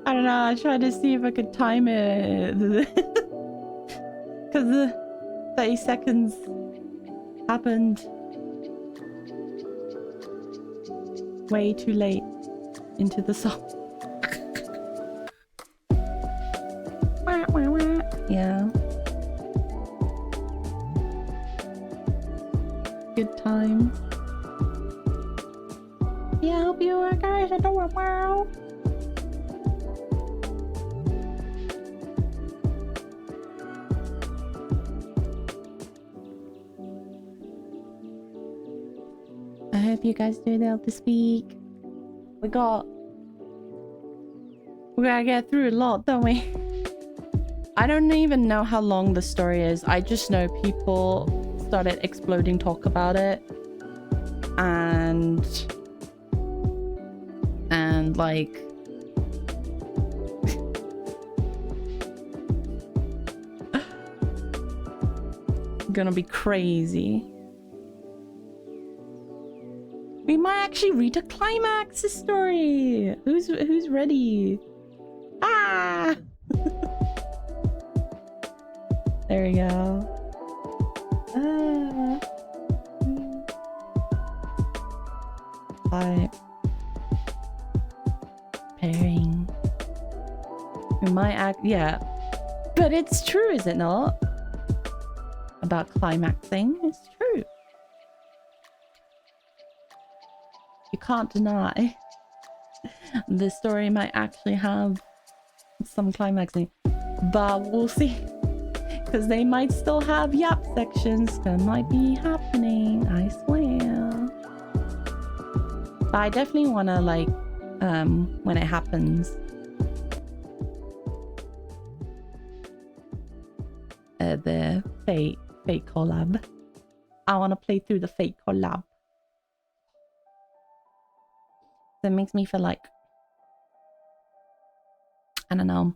I don't know. I tried to see if I could time it. Because the 30 seconds happened way too late into the song. Yeah. Good time. Yeah, I hope you guys are doing well. I hope you guys do well this week. We gotta get through a lot, don't we? I don't even know how long the story is. I just know people started exploding talk about it. And like gonna be crazy. We might actually read a climax story. Who's ready? Ah! There we go. Hi. Pairing. We might act, yeah. But it's true, is it not? About climaxing, it's true. You can't deny. The story might actually have some climaxing, but we'll see. Because they might still have yap sections that might be happening, I swear. But I definitely want to, like, when it happens, the fate collab. I want to play through the fate collab. That makes me feel like, I don't know.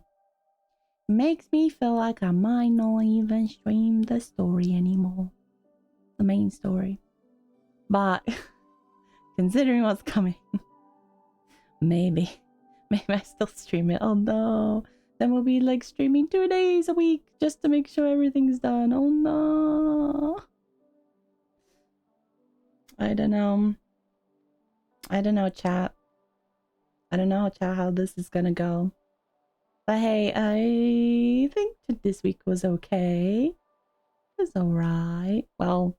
Makes me feel like I might not even stream the story anymore. The main story. But considering what's coming, maybe I still stream it. Oh no. Then we'll be like streaming 2 days a week just to make sure everything's done. Oh no. I don't know. I don't know, chat. I don't know, chat, how this is gonna go. But hey, I think this week was okay. It was alright. Well,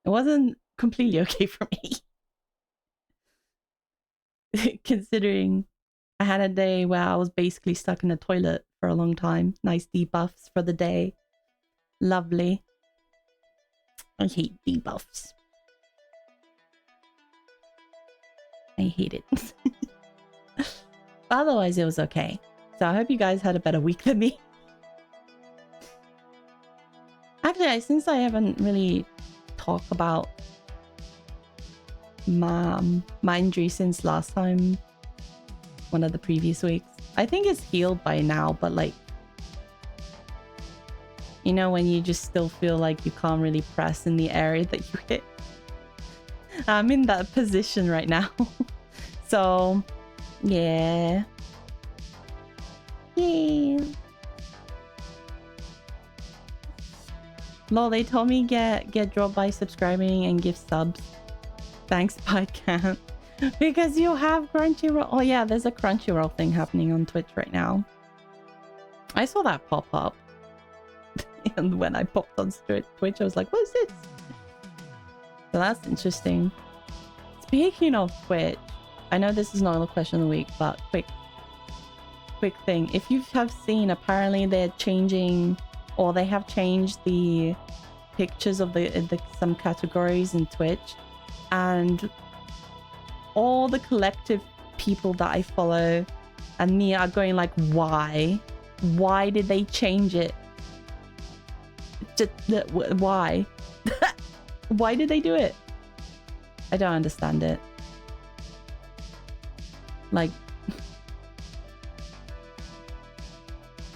it wasn't completely okay for me. Considering I had a day where I was basically stuck in the toilet for a long time. Nice debuffs for the day. Lovely. I hate debuffs. I hate it. But otherwise, it was okay. So I hope you guys had a better week than me. Actually, since I haven't really talked about my injury since last time, one of the previous weeks, I think it's healed by now, but like, you know, when you just still feel like you can't really press in the area that you hit. I'm in that position right now. So, yeah. Yeah. Lol, they told me get dropped by subscribing and give subs. Thanks, but I can't. Because you have Crunchyroll. Oh yeah, there's a Crunchyroll thing happening on Twitch right now. I saw that pop up. And when I popped on Twitch, I was like, what is this? So that's interesting. Speaking of Twitch, I know this is not a question of the week, but quick thing. If you have seen, apparently they're changing, or they have changed the pictures of the some categories in Twitch, and all the collective people that I follow and me are going like, why? Why did they change it? Just, why? Why did they do it? I don't understand it. Like,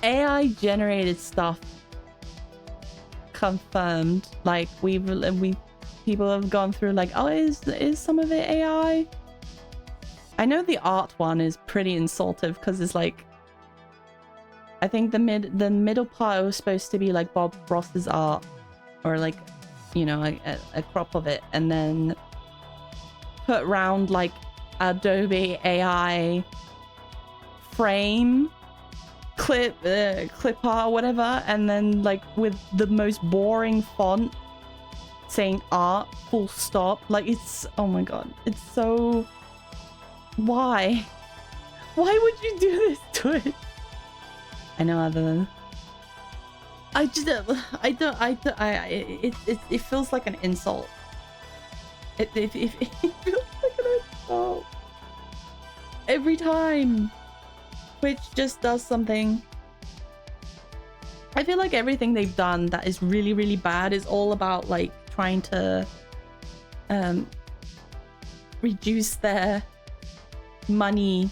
AI generated stuff confirmed. Like people have gone through like, oh, is some of it AI? I know the art one is pretty insultive because it's like, I think the middle part was supposed to be like Bob Ross's art, or like, you know, a crop of it, and then put around like Adobe AI frame clip art or whatever, and then like with the most boring font saying art full stop. Like, it's, oh my god, it's so, why would you do this to it? I know, other than it feels like an insult. It feels like an insult every time Twitch just does something. I feel like everything they've done that is really, really bad is all about like trying to reduce their money,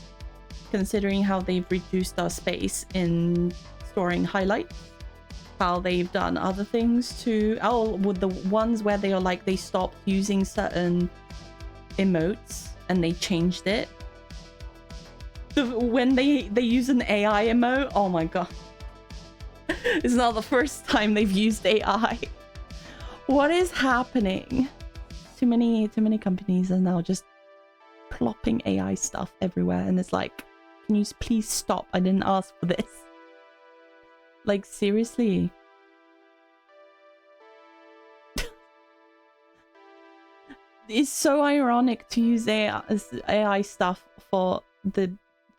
considering how they've reduced our space in storing highlights, how they've done other things to, oh, with the ones where they are like, they stopped using certain emotes and they changed it. When they use an AI emote, oh my god. It's not the first time they've used AI. What is happening? Too many companies are now just plopping AI stuff everywhere, and it's like, can you please stop? I didn't ask for this. Like, seriously. It's so ironic to use AI stuff for the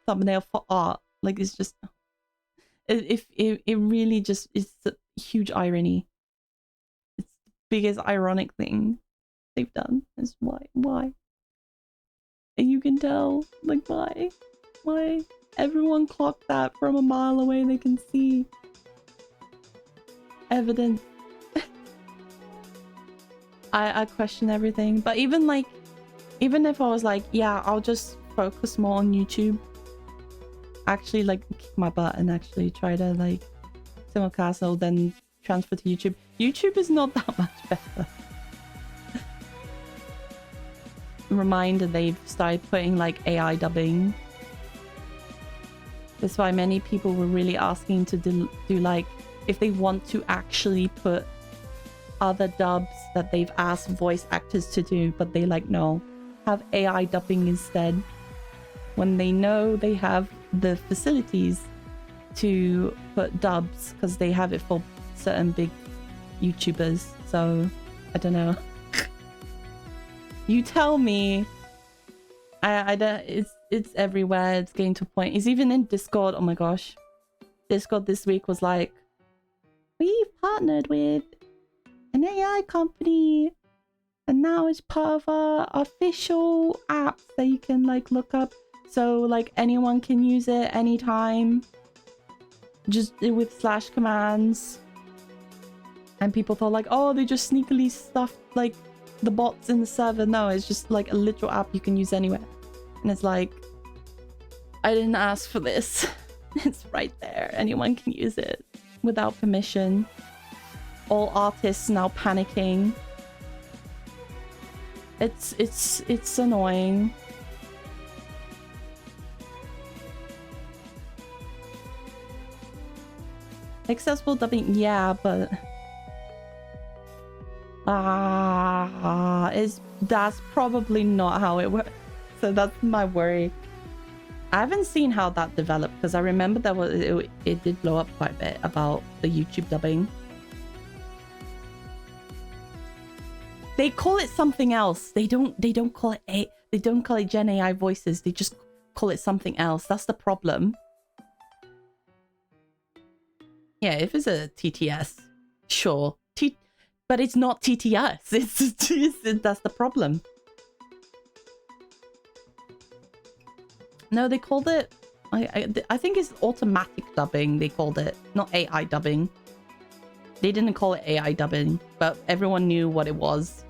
thumbnail for art. Like, it's just, it really just is a huge irony. It's the biggest ironic thing they've done. Is why? And you can tell, like, why everyone clocked that from a mile away. They can see evidence. I question everything, but even if I was like, yeah, I'll just focus more on YouTube, actually like kick my butt and actually try to like simulcast, then transfer to YouTube. YouTube is not that much better. Reminder, they've started putting like AI dubbing. That's why many people were really asking to do like, if they want to actually put other dubs that they've asked voice actors to do, but they like, no, have AI dubbing instead, when they know they have the facilities to put dubs because they have it for certain big YouTubers. So I don't know. You tell me. I don't, it's everywhere. It's getting to a point. It's even in Discord. Oh my gosh, Discord this week was like, we've partnered with an AI company, and now it's part of our official app that you can like look up, so like anyone can use it anytime, just with slash commands. And people thought like, oh, they just sneakily stuffed like the bots in the server. No, it's just like a literal app you can use anywhere. And it's like, I didn't ask for this. It's right there. Anyone can use it without permission. All artists now panicking. It's annoying. Accessible dubbing, yeah, but that's probably not how it works. So that's my worry. I haven't seen how that developed, because I remember that it did blow up quite a bit about the YouTube dubbing. They call it something else. They don't call it Gen AI voices. They just call it something else. That's the problem. Yeah, if it's a TTS, sure. But it's not TTS. That's the problem. No, they called it, I think it's automatic dubbing, they called it, not AI dubbing. They didn't call it AI dubbing, but everyone knew what it was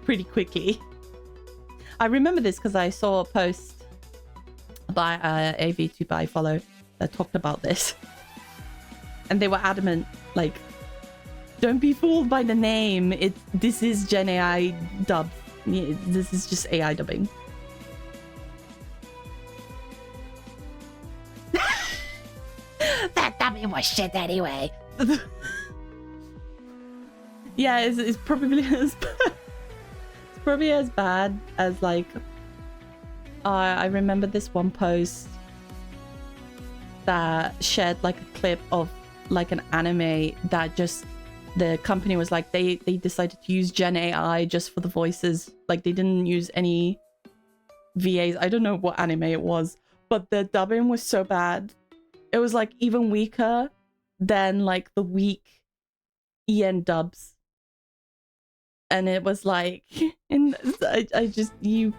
pretty quickly. I remember this because I saw a post by a VTuber I follow that talked about this. And they were adamant, like, don't be fooled by the name. This is Gen AI dub. This is just AI dubbing. need more shit anyway. Yeah, it's probably as bad as like I remember this one post that shared like a clip of like an anime that just the company was like they decided to use Gen AI just for the voices. Like they didn't use any VAs. I don't know what anime it was, but the dubbing was so bad. It was like even weaker than like the weak EN dubs. And it was like, and I just it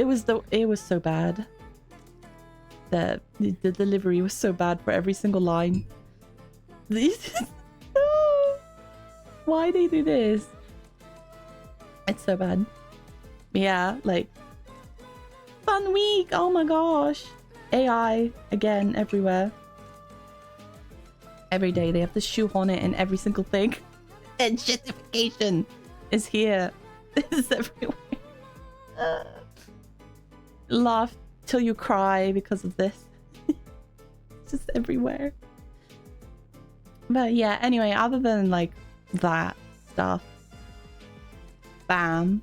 was so bad. The delivery was so bad for every single line. Why they do this? It's so bad. Yeah, like fun week. Oh my gosh, AI again everywhere. Every day they have to shoehorn it in every single thing. And shitification is here. It's everywhere. Laugh till you cry because of this. It's just everywhere. But yeah, anyway, other than like that stuff. Bam.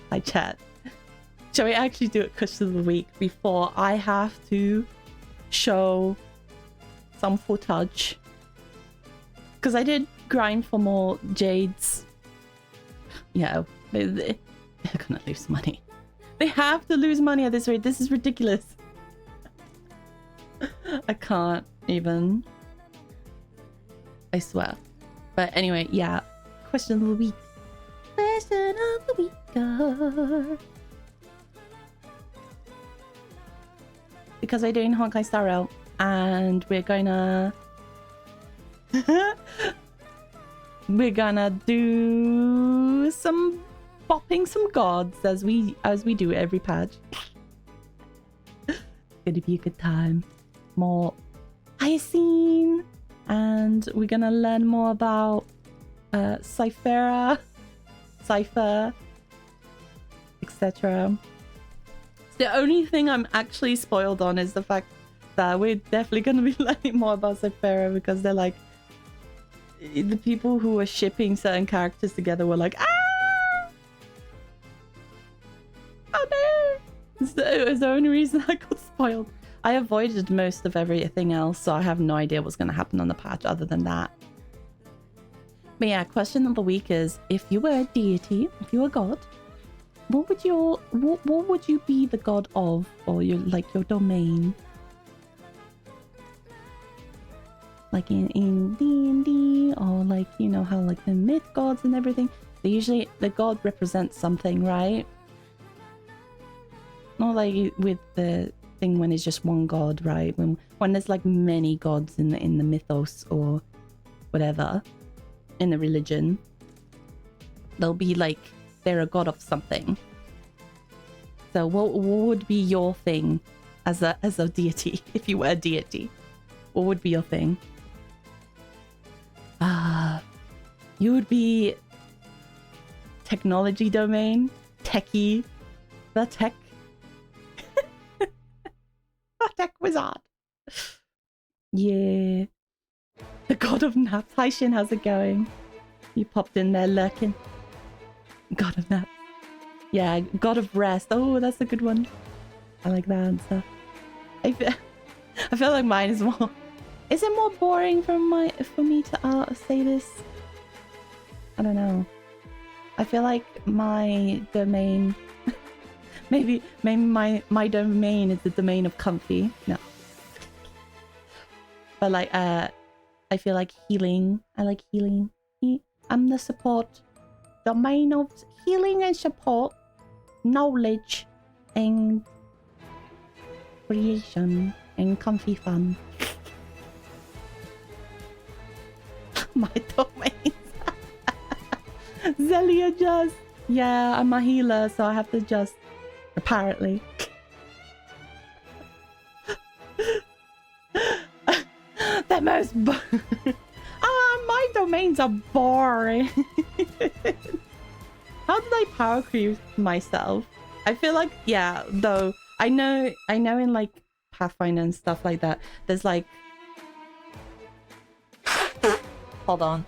Hi chat. Shall we actually do a question of the week before I have to show some footage? Because I did grind for more jades. Yeah, they're gonna lose money. They have to lose money at this rate. This is ridiculous. I can't even. I swear. But anyway, yeah. Question of the week. Question of the week. Because we're doing Honkai Star Rail and we're gonna we're gonna do some bopping some gods as we do every patch. It's gonna be a good time. More Hyacine, and we're gonna learn more about Cypher, etc. The only thing I'm actually spoiled on is the fact that we're definitely gonna be learning more about Cypher, because they're like, the people who were shipping certain characters together were like, ah! Oh no! So it was the only reason I got spoiled. I avoided most of everything else, so I have no idea what's going to happen on the patch other than that. But yeah, question of the week is, if you were a deity, if you were a god, what would you be the god of, or your domain? Like in D&D, or like, you know how like the myth gods and everything, they usually, the god represents something, right? Not like with the thing when it's just one god, right? When there's like many gods in the mythos or whatever, in the religion, they'll be like, they're a god of something. So what would be your thing as a deity, if you were a deity? What would be your thing? You would be technology domain, techie, the tech tech wizard. Yeah. The god of naps. Hi Shin, how's it going? You popped in there lurking. God of naps. Yeah, god of rest. Oh, that's a good one. I like that answer. I feel like mine is more... Is it more boring for me to say this? I don't know. I feel like my domain... maybe my domain is the domain of comfy. No. But like, I feel like healing. I like healing. I'm the support. Domain of healing and support. Knowledge and creation and comfy fun. My domains. Zelia just. Yeah, I'm a healer, so I have to just. Apparently. The most. My domains are boring. How did I power creep myself? I feel like, yeah, though I know in like Pathfinder and stuff like that, there's like Hold on.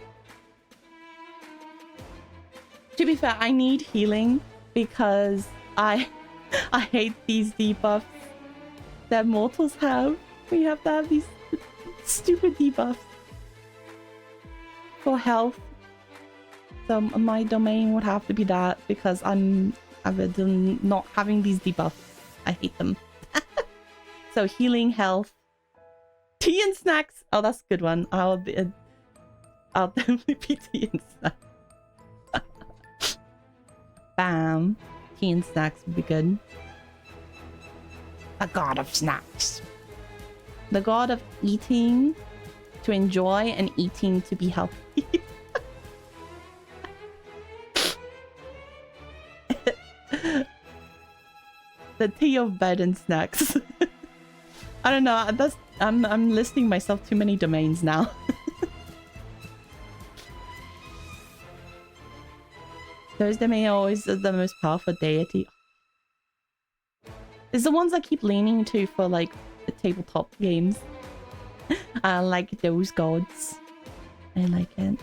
To be fair, I need healing because I hate these debuffs that mortals have. We have to have these stupid debuffs for health. So my domain would have to be that because I'm not having these debuffs. I hate them. So healing, health, tea and snacks. Oh, that's a good one. I'll definitely be tea and snacks. Bam. Tea and snacks would be good. The god of snacks. The god of eating to enjoy and eating to be healthy. The tea of bed and snacks. I don't know. I'm listing myself too many domains now. Those domains are always the most powerful deity. It's the ones I keep leaning to for like the tabletop games. I like those gods. I like it.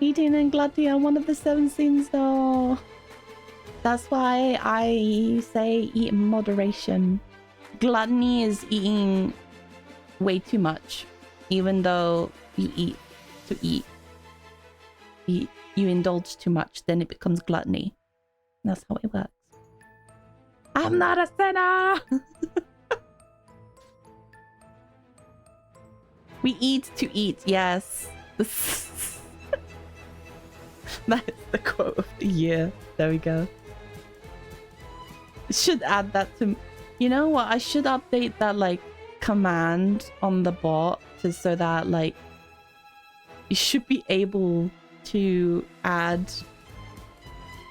Eating and gluttony are one of the 7 sins though. That's why I say eat in moderation. Gluttony is eating way too much. Even though you eat to eat. You indulge too much, then it becomes gluttony. That's how it works. I'm not a sinner! We eat to eat, yes. That's the quote of the year. There we go. Should add that to... You know what? I should update that, like, command on the bot so that, like, you should be able to add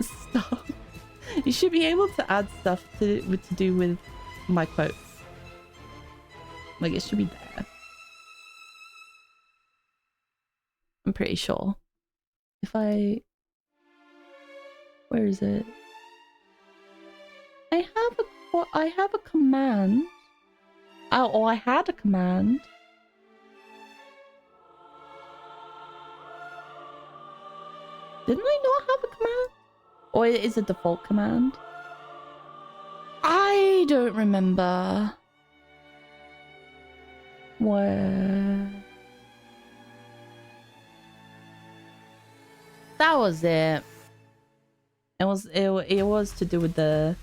stuff. You should be able to add stuff to do with my quotes. Like, it should be there. I'm pretty sure. If I... Where is it? I have a command. Oh, I had a command. Didn't I not have a command? Or is it a default command? I don't remember. Where? That was it. It was to do with the...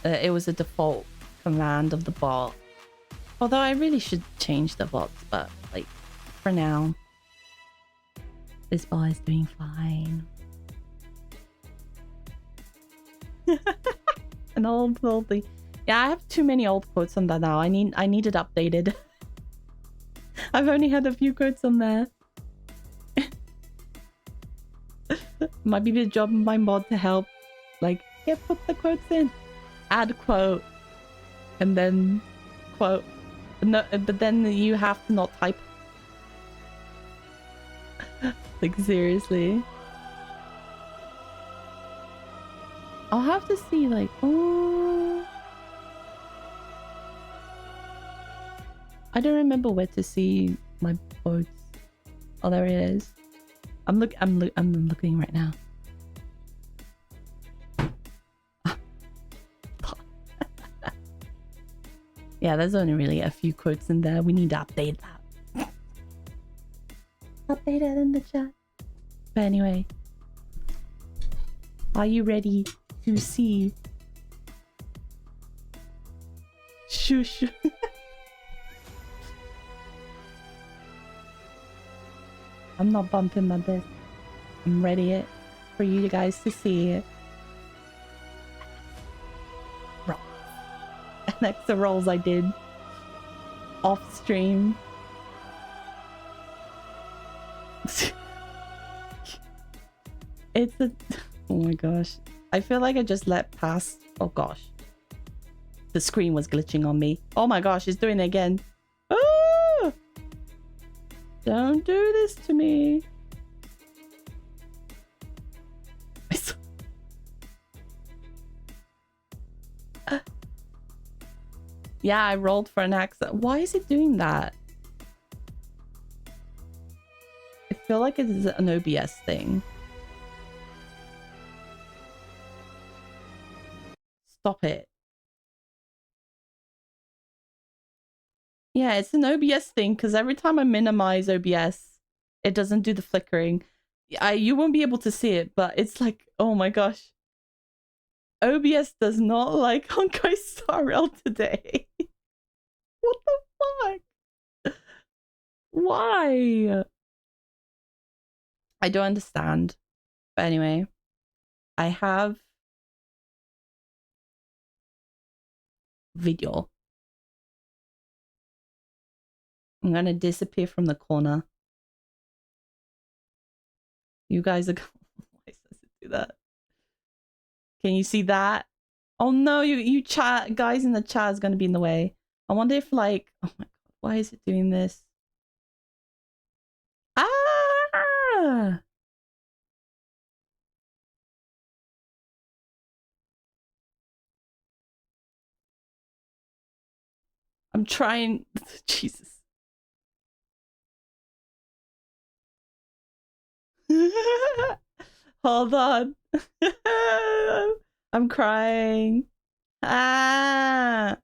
it was a default command of the bot. Although I really should change the bots, but like for now, this bot is doing fine. An old thing. Yeah, I have too many old quotes on that now. I need it updated. I've only had a few quotes on there. Might be the job of my mod to help. Like, yeah, put the quotes in. Add quote. And then quote. No, but then you have to not type. Like, seriously. I'll have to see, like, oh... I don't remember where to see my quotes. Oh, there it is. I'm looking right now. Yeah, there's only really a few quotes in there. We need to update that. Update it in the chat. But anyway, are you ready to see? Shush. I'm not bumping my disc. I'm ready for you guys to see it. Roll. Anaxa rolls I did off stream. It's a... Oh my gosh. I feel like I just let pass... Oh gosh. The screen was glitching on me. Oh my gosh, it's doing it again. Ah! Don't do this to me. Yeah, I rolled for an accent. Why is it doing that? I feel like it is an OBS thing. Stop it. Yeah, it's an OBS thing because every time I minimize OBS, it doesn't do the flickering. You won't be able to see it, but it's like, oh my gosh. OBS does not like Honkai Star Rail today. What the fuck? Why? I don't understand. But anyway, I have video. I'm gonna disappear from the corner. You guys are why does it do that? Can you see that? Oh no, you chat guys in the chat is gonna be in the way. I wonder if like, oh my god, why is it doing this? Ah! I'm trying. Jesus. Hold on. I'm crying. Ah.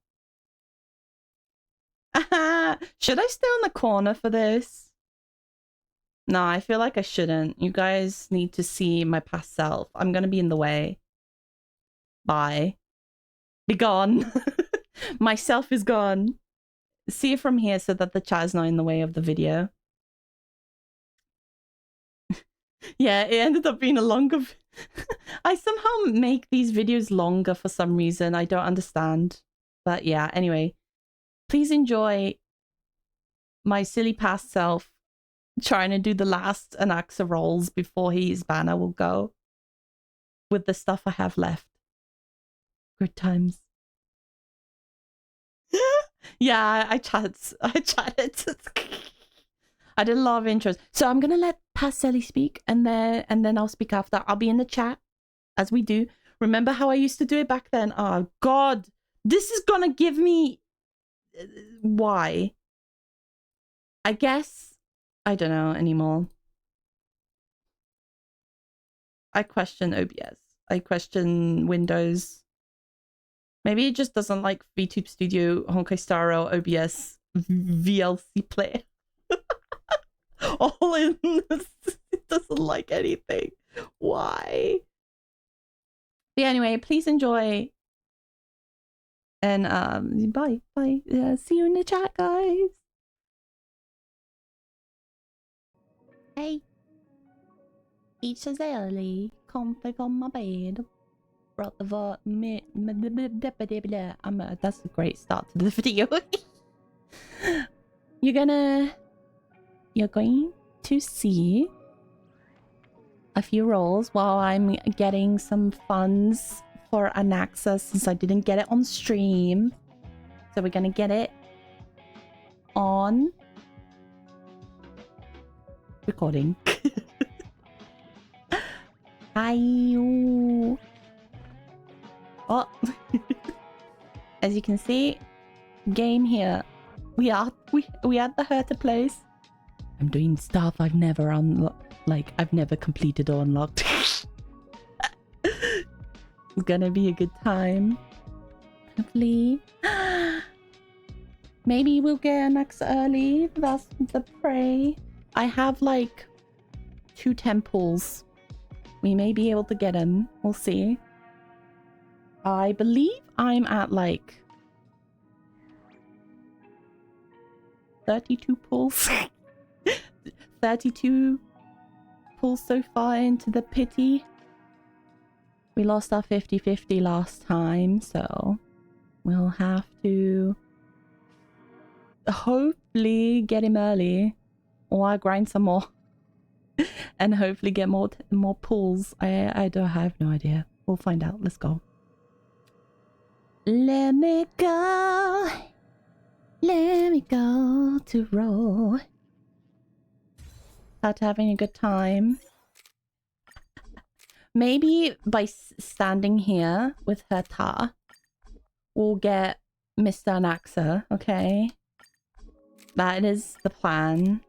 Ah. Should I stay on the corner for this? No, I feel like I shouldn't. You guys need to see my past self. I'm gonna be in the way. Bye. Be gone. Myself is gone. See it from here so that the chat is not in the way of the video. Yeah, it ended up being a longer... I somehow make these videos longer for some reason. I don't understand. But yeah, anyway. Please enjoy my silly past self trying to do the last anaxa rolls before his banner will go. With the stuff I have left. Good times. Yeah, I chatted. I did a lot of intros. So I'm gonna let Pastelli speak and then I'll speak after. I'll be in the chat as we do. Remember how I used to do it back then? Oh god. This is gonna give me why? I guess I don't know anymore. I question OBS. I question Windows. Maybe it just doesn't like VTube Studio, Honkai Star Rail, OBS, VLC Player. All in this. It doesn't like anything. Why? But anyway, please enjoy. And bye. Bye. See you in the chat, guys. Hey. HSR, config on my bed. Brought the VOD. That's a great start to the video. You're going to see a few rolls while I'm getting some funds for anaxa since I didn't get it on stream. So we're gonna get it on recording. Hi. Oh. As you can see, game here. We at the Herta place. I'm doing stuff I've never I've never completed or unlocked. It's gonna be a good time. Hopefully. Maybe we'll get anaxa early. That's the pray. I have like 2 temples. We may be able to get them. We'll see. I believe I'm at like 32 pulls. 32 pulls so far into the pity. We lost our 50-50 last time, so we'll have to hopefully get him early, or I grind some more and hopefully get more pulls. I have no idea. We'll find out. Let's go. Let me go. Let me go to roll. Start having a good time. Maybe by standing here with her tar, we'll get Mr. Anaxa. Okay. That is the plan.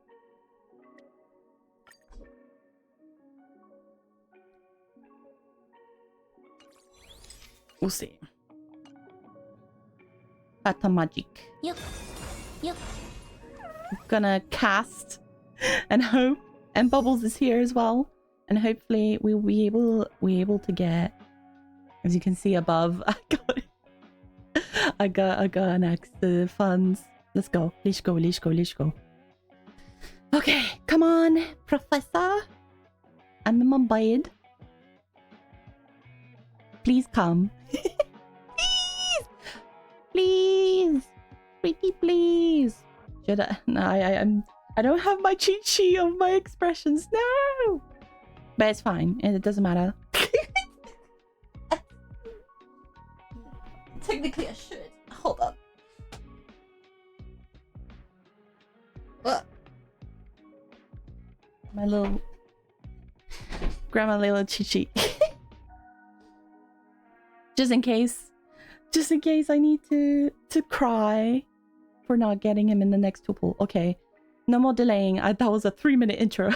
We'll see. Fata magic. Yep. Yep. Gonna cast and hope. And Bubbles is here as well. And hopefully we'll be able to get, as you can see above, I got an extra funds. Let's go. Let's go. Let's go. Let's go. Okay, come on, Professor. I'm in my bed. Please come. Please, please, pretty please. Should I? No, I don't have my cheat sheet of my expressions. No, but it's fine. It doesn't matter. Technically, I should. Hold up. My little grandma little cheat sheet. Just in case I need to cry for not getting him in the next tuple. Okay, no more delaying. That was a 3-minute intro.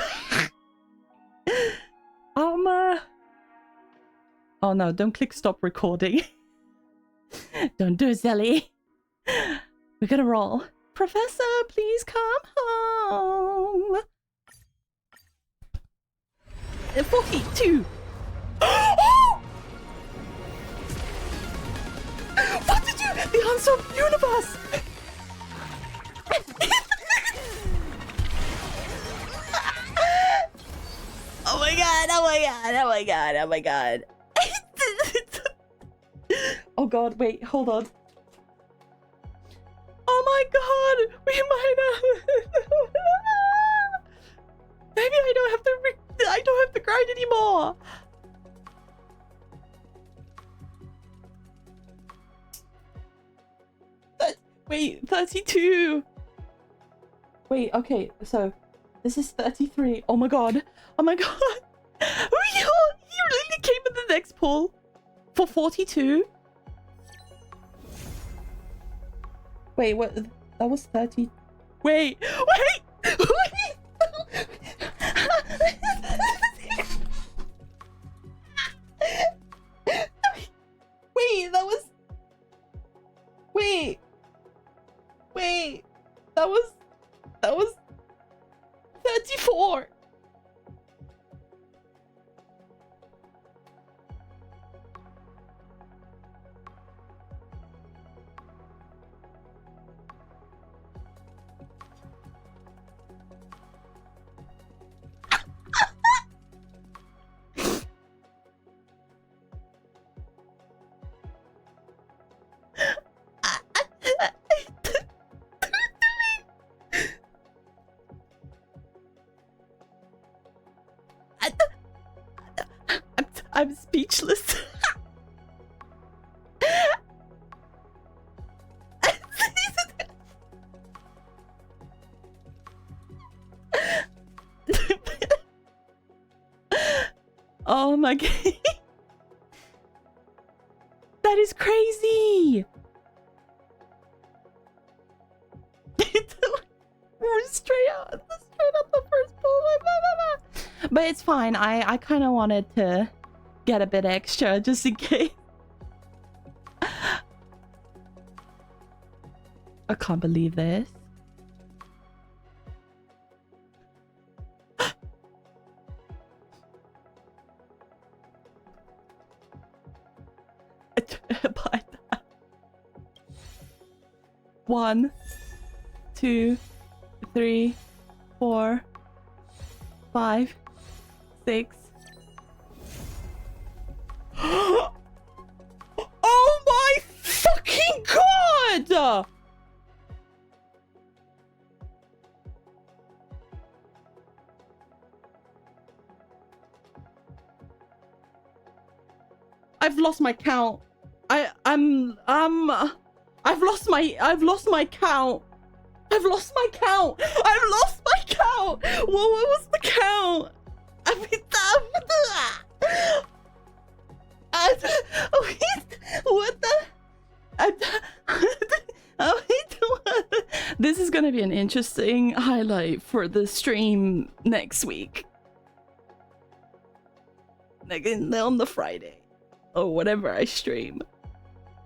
Oh no, don't click stop recording. Don't do it, Zelly. We're gonna roll. Professor, please come home. 42. What did you? The answer of the universe. Oh my god! Oh my god! Oh my god! Oh my god! Oh god! Wait, hold on. Oh my god! We might have. Maybe I don't have to. I don't have to grind anymore. Wait, 32. Wait, okay, so this is 33. Oh my god. Oh my god. He really came in the next pool for 42. Wait, what? That was 30. Wait. Wait, that was... Wait, that was 34. I'm speechless. Oh my god. That is crazy. We're straight up the first pull. But it's fine. I kind of wanted to get a bit extra just in case. I can't believe this. But 1, 2, 3, 4, 5, 6. Oh my fucking god! I've lost my count. I've lost my count. I've lost my count. What was the count? What the? This is gonna be an interesting highlight for the stream next week. Like on the Friday. Or whatever I stream.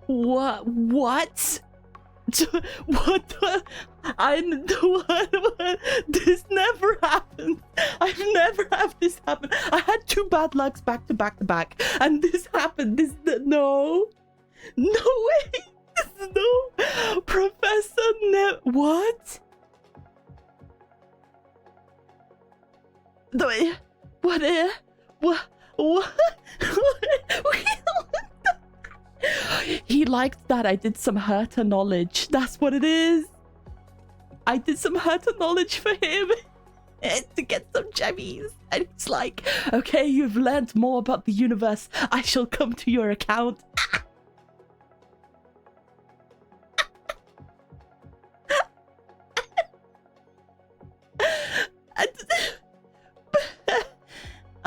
What? What? What the? What? This never happened. I've never had this happen. I had 2 bad lucks back to back to back. And this happened. No. No way. No. Professor what? What? He liked that I did some herta knowledge. That's what it is. I did some herta knowledge for him to get some gemmies. And it's like, okay, you've learned more about the universe. I shall come to your account.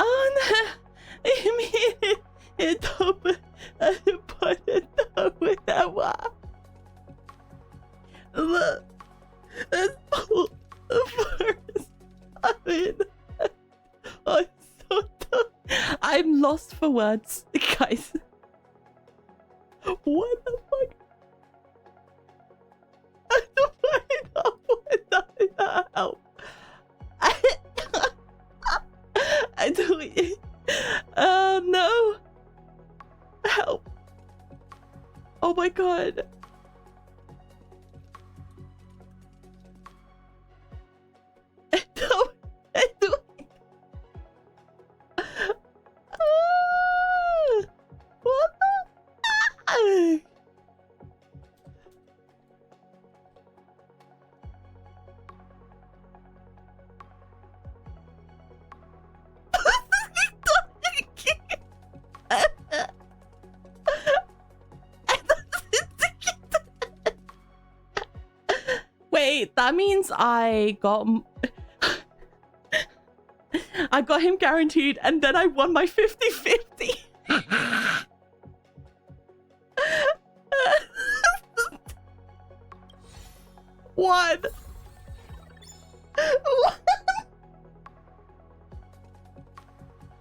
Oh no. I mean, it opened. Put it down with that one. Let's pull first. I mean, I'm so dumb. I'm lost for words, guys. What the fuck? I don't know what help. I don't. Oh no. Help. Oh my god. I don't. What the? Wait, that means I got him guaranteed and then I won my 50-50. What?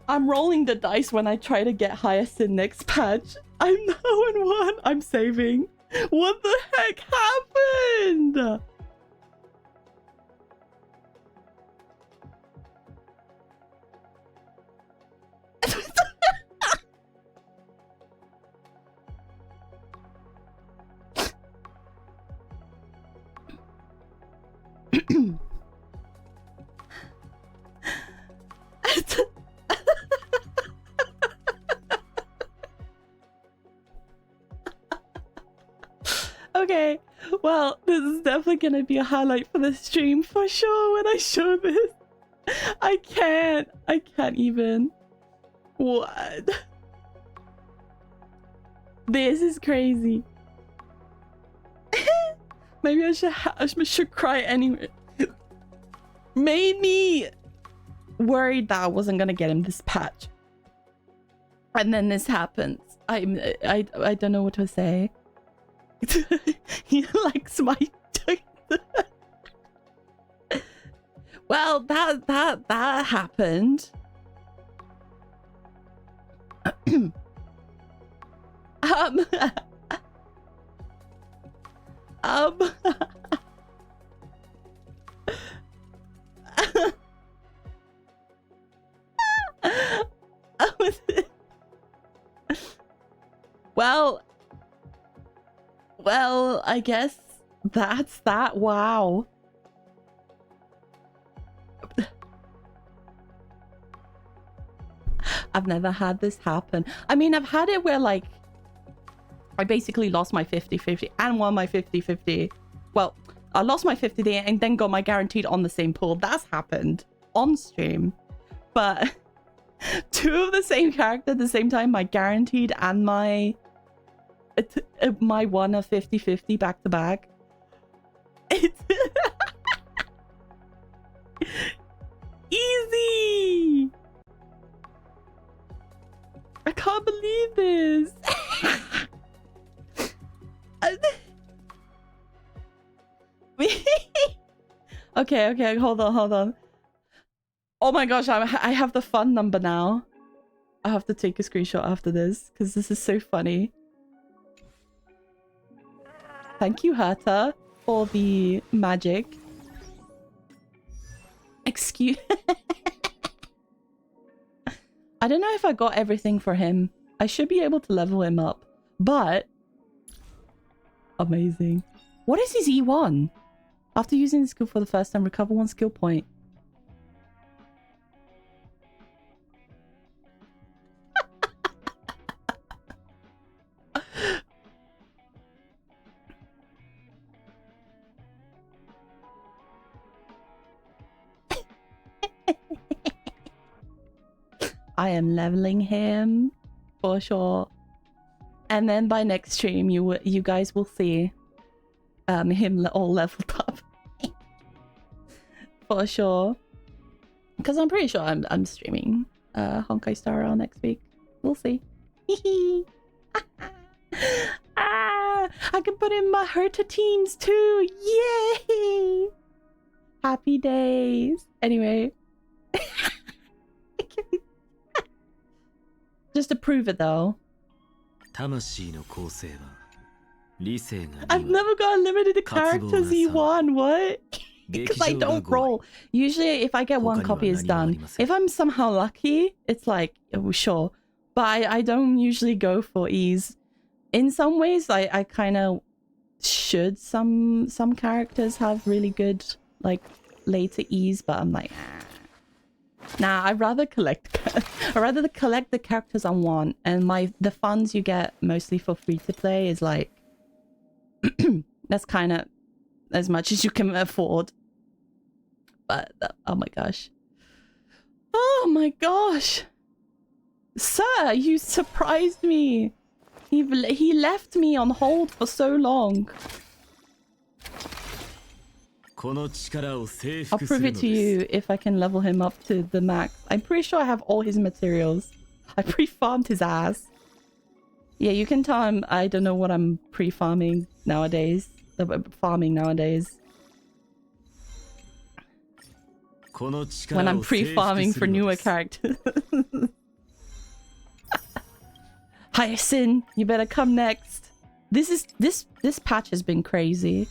I'm rolling the dice when I try to get highest in next patch. I'm now in 1. I'm saving. What the heck happened? Okay, well, this is definitely gonna be a highlight for the stream for sure when I show this. I can't even. What? This is crazy. Maybe I should cry anyway. Made me worried that I wasn't gonna get him this patch, and then this happens. I don't know what to say. He likes my well, that happened. Well, I guess that's that. Wow. I've never had this happen. I mean, I've had it where, like, I basically lost my 50-50 and won my 50-50. Well, I lost my 50 and then got my guaranteed on the same pool. That's happened on stream. But 2 of the same character at the same time, my guaranteed and my one of 50-50 back to back. It's easy. I can't believe this. Okay, hold on. Oh my gosh, I have the fun number now. I have to take a screenshot after this because this is so funny. Thank you, Herta, for the magic. Excuse... I don't know if I got everything for him. I should be able to level him up, but... Amazing. What is his E1? After using the skill for the first time, recover 1 skill point. I am leveling him for sure, and then by next stream you guys will see him all leveled up for sure. Because I'm pretty sure I'm streaming Honkai Star Rail next week. We'll see. I can put in my Herta teams too. Yay! Happy days. Anyway. Just to prove it though. I've never got unlimited characters E1. What? Because I don't roll. Usually if I get one copy it's done. If I'm somehow lucky, it's like, oh, sure. But I don't usually go for E's. In some ways, I kind of should. Some characters have really good like later E's, but I'm like, nah, I'd rather collect the characters I want, and the funds you get mostly for free to play is like that's kind of as much as you can afford. But oh my gosh. Oh my gosh. Sir, you surprised me. He left me on hold for so long. I'll prove it to you if I can level him up to the max. I'm pretty sure I have all his materials. I pre-farmed his ass. Yeah, you can tell I don't know what I'm pre-farming nowadays. Farming nowadays. When I'm pre-farming for newer characters. Hyacinth, you better come next. This patch has been crazy.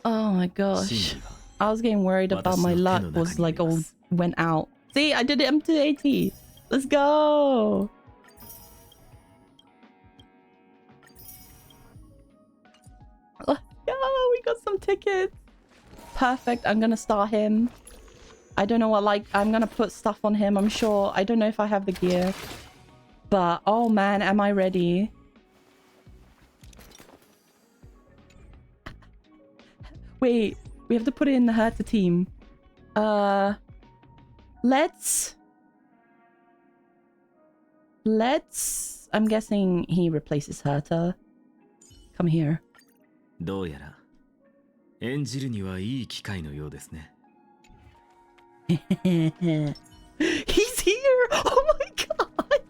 Oh my gosh. I was getting worried about my luck was like all went out. See, I did it up to 80. Let's go. Let's go. We got some tickets. Perfect. I'm gonna start him. I don't know what, like, I'm gonna put stuff on him, I'm sure. I don't know if I have the gear. But, oh man, am I ready? Wait, we have to put it in the Herta team. Let's... I'm guessing he replaces Herta. Come here. He's here! Oh my god!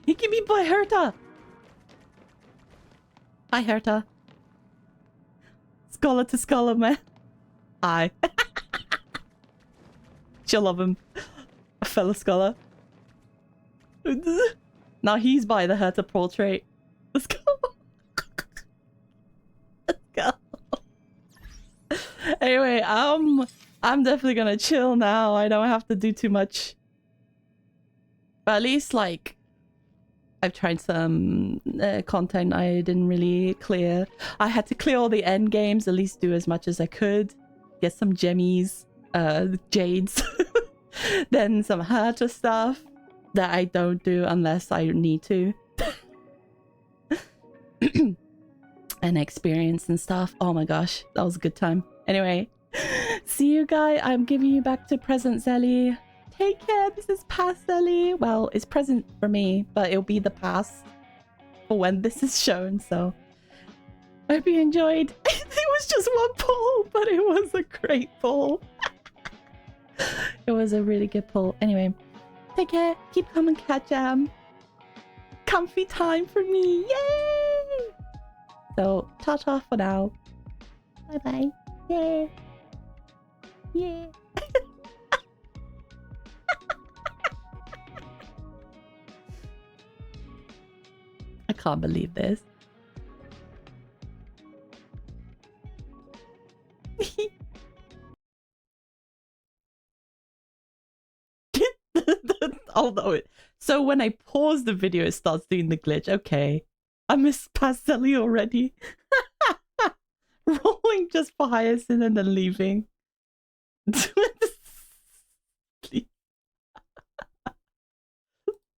He can be by Herta! Hi, Herta. Scholar to scholar, man. Hi. She'll love him. A fellow scholar. Now he's by the Herta portrait. Let's go. Let's go. Anyway, I'm definitely gonna chill now. I don't have to do too much. But at least, like, I've tried some content I didn't really clear. I had to clear all the end games, at least do as much as I could. Get some gemmies, jades. Then some Herta stuff that I don't do unless I need to. And experience and stuff. Oh my gosh, that was a good time. Anyway, see you guys. I'm giving you back to present, Zelly. Take care. This is past, Zelly. Well, it's present for me, but it'll be the past for when this is shown. So I hope you enjoyed. It was just one pull, but it was a great pull. It was a really good pull. Anyway, take care. Keep coming, cat jam. Comfy time for me. Yay! So, ta-ta for now. Bye-bye. Yeah. Yeah. I can't believe this. Although so when I pause the video, it starts doing the glitch. Okay. I miss Pastelli already. Rolling just for Hyacinth and then leaving.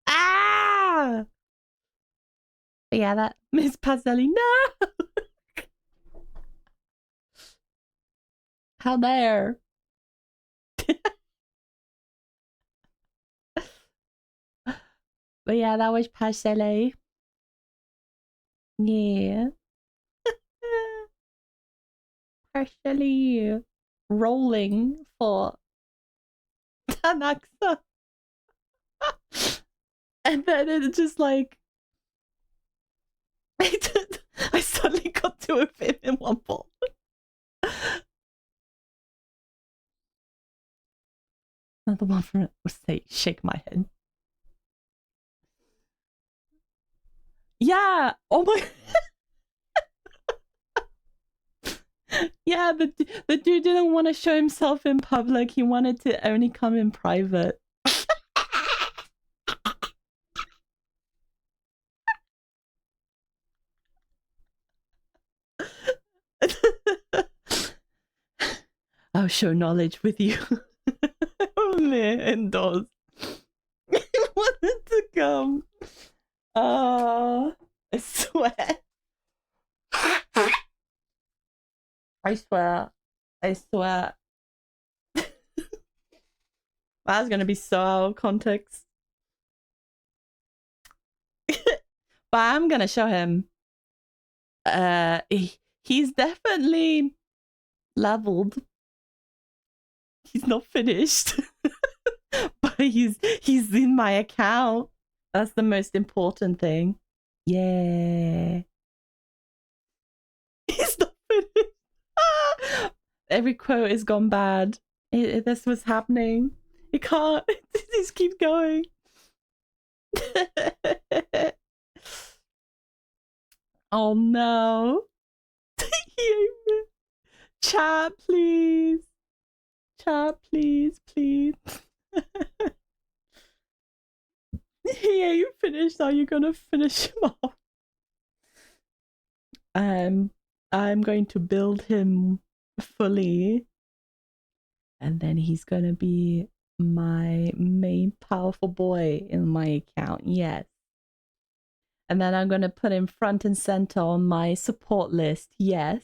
Ah! But yeah, that Miss Pastelli. No! How dare? But yeah, that was Pastelli. Yeah. Partially rolling for anaxa. And then it's just like I suddenly got two of him in one ball. Another one for it was say shake my head. Yeah. Oh my. Yeah, the dude didn't want to show himself in public. He wanted to only come in private. I'll show knowledge with you. Only indoors. He wanted to come. I swear. I swear. I swear. That's gonna be so out of context. But I'm gonna show him. He's definitely leveled. He's not finished. But he's in my account. That's the most important thing. Yeah. He's not finished. Every quote has gone bad. This was happening. It can't. It just keeps going. Oh no. Chat, please. Chat, please, please. He ain't finished. Are you gonna finish him off? I'm going to build him fully, and then he's gonna be my main powerful boy in my account. Yes. And then I'm gonna put him front and center on my support list. Yes.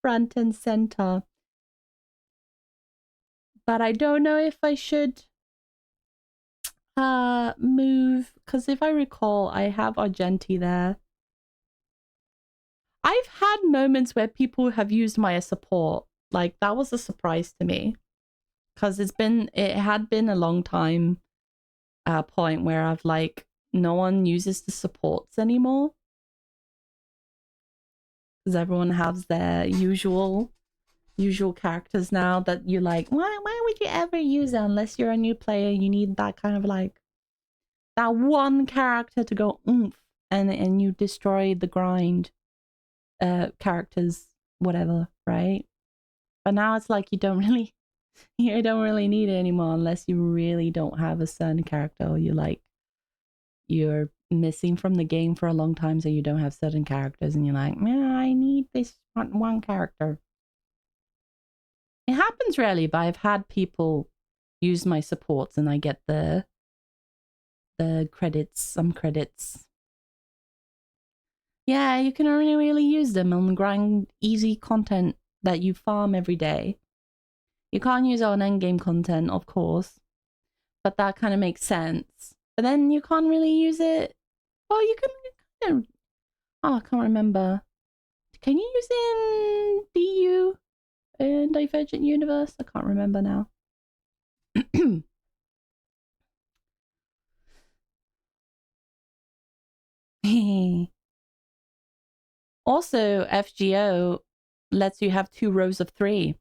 Front and center. But I don't know if I should move, because if I recall, I have Argenti there. I've had moments where people have used my as support. Like, that was a surprise to me, because it had been a long time point where I've like, no one uses the supports anymore, because everyone has their usual characters now that you're like, why would you ever use it unless you're a new player? You need that kind of like that one character to go oomph, and you destroy the grind characters, whatever, right? But now it's like you don't really need it anymore unless you really don't have a certain character, or you're missing from the game for a long time, so you don't have certain characters, and you're like, man, I need this one character. It happens rarely, but I've had people use my supports and I get the credits, some credits. Yeah, you can only really use them on grind easy content that you farm every day. You can't use it on endgame content, of course, but that kind of makes sense. But then you can't really use it. Well, you can. Oh, I can't remember. Can you use it in DU in Divergent Universe? I can't remember now. Also, FGO lets you have 2 rows of 3.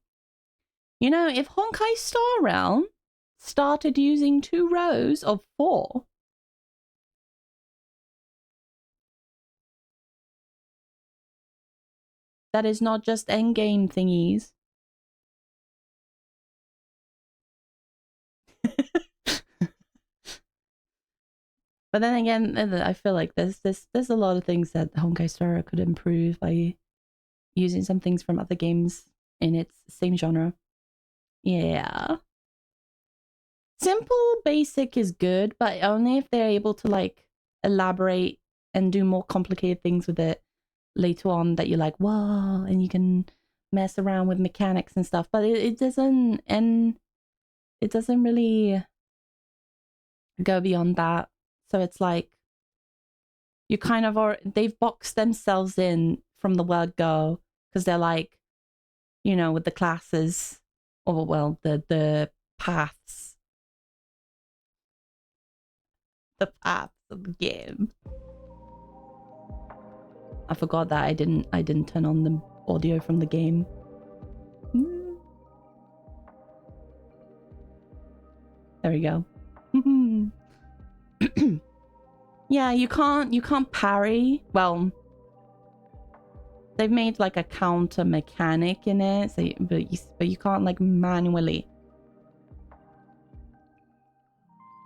You know, if Honkai Star Realm started using 2 rows of 4, that is not just endgame thingies. But then again, I feel like there's a lot of things that Honkai Star could improve by using some things from other games in its same genre. Yeah. Simple basic is good, but only if they're able to like elaborate and do more complicated things with it later on that you're like, whoa, and you can mess around with mechanics and stuff. But it doesn't, and it doesn't really go beyond that. So it's like you kind of are, they've boxed themselves in from the word go, because they're like, you know, with the classes, or well, the paths. The paths of the game. I forgot that I didn't turn on the audio from the game. There we go. Yeah, you can't parry. Well, they've made like a counter mechanic in it, so but you can't like manually.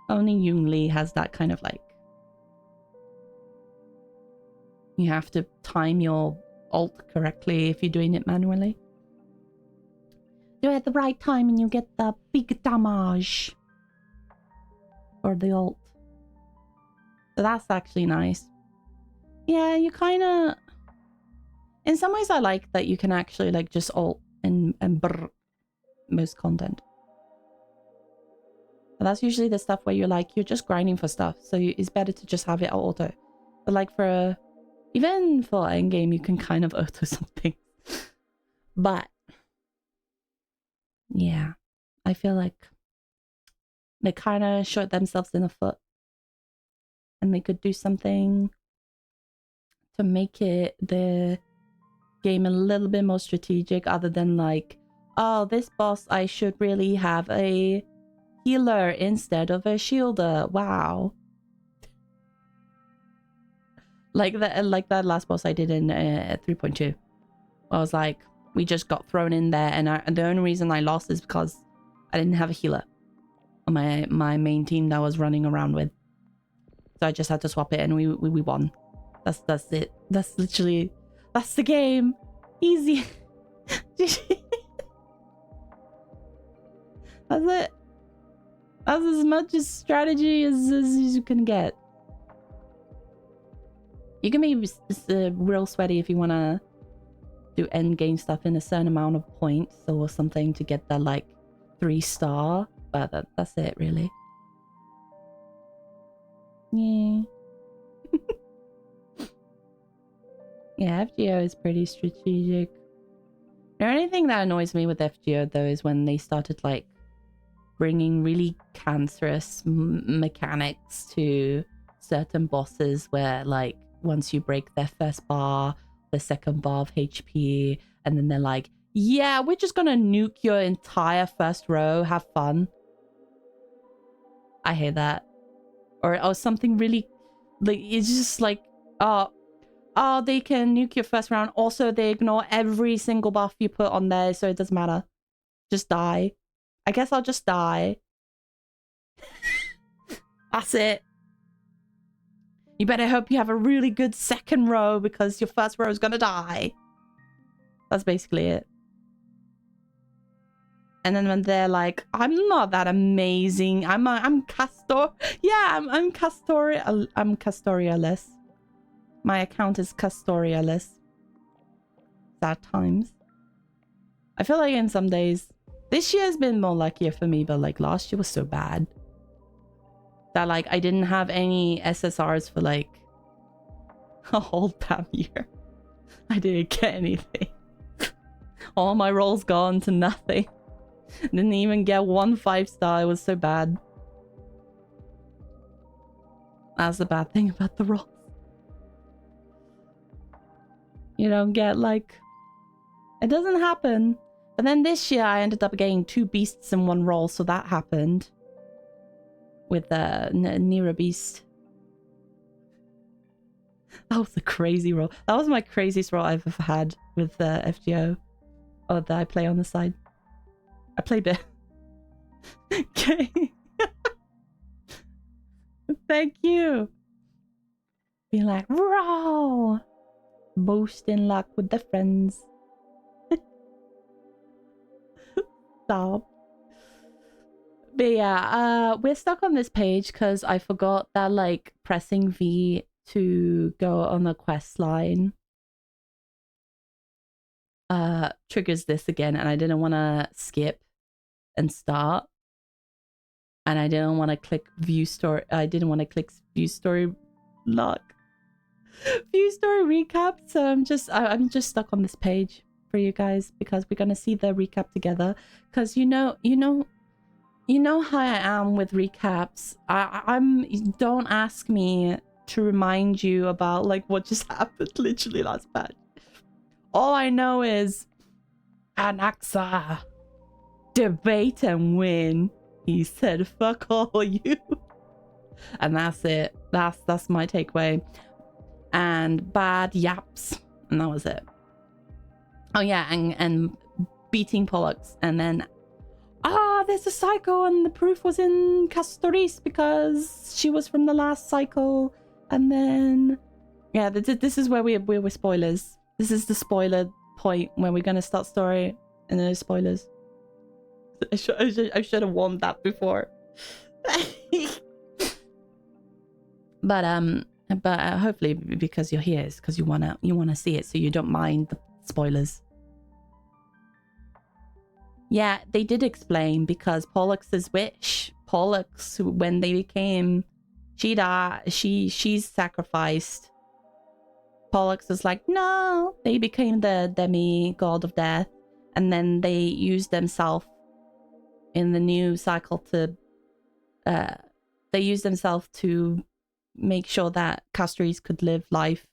Only Yungli has that kind of like, you have to time your alt correctly if you're doing it manually. Do it at the right time and you get the big damage. Or the alt. So that's actually nice. Yeah, you kind of... In some ways I like that you can actually like just alt and brr most content. But that's usually the stuff where you're like, you're just grinding for stuff. So it's better to just have it auto. But like for... Even for endgame, you can kind of auto something. But... Yeah. I feel like they kind of shot themselves in the foot. And they could do something to make it the game a little bit more strategic, other than like, oh, this boss I should really have a healer instead of a shielder. Wow. Like that last boss I did in 3.2. I was like, we just got thrown in there, and the only reason I lost is because I didn't have a healer on my main team that I was running around with. So I just had to swap it, and we won. That's it. That's literally, that's the game. Easy. That's it. That's as much as strategy as you can get. You can be real sweaty if you want to do end game stuff in a certain amount of points or something to get that like 3-star, but that's it really. Yeah. Yeah, FGO is pretty strategic. The only thing that annoys me with FGO though is when they started like bringing really cancerous mechanics to certain bosses, where like once you break their first bar, the second bar of HP, and then they're like, yeah, we're just gonna nuke your entire first row, have fun. I hate that. Or something really, like, it's just like, oh, they can nuke your first round. Also, they ignore every single buff you put on there, so it doesn't matter. Just die. I guess I'll just die. That's it. You better hope you have a really good second row, because your first row is gonna die. That's basically it. And then when they're like, I'm not that amazing. I'm Castor. Yeah, I'm Castoria. I'm Castorialess. My account is Castorialess. Sad times. I feel like in some days, this year has been more luckier for me, but like last year was so bad that like I didn't have any SSRs for like a whole damn year. I didn't get anything. All my rolls gone to nothing. Didn't even get 1 5-star. It was so bad. That's the bad thing about the rolls. You don't get like... It doesn't happen. But then this year I ended up getting 2 beasts in 1 roll, so that happened. With the Nira beast. That was a crazy roll. That was my craziest roll I've ever had with FGO. Or that I play on the side. I play bit. Okay. Thank you. Be like, raw. Boasting luck with the friends. Stop. But yeah, we're stuck on this page because I forgot that like pressing V to go on a quest line triggers this again, and I didn't want to skip and start, and I didn't want to click view story. I didn't want to click view story lock. View story recap. So I'm just stuck on this page for you guys because we're gonna see the recap together. Because you know how I am with recaps. I'm don't ask me to remind you about like what just happened literally last patch. All I know is anaxa, debate and win. He said fuck all you. And that's it. That's my takeaway. And bad yaps. And that was it. Oh yeah, and beating Pollux. And then there's a cycle and the proof was in Castoris because she was from the last cycle. And then yeah, this is where we're spoilers. This is the spoiler point where we're gonna start story and there's spoilers. I should have warned that before. But hopefully because you're here is because you wanna see it, so you don't mind the spoilers. Yeah, they did explain because Pollux's wish. Pollux, when they became she's sacrificed. Pollux is like, no. They became the demigod of death, and then they used themselves in the new cycle to they used themselves to make sure that Castries could live life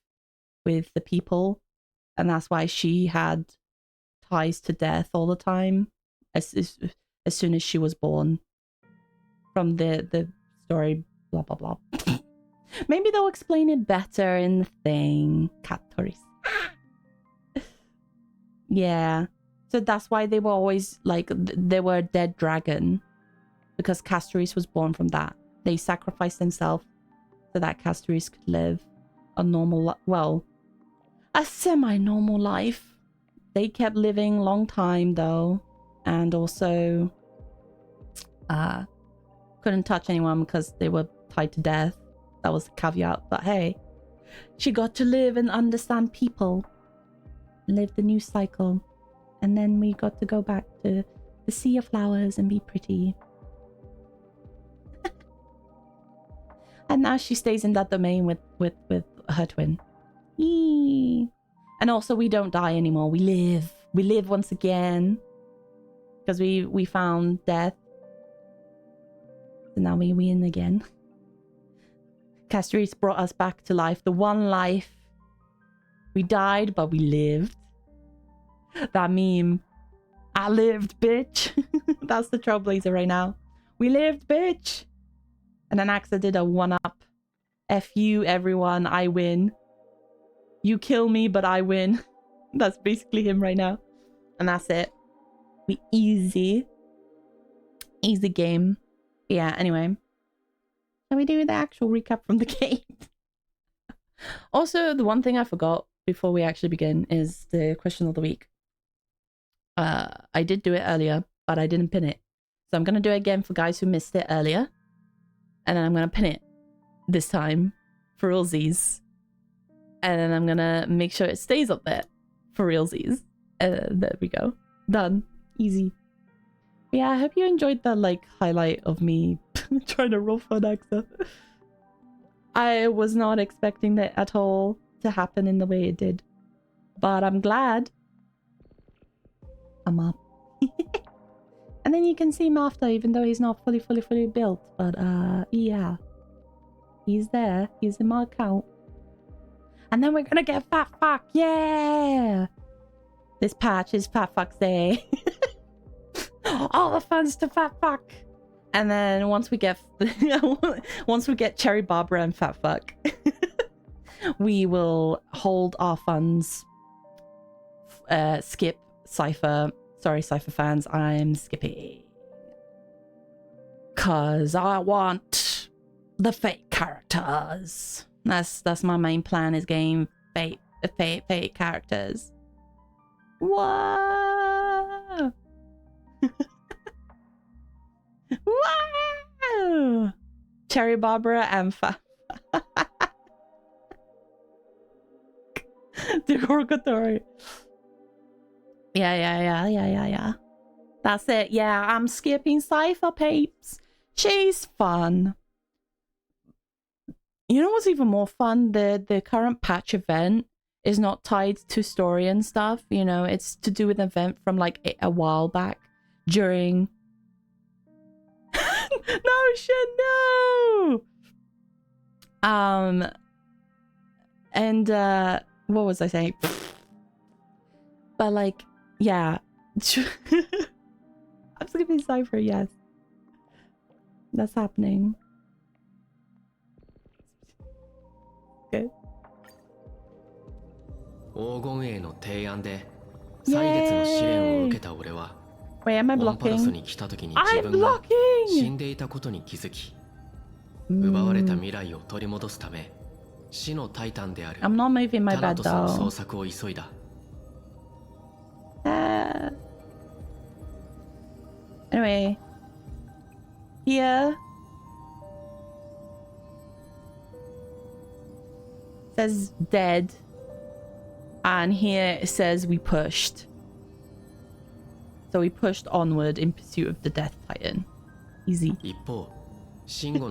with the people, and that's why she had ties to death all the time as soon as she was born. From the story, blah blah blah. Maybe they'll explain it better in the thing. Catoris. Yeah. So that's why they were always like, they were a dead dragon. Because Castoris was born from that. They sacrificed themselves so that Castoris could live a normal, well, a semi-normal life. They kept living a long time though. And also couldn't touch anyone because they were tied to death. That was the caveat. But hey, she got to live and understand people. Live the new cycle. And then we got to go back to the sea of flowers and be pretty. And now she stays in that domain with her twin. Eee. And also we don't die anymore. We live. We live once again. Because we found death. So now we win again. Castries brought us back to life. The one life. We died, but we lived. That meme. I lived, bitch. That's the Trailblazer right now. We lived, bitch. And then Axa did a 1-up. F you, everyone. I win. You kill me, but I win. That's basically him right now. And that's it. We easy. Easy game. Yeah, anyway. Shall we do the actual recap from the game? Also, the one thing I forgot before we actually begin is the question of the week. I did do it earlier, but I didn't pin it. So I'm going to do it again for guys who missed it earlier. And then I'm going to pin it this time for realsies. And then I'm going to make sure it stays up there for realsies. There we go. Done. Easy. Yeah, I hope you enjoyed the like highlight of me trying to roll for an AXA. I was not expecting that at all to happen in the way it did. But I'm glad. I'm up. And then you can see him after, even though he's not fully built. But yeah. He's there. He's in my account. And then we're gonna get Fat Fuck. Yeah! This patch is Fat Fuck's Day. All the funds to Fat Fuck. And then once we get Cherry Barbara and Fat Fuck, we will hold our funds. Skip Cypher. Sorry, Cypher fans, I'm skipping. Cause I want the fake characters. That's my main plan, is game fake characters. Whoa! Wow! Cherry Barbara and Derogatory. Yeah. That's it. Yeah, I'm skipping Cypher, peeps. She's fun. You know what's even more fun? The current patch event is not tied to story and stuff. You know, it's to do with an event from like a while back during... No shit, no! And what was I saying? But like, yeah. I'm skipping Cypher, yes. That's happening. Okay. Wait, am I blocking? I'm blocking! I'm not moving my bed though. Anyway. Here. Says dead. And here it says we pushed. So we pushed onward in pursuit of the Death Titan. Easy.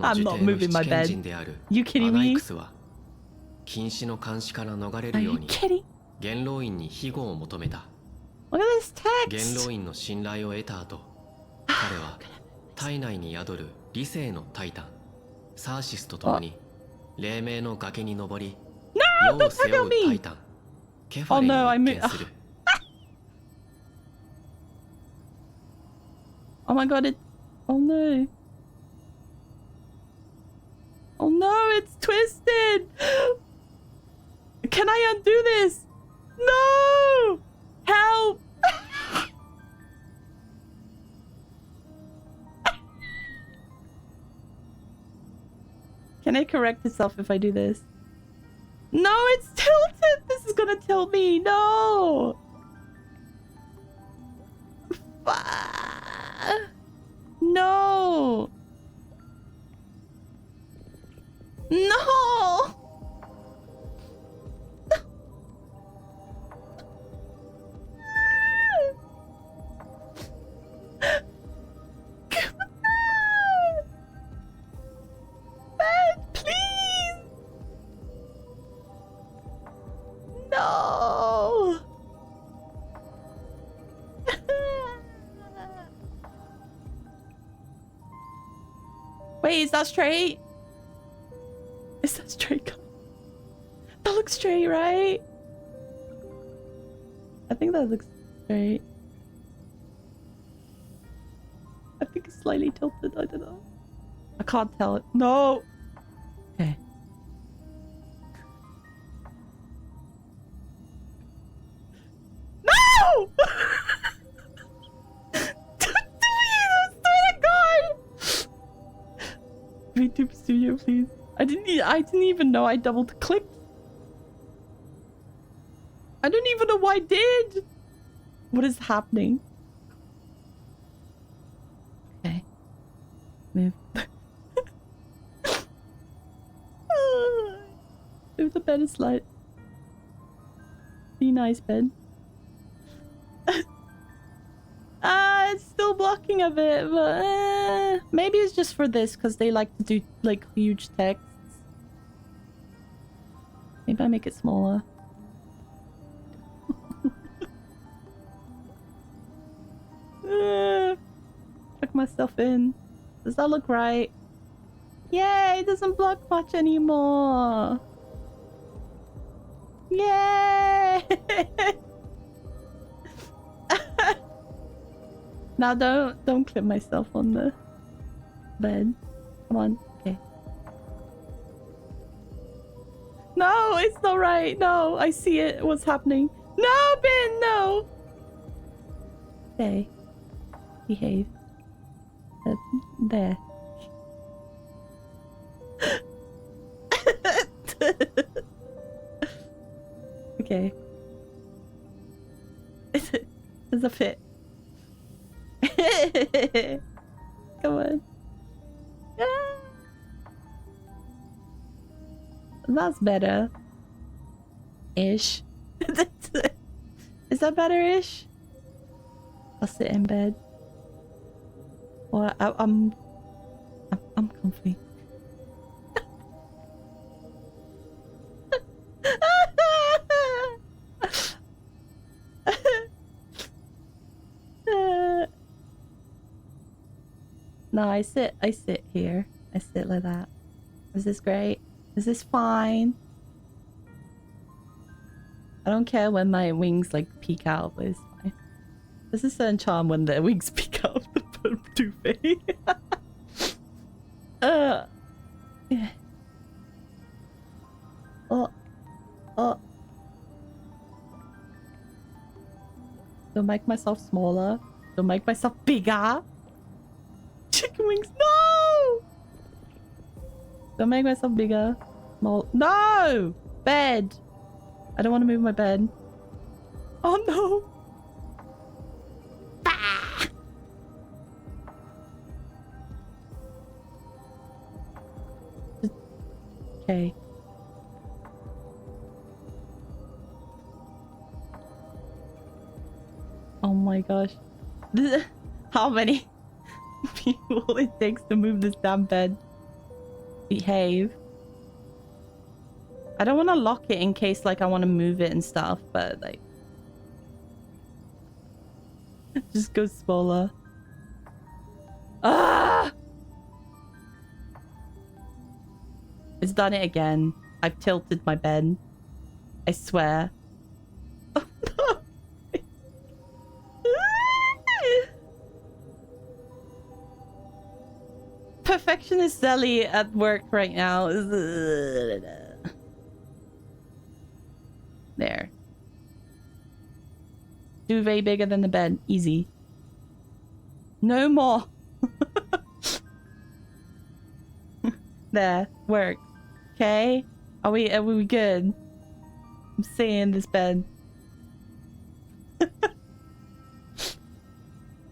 I'm not moving my bed. You kidding me? Are you kidding? Look at this text! 彼は体内に宿る理性のタイタンサーシスと共に黎明の崖に登り世を背負うタイタンケファレに一見する Oh my god, oh no. Oh no, it's twisted! Can I undo this? No! Help! Can it correct itself if I do this? No, it's tilted! This is gonna tilt me! No! No! No! Ben, please! No! Wait, is that straight? Is that straight? That looks straight, right? I think that looks straight. I think it's slightly tilted, I don't know. I can't tell it. No! Okay. No! VTube Studio, please. I didn't even know I double clicked. I don't even know why I did. What is happening? Okay. Move. Move the bed a slight. Be nice, bed. It's still blocking a bit, but maybe it's just for this because they like to do like huge texts. Maybe I make it smaller. Tuck myself in. Does that look right? Yay! It doesn't block much anymore. Yay! Now don't clip myself on the bed. Come on. Okay. No, it's not right. No, I see it. What's happening? No, Ben, no. Stay. Behave. There. Okay. There's a fit. Come on. Ah. That's better. Ish. Is that better-ish? I'll sit in bed. Well, I'm comfy. No, I sit here. I sit like that. Is this great? Is this fine? I don't care when my wings like peek out, but it's fine. There's a certain charm when the wings peek out of the duvet. Yeah. Oh. Don't make myself smaller. Don't make myself bigger. Chicken wings, no! Don't make myself bigger. Small. No! Bed. I don't want to move my bed. Oh no! Ah! Okay. Oh my gosh. How many people it takes to move this damn bed? Behave. I don't want to lock it in case like I want to move it and stuff, but like just go smaller. Ah! It's done it again. I've tilted my bed. I swear. Oh no! Perfectionist Zelly at work right now. There. Duvet bigger than the bed. Easy. No more. There. Works. Okay? Are we good? I'm seeing this bed.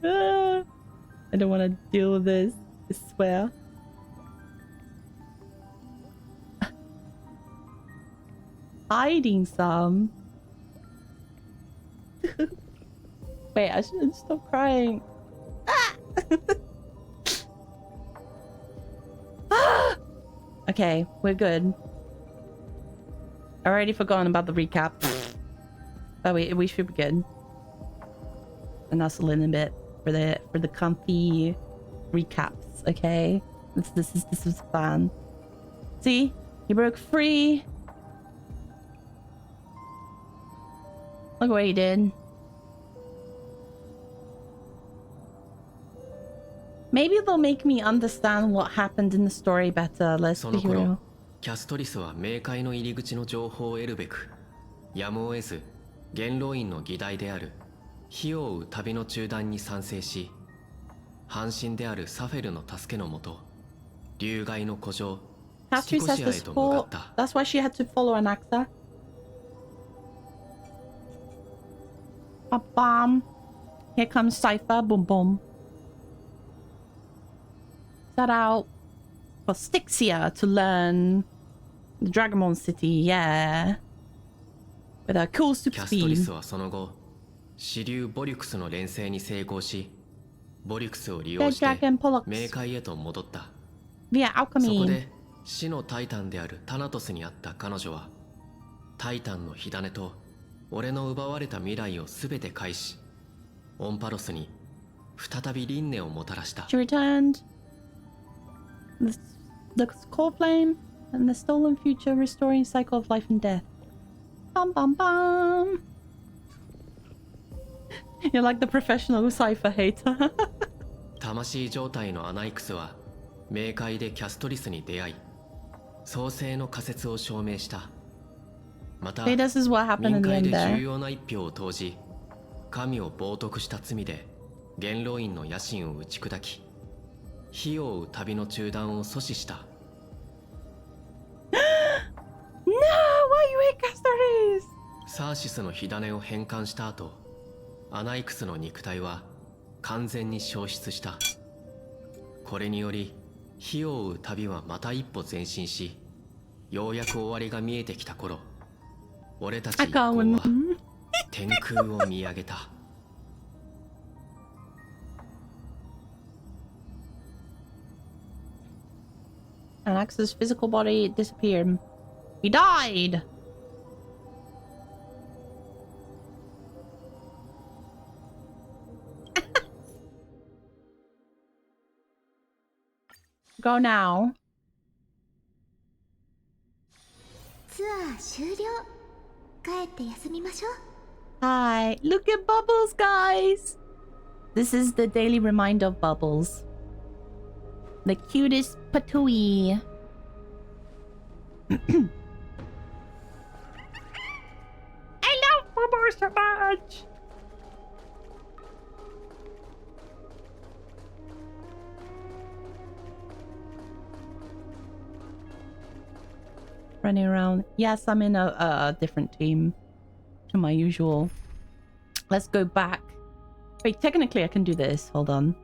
I don't want to deal with this. I swear. Hiding some. Wait, I shouldn't stop crying. Ah! Okay, we're good. I already forgotten about the recap. But we should be good. And hustle in a bit for the comfy recaps. Okay, this is fun. See, you broke free. Look what you did. Maybe they'll make me understand what happened in the story better. Let's be real. キャストリスは冥界の入り口の情報を得るべく、やむを得ず元老院の議題である火を追う旅の中断に賛成し、半身であるサフェルの助けのもと、竜害の古城スティコシアへと向かった。That's why she had to follow anaxa. A bomb. Here comes Cypher. Boom boom. Set out for Styxia to learn the Dragamon City. Yeah. With a cool super キャストリ speed. スはその後、支流ボリュクスの連成に成功し、ボリュクスを利用して Dragon Pollux 冥界へと戻った。 via そこ alchemy. で死のタイタンであるタナトスにあった彼女は、タイタンの火種と俺の奪われた未来を全て返し、オンパロスに再び輪廻をもたらした。 She returned the core flame and the stolen future, restoring cycle of life and death. Bum bum bum. You're like the professional cipher hater. 魂状態のアナイクスは冥界でキャストリスに出会い創世の仮説を証明した。また Okay, this is what happened 冥 in the 界 end で there. 重要な一票を投じ神を冒涜した罪で元老院の野心を打ち砕き火を追う旅の中断を阻止した。 No! Why you hate Castoris? サーシスの火種を変換した後アナイクスの肉体は完全に消失した。これにより火を追う旅はまた一歩前進しようやく終わりが見えてきた頃俺たち一行は天空を見上げた。Anax's physical body disappeared. He died! Go now. ツアー終了。帰って休みましょう。 Hi. Look at Bubbles, guys! This is the daily reminder of Bubbles. The cutest patooey. I love Bubbles so much! Running around. Yes, I'm in a different team to my usual. Let's go back. Wait, technically I can do this. Hold on.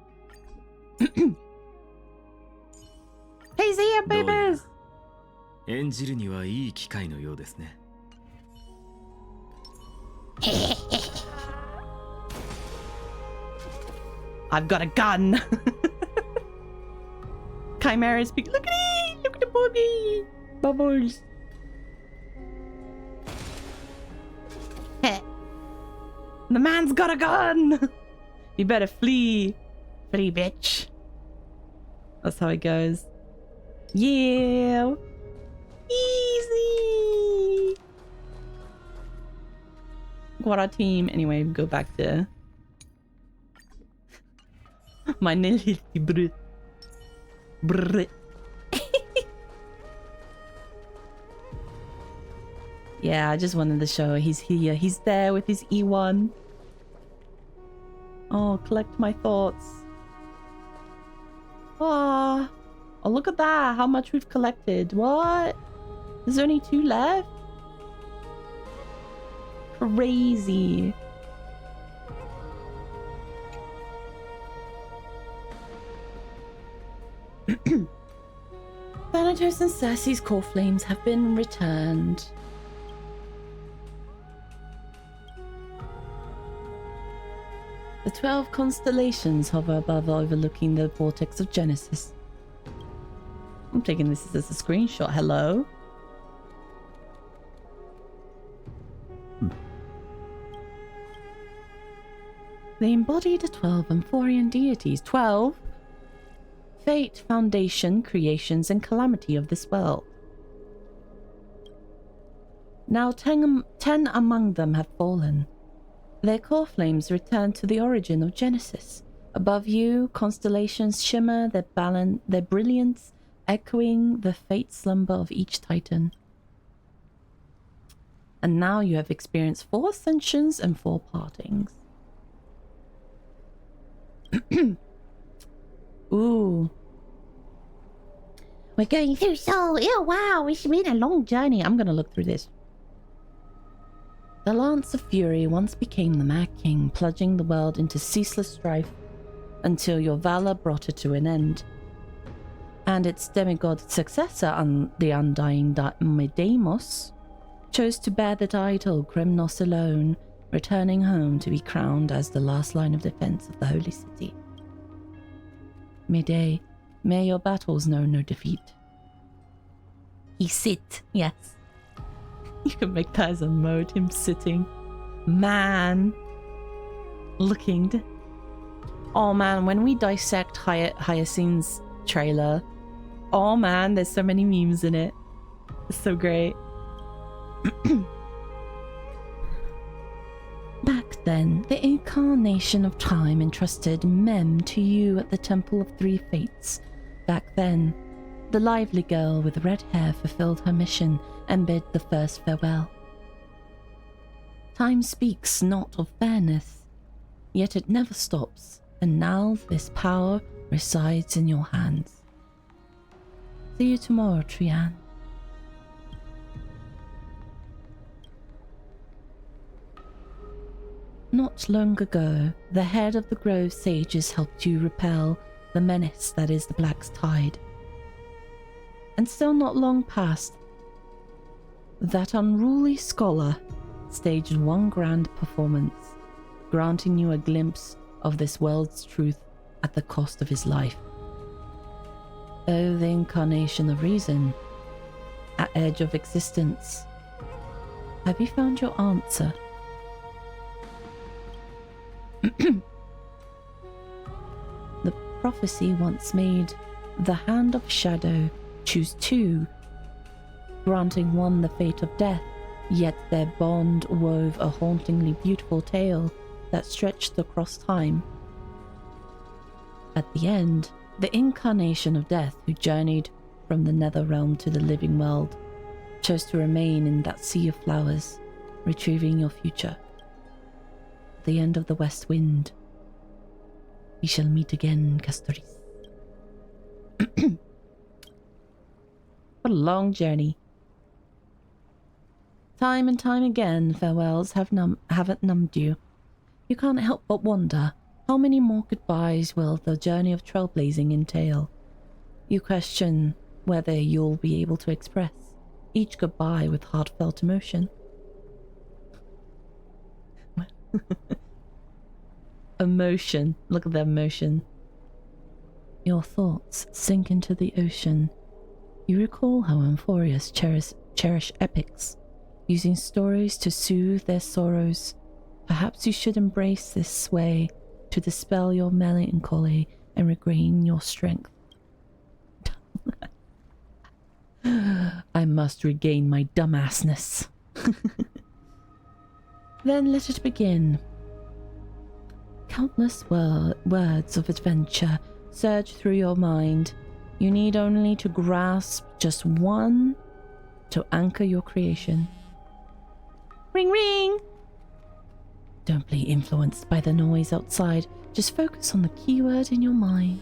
Hey, Zia, babies! 演じるにはいい機会のようですね。I've got a gun! Chimera speak. Look at me! Look at the body! Bubbles! The man's got a gun! You better flee. Flee, bitch. That's how it goes. Yeah! Easy! What our team? Anyway, go back to my nilly brr. Brr. Yeah, I just wanted to show he's here. He's there with his E1. Oh, collect my thoughts. Oh, look at that. How much we've collected. What? There's only 2 left? Crazy. Thanatos and Cersei's core flames have been returned. The 12 constellations hover above, overlooking the vortex of Genesis. I'm taking this as a screenshot. Hello? They embody the 12 Amphorian deities. 12? Fate, foundation, creations, and calamity of this world. Now 10 among them have fallen. Their core flames return to the origin of Genesis. Above you, constellations shimmer, their brilliance echoing the fate slumber of each titan. And now you have experienced 4 ascensions and 4 partings. Ooh. We're going through so... Oh, wow, it's been a long journey. I'm gonna look through this. The Lance of Fury once became the Mad King, plunging the world into ceaseless strife until your valor brought it to an end. And its demigod successor, the undying Medemos, chose to bear the title Kremnos alone, returning home to be crowned as the last line of defense of the Holy City. May your battles know no defeat. He sit, yes. You can make that as a mode, him sitting. Man. Looking. Oh man, when we dissect Hyacinth's trailer, oh man, there's so many memes in it. It's so great. incarnation of time entrusted Mem to you at the Temple of Three Fates. Back then, the lively girl with red hair fulfilled her mission and bid the first farewell. Time speaks not of fairness, yet it never stops, and now this power resides in your hands. See you tomorrow, Trian. Not long ago, the head of the Grove Sages helped you repel the menace that is the Black's Tide. And still not long past, that unruly scholar staged one grand performance, granting you a glimpse of this world's truth at the cost of his life. Oh, the incarnation of reason, at edge of existence. Have you found your answer? The prophecy once made the hand of shadow choose two, granting one the fate of death, yet their bond wove a hauntingly beautiful tale that stretched across time. At the end, the incarnation of death who journeyed from the nether realm to the living world chose to remain in that sea of flowers, retrieving your future. The end of the west wind. We shall meet again, Castoris. What a long journey. Time and time again, farewells haven't numbed you. You can't help but wonder, how many more goodbyes will the journey of trailblazing entail? You question whether you'll be able to express each goodbye with heartfelt emotion. Emotion. Look at the emotion. Your thoughts sink into the ocean. You recall how Amphorius cherish epics, using stories to soothe their sorrows. Perhaps you should embrace this sway to dispel your melancholy and regain your strength. I must regain my dumbassness. Then let it begin. Countless words of adventure surge through your mind. You need only to grasp just one to anchor your creation. Ring ring! Don't be influenced by the noise outside. Just focus on the keyword in your mind.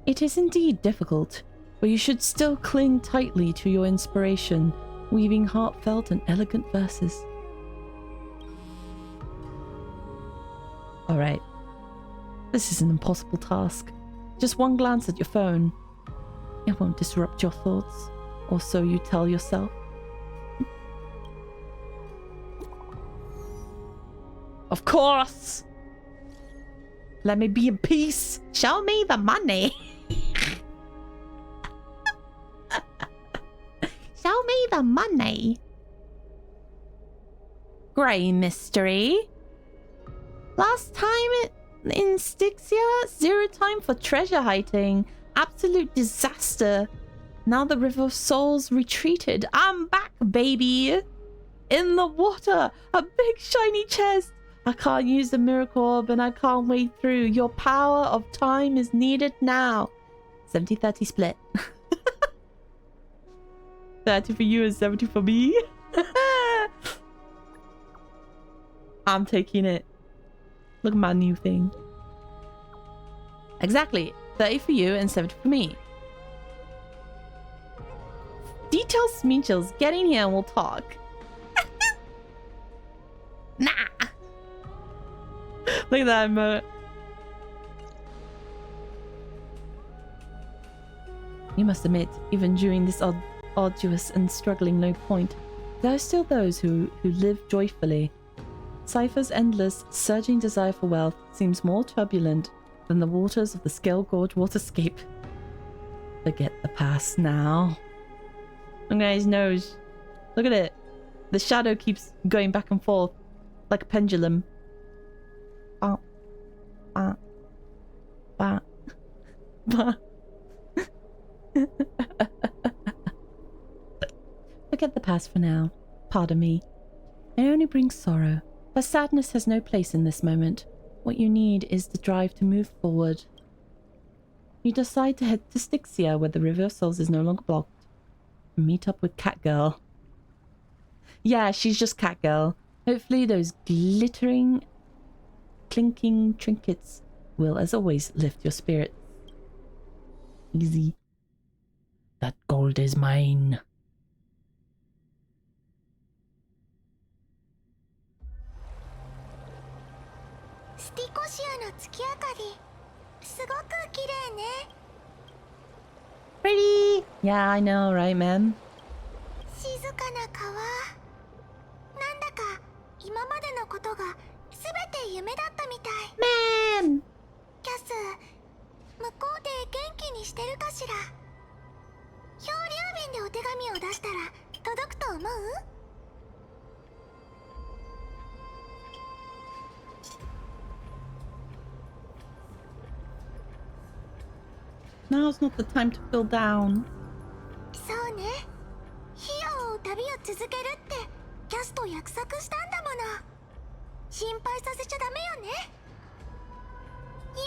It is indeed difficult, but you should still cling tightly to your inspiration, weaving heartfelt and elegant verses. Alright. This is an impossible task. Just one glance at your phone. It won't disrupt your thoughts, or so you tell yourself. Of course! Let me be in peace! Show me the money! Show me the money! Grey mystery. Last time in Styxia, 0 time for treasure hunting. Absolute disaster. Now the River of Souls retreated. I'm back, baby! In the water! A big shiny chest! I can't use the miracle orb and I can't wade through. Your power of time is needed now. 70-30 split. 30 for you and 70 for me. I'm taking it. Look at my new thing. Exactly. 30 for you and 70 for me. Details, Smeechels. Get in here and we'll talk. Nah. Look at that emote. You must admit, even during this arduous and struggling low point, there are still those who live joyfully. Cypher's endless, surging desire for wealth seems more turbulent than the waters of the Scale Gorge waterscape. Forget the past now. Look at his nose. Look at it. The shadow keeps going back and forth like a pendulum. Bah. Bah. Bah. Bah. Forget the past for now. Pardon me. It only brings sorrow, but sadness has no place in this moment. What you need is the drive to move forward. You decide to head to Styxia, where the River of Souls is no longer blocked. Meet up with Catgirl. Yeah, she's just Catgirl. Hopefully those glittering, clinking trinkets will, as always, lift your spirits. Easy. That gold is mine. Pretty! Yeah, I know, right, man? 静かな川。なんだか今までのことが全て夢だったみたい。Man! キャス、向こうで元気にしてるかしら。漂流便でお手紙を出したら届くと思う？ Now's not the time to feel down. そうね。費用を旅を続けるってキャスと約束したんだもの。心配させちゃダメよね。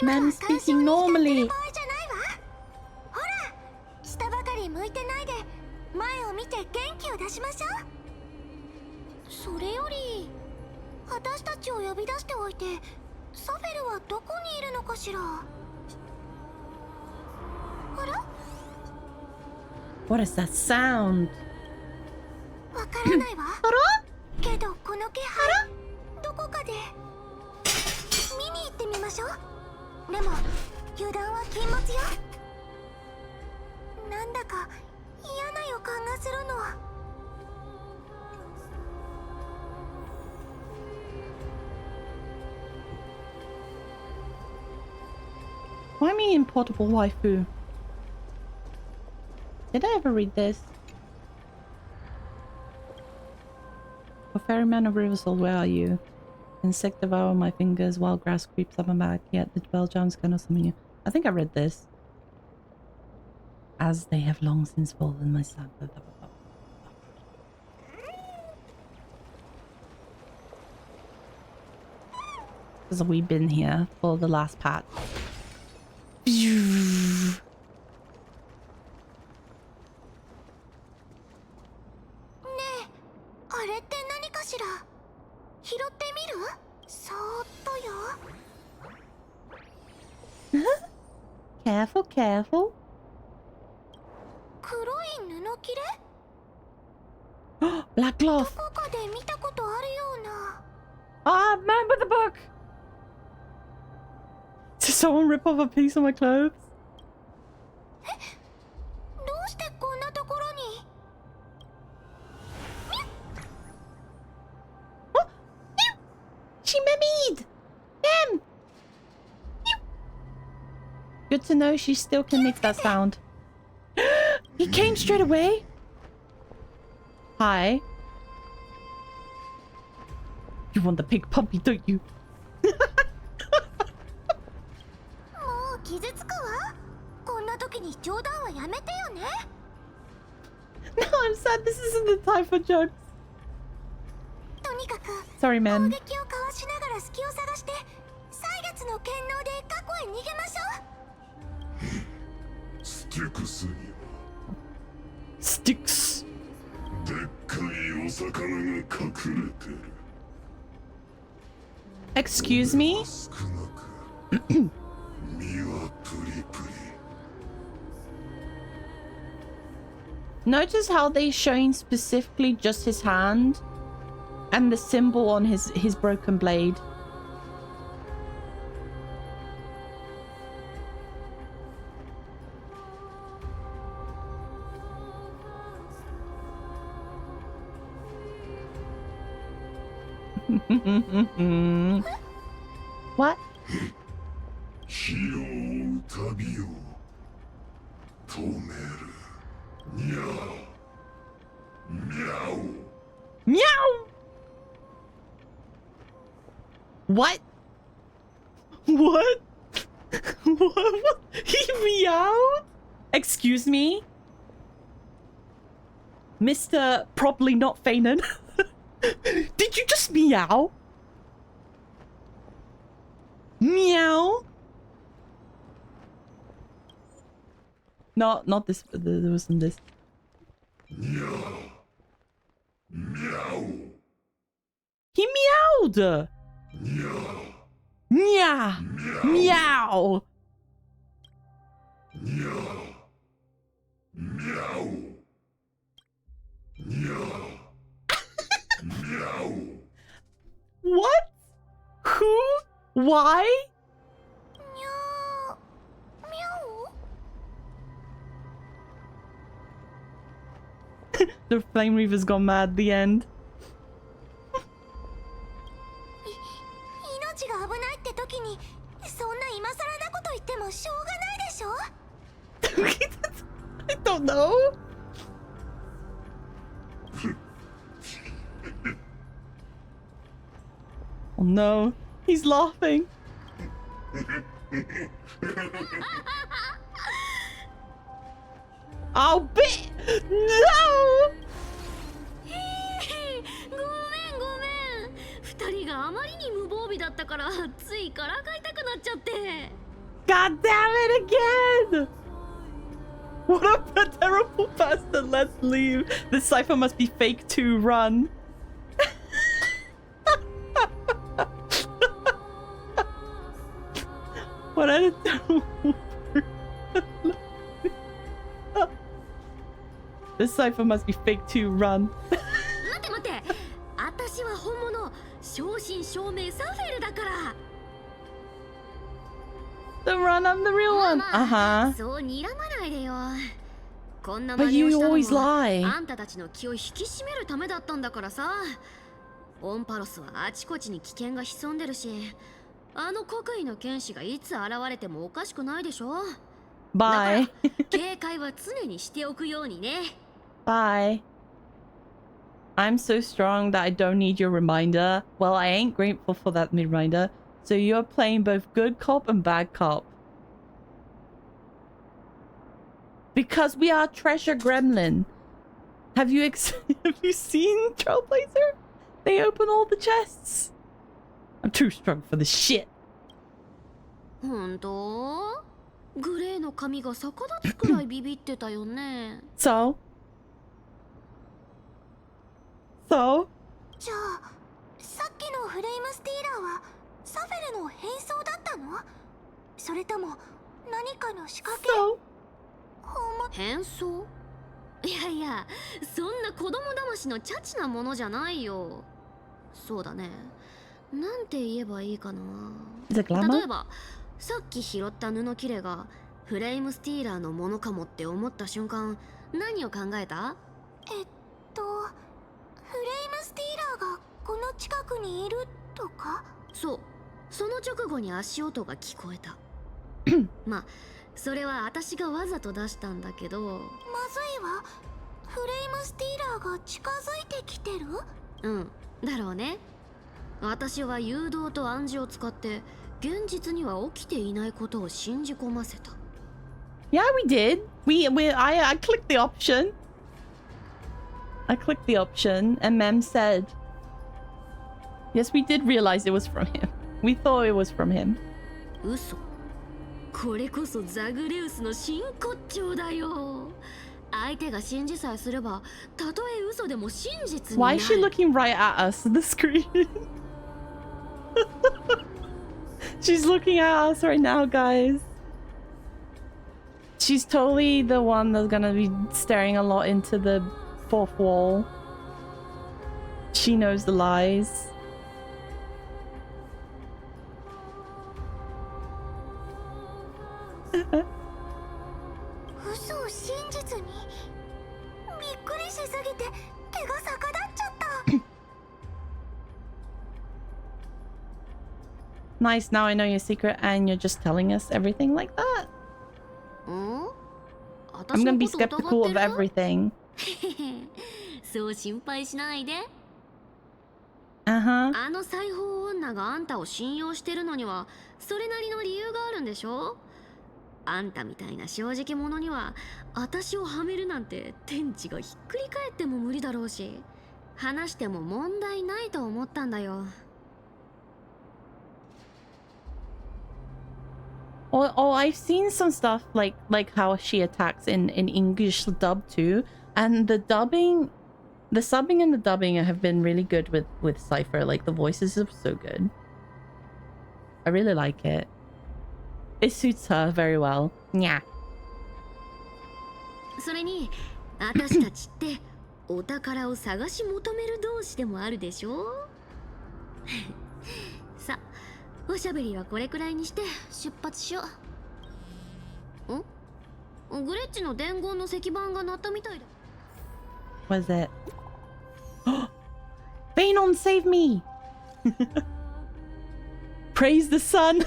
今は Man 感傷 speaking に浸ってる normally. 場合じゃないわ。ほら、下ばかり向いてないで前を見て元気を出しましょう。それより私たちを呼び出しておいてサフェルはどこにいるのかしら。あら？ What is that sound? わからないわ。けどこの気配どこかで見に行ってみましょう。でも油断は禁物よ。なんだか嫌な予感がするの。 Why me importable waifu? Did I ever read this? Oh, ferryman of Riversol, where are you? Insect devour my fingers, wild grass creeps up my back, yet the bell chimes cannot summon you. I think I read this. As they have long since fallen, my son. Because we've been here for the last part. Phew. あれって何かしら。拾ってみる？そーっとよ。Careful, careful. 黒い布切れ？ Black cloth. どこかで見たことあるような。 Ah, man with the book. Did someone rip off a piece of my clothes? どうしてこんなところに？ Oh, ew. She mimied. Damn. Ew. Good to know she still can make that sound. He came straight away. Hi. You want the pig puppy, don't you? もう傷つくわ。こんな時に冗談はやめてよね。 No, I'm sad. This isn't the time for jokes. とにかく Sorry, 攻 man. 撃をかわしながら隙を探して歳月の剣能で過去へ逃げましょう。スティクスには Sticks. でっかいお魚が隠れてる。 Excuse me? 少なく身はプリプリ。 Notice how they showing specifically just his hand and the symbol on his broken blade. What? 火を追う旅を止める。にゃおにゃお。 Meow! What? What? What? He meowed? Excuse me? Mr. Probably not Feynman. Did you just meow? Meow? No, not this. There wasn't this. Meow. Meow. He meowed. Meow. Meow. Meow. Meow. Meow. Meow. Meow. What? Who? Why? Meow. Meow. The Flame Reaver's gone mad. The end. 命が危ないって時にそんな今更なこと言ってもしょうがないでしょ。 I don't know. Oh no, he's laughing. Oh, bit. No. ごめんごめん。二人があまりに無防備だったからついからかいたくなっちゃって。 God damn it again! What a terrible person. Let's leave. This cipher must be fake too. Run. What a terrible person. This cipher must be fake too. Run. 待って待って。私は本物。正真正銘サフェルだから。 The run, I'm the real one. Uh-huh. そう睨まないでよ。こんな But 真似を you したの always も lie. あんたたちの気を引き締めるためだったんだからさ。オンパロスはあちこちに危険が潜んでるし、あの国威の剣士がいつ現れてもおかしくないでしょ。 Bye. 警戒は常にしておくようにね。 Bye. I'm so strong that I don't need your reminder. Well, I ain't grateful for that reminder. So you're playing both good cop and bad cop. Because we are treasure gremlin. Have you have you seen Trailblazer? They open all the chests. I'm too strong for this shit. 本当？グレーの髪が逆立つくらいビビってたよね。So? じゃあ、さっきのフレイムスティーラーはサフェルの変装だったの？それとも何かの仕掛け？ So? 変装？いやいや、そんな子供騙しのチャチなものじゃないよ。そうだね。なんて言えばいいかな。 Is it glamour? 例えば、さっき拾った布切れがフレイムスティーラーのものかもって思った瞬間、何を考えた？フレイムスティーラーがこの近くにいるとか？そう。その直後に足音が聞こえた。まあ、それは私がわざと出したんだけど。まずいわ。フレイムスティーラーが近づいてきてる？うん、だろうね。私は誘導と暗示を使って現実には起きていないことを信じ込ませた。 Yeah, we did. I clicked the option. I clicked the option and Mem said, yes, we did realize it was from him. We thought it was from him. 嘘。これこそザグレウスの真骨頂だよ。相手が信じさえすれば、たとえ嘘でも真実にな Why る。 is she looking right at us, the screen? She's looking at us right now, guys. She's totally the one that's gonna be staring a lot into the fourth wall. She knows the lies. Nice, now I know your secret and you're just telling us everything like that. I'm gonna be skeptical of everything. そう心配しないで。 Uh-huh. あの裁縫女があんたを信用してるのにはそれなりの理由があるんでしょ。あんたみたいな正直者には私をはめるなんて天地がひっくり返っても無理だろうし、話しても問題ないと思ったんだよ。Oh, I've seen some stuff like how she attacks in English dub too, and the subbing and the dubbing have been really good with Cypher. Like the voices are so good. I really like it. It suits her very well. Yeah. それに私たちってお宝を探し求める同士でもあるでしょ。さあ、おしゃべりはこれくらいにして出発しよう。グレッチの伝言の石板が鳴ったみたいだ。What is it? Phenon, save me! Praise the sun!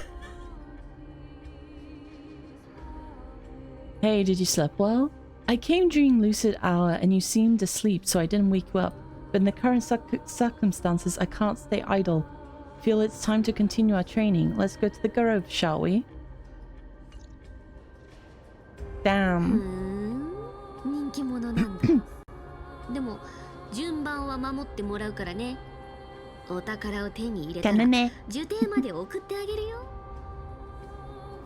Hey, did you sleep well? I came during lucid hour and you seemed asleep, so I didn't wake you up. But in the current circumstances, I can't stay idle. Feel it's time to continue our training. Let's go to the Grove, shall we? Damn. 人気者なんだ。でも順番は守ってもらうからね。お宝を手に入れたら呪帝まで送ってあげるよ。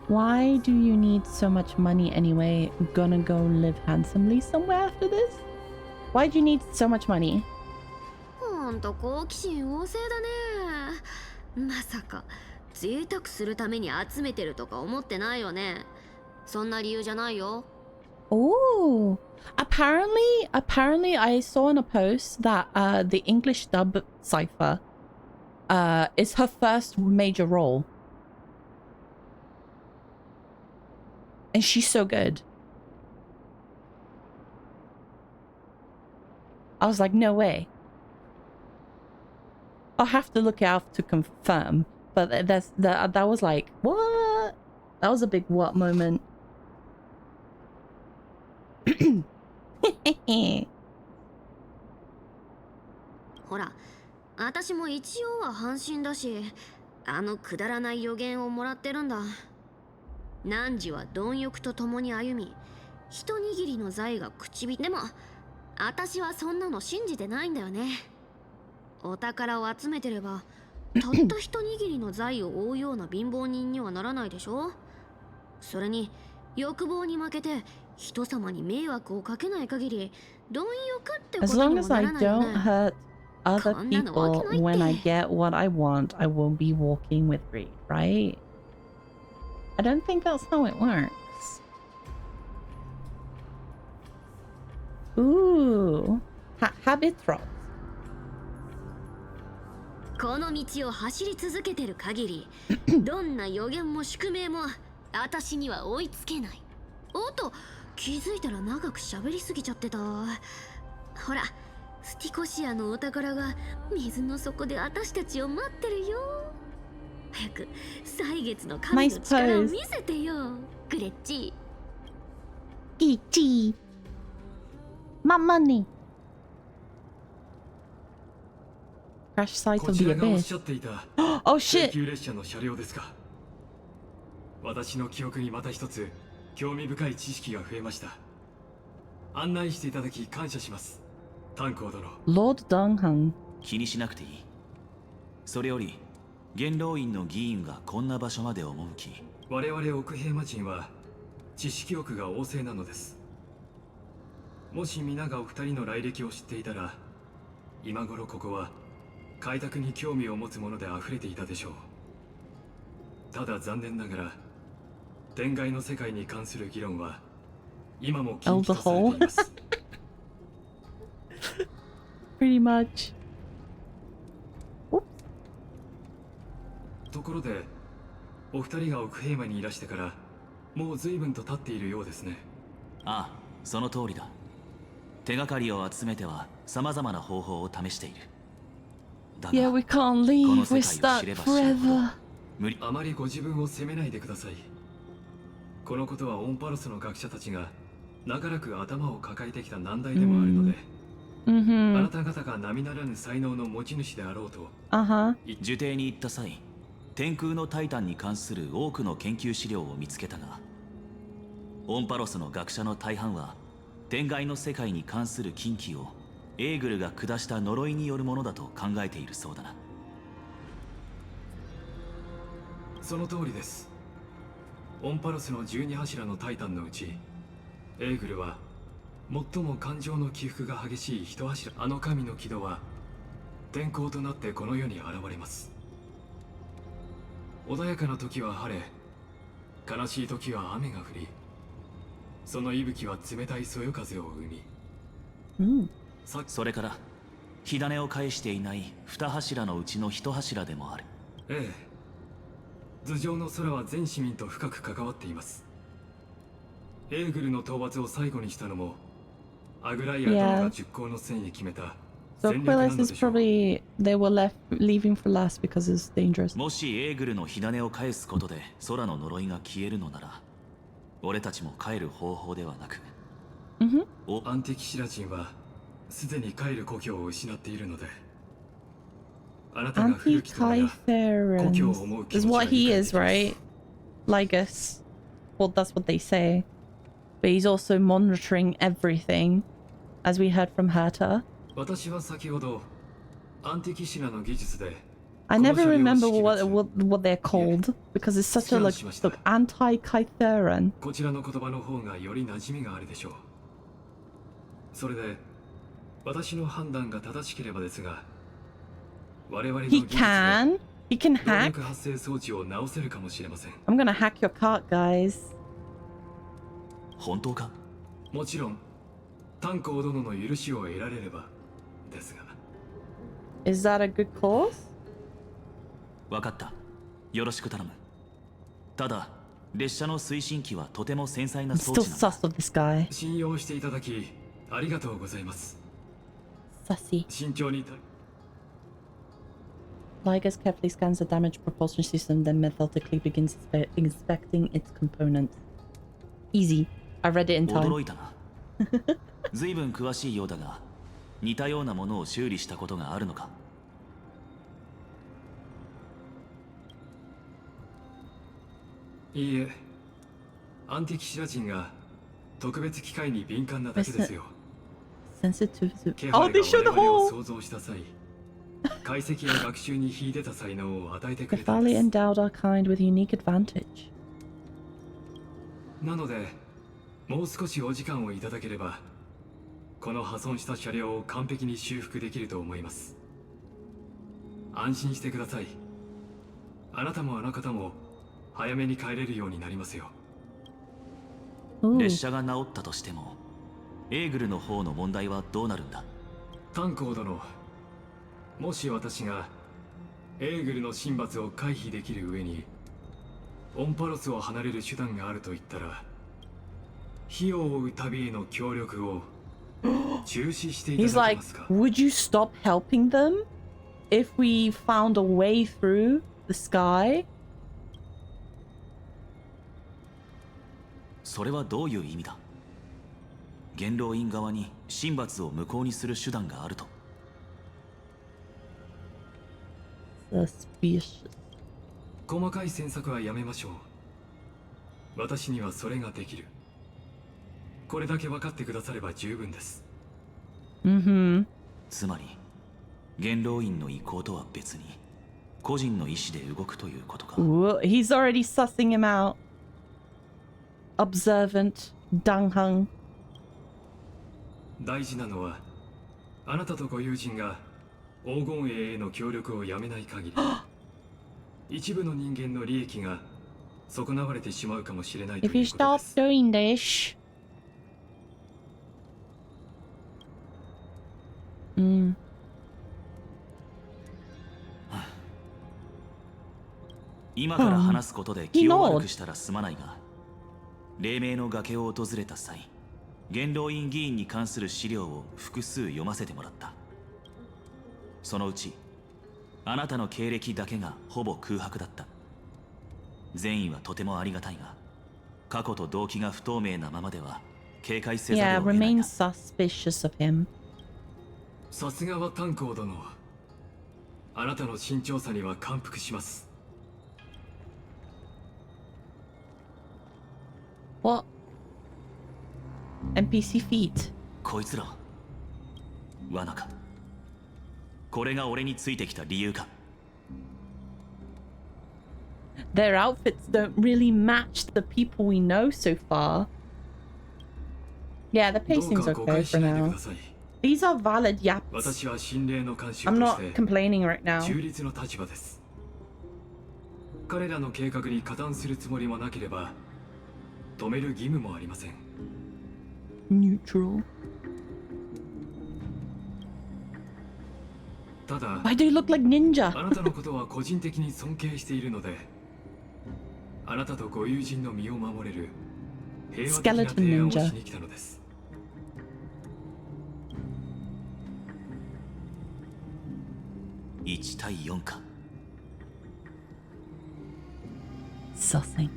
Why do you need so much money anyway? Gonna go live handsomely somewhere after this? Why do you need so much money? ほんと好奇心旺盛だね。まさか贅沢するために集めてるとか思ってないよね。そんな理由じゃないよ。Oh, apparently I saw in a post that the English dub cipher is her first major role. And she's so good. I was like, no way. I'll have to look it out to confirm. But that was like, what? That was a big what moment. ほら、私も一応は半身だし、あのくだらない予言をもらってるんだ。汝は貪欲と共に歩み、一握りの財が唇。でも、私はそんなの信じてないんだよね。お宝を集めてれば、たった一握りの財を追うような貧乏人にはならないでしょ。それに、欲望に負けて、人様に迷惑をかけない限り、貪欲ってことにもならないよね。As long as I don't hurt other people when I get what I want, I will be walking with greed, right? I don't think that's how it works. Ooh, habit throws. この道を走り続けてる限り、どんな予言も宿命も私には追いつけない。おっと、気づいたら長く喋りすぎちゃってた。ほら、スティコシアのお宝が水の底で私たちを待ってるよ。早く歳月の神の力を見せてよ、グレッチ。E.T. My money. Crash site of the abyss. Oh shit. 私の記憶にまた一つ興味深い知識が増えました。案内していただき感謝します。炭鉱殿。Lord Donghang。気にしなくていい。それより元老院の議員がこんな場所まで赴き。我々奥平魔人は知識欲が旺盛なのです。もし皆がお二人の来歴を知っていたら、今頃ここは開拓に興味を持つもので溢れていたでしょう。ただ残念ながら天外の世界に関する議論は今も禁忌とされています。Pretty much. ところで、お二人が奥平魔にいらしてからもう随分と経っているようですね。ああ、その通りだ。手がかりを集めては様々な方法を試している。だが、Yeah, we can't leave. We're stuck forever. あまりご自分を責めないでください。このことはオンパロスの学者たちが長らく頭を抱えてきた難題でもあるので、あなた方が並ならぬ才能の持ち主であろうと。受帝に行った際、天空のタイタンに関する多くの研究資料を見つけたが、オンパロスの学者の大半は天外の世界に関する禁忌をエーグルが下した呪いによるものだと考えているそうだな。その通りです。オンパロスの12柱のタイタンのうち、エーグルは最も感情の起伏が激しい一柱。あの神の軌道は天候となってこの世に現れます。穏やかな時は晴れ、悲しい時は雨が降り、その息吹は冷たいそよ風を生み、それから火種を返していない二柱のうちの一柱でもある。ええ、頭上の空は全市民と深く関わっています。エーグルの討伐を最後にしたのもアグライア殿が熟考の末に決めた So 戦略な Aquilus の is でしょう。 probably they were leaving for last because it's dangerous. もしエーグルの火種を返すことで空の呪いが消えるのなら、俺たちも帰る方法ではなく、アンティキシラ人はすでに帰る故郷を失っているので、あなたが古き友や故郷を思う Anti-Kytherans 気 is 持ち what は理 he 解で is, きます。 right? Lygus. Well, that's what they say. But he's also monitoring everything, as we heard from Herta. 私は先ほどアンティキシラの技術で I never remember what they're called because it's such a look anti-Kytheran. こちらの言葉の方がより馴染みがあるでしょう。それで私の判断が正しければですが、我々の He 技術で can 動 hack. 力発生装置を直せるかもしれません。 I'm gonna hack your cart, guys. 本当か？もちろん炭鉱殿の許しを得られればですが。 Is that a good cause? 分かった。よろしく頼む。ただ、列車の推進機はとても繊細な I'm 装 still 置なんだ。 sus of this guy. 信用していただきありがとうございます。 Sussy. 慎重に Lygus carefully scans the damaged propulsion system, then methodically begins inspecting its components. Easy. I read it in time. 驚いたな。随分詳しいようだが、似たようなものを修理したことがあるのか？いいえ、アンティキシラ人が特別機械に敏感なだけですよ。 Sensitive to... 気 Oh, 配 they が showed the 我々を hole! 想像した際、解析や学習に秀でた才能を与えてく The れたん fairly です。 endowed our kind with unique advantage. なので、もう少しお時間をいただければ、この破損した車両を完璧に修復できると思います。安心してください。あなたもあの方も早めに帰れるようになりますよ。 Ooh. 列車が治ったとしても、エーグルの方の問題はどうなるんだ？炭鉱殿、もし私がエーグルの神罰を回避できる上にオンパロスを離れる手段があると言ったら、火を追う旅への協力を中止していた He's だけ like, ますか？ would you stop helping them if we found a way through the sky? それはどういう意味だ？元老院側に神罰を無効にする手段があると？ Suspicious. 細かい詮索はやめましょう。私にはそれができる。これだけ分かってくだされば十分です。 Mm-hmm. つまり、元老院の意向とは別に、個人の意思で動くということか。 Ooh, he's already sussing him out. Observant. Danghang. 大事なのは、あなたとご友人が黄金栄への協力をやめない限り、一部の人間の利益が損なわれてしまうかもしれないと If い you うこと stop です。 doing this. Mm. 今から話すことで気を悪くしたらすまないが、黎明の崖を訪れた際、元老院議員に関する資料を複数読ませてもらった。そのうち、あなたの経歴だけがほぼ空白だった。善意はとてもありがたいが、過去と動機が不透明なままでは警戒せざ Yeah, るを得ない remain な。 suspicious of him. さすがは炭鉱殿。あなたの慎重さには感服します。 What? NPC feet. こいつら、罠か。これが俺についてきた理由か。Their outfits don't really match the people we know so far. Yeah, the どう pacing's か誤 okay 解 for しないでく now. ださい。 These are valid yaps. 私は心霊の監修 I'm と not して complaining right now. 中立の立場です。彼らの計画に加担するつもりもなければ止める義務もありません。 Neutral. ただ Why do you look like ninja? あなたのことは個人的に尊敬しているので、あなたとご友人の身を守れる平和的な提案をしに来たのです。1対4か。Something.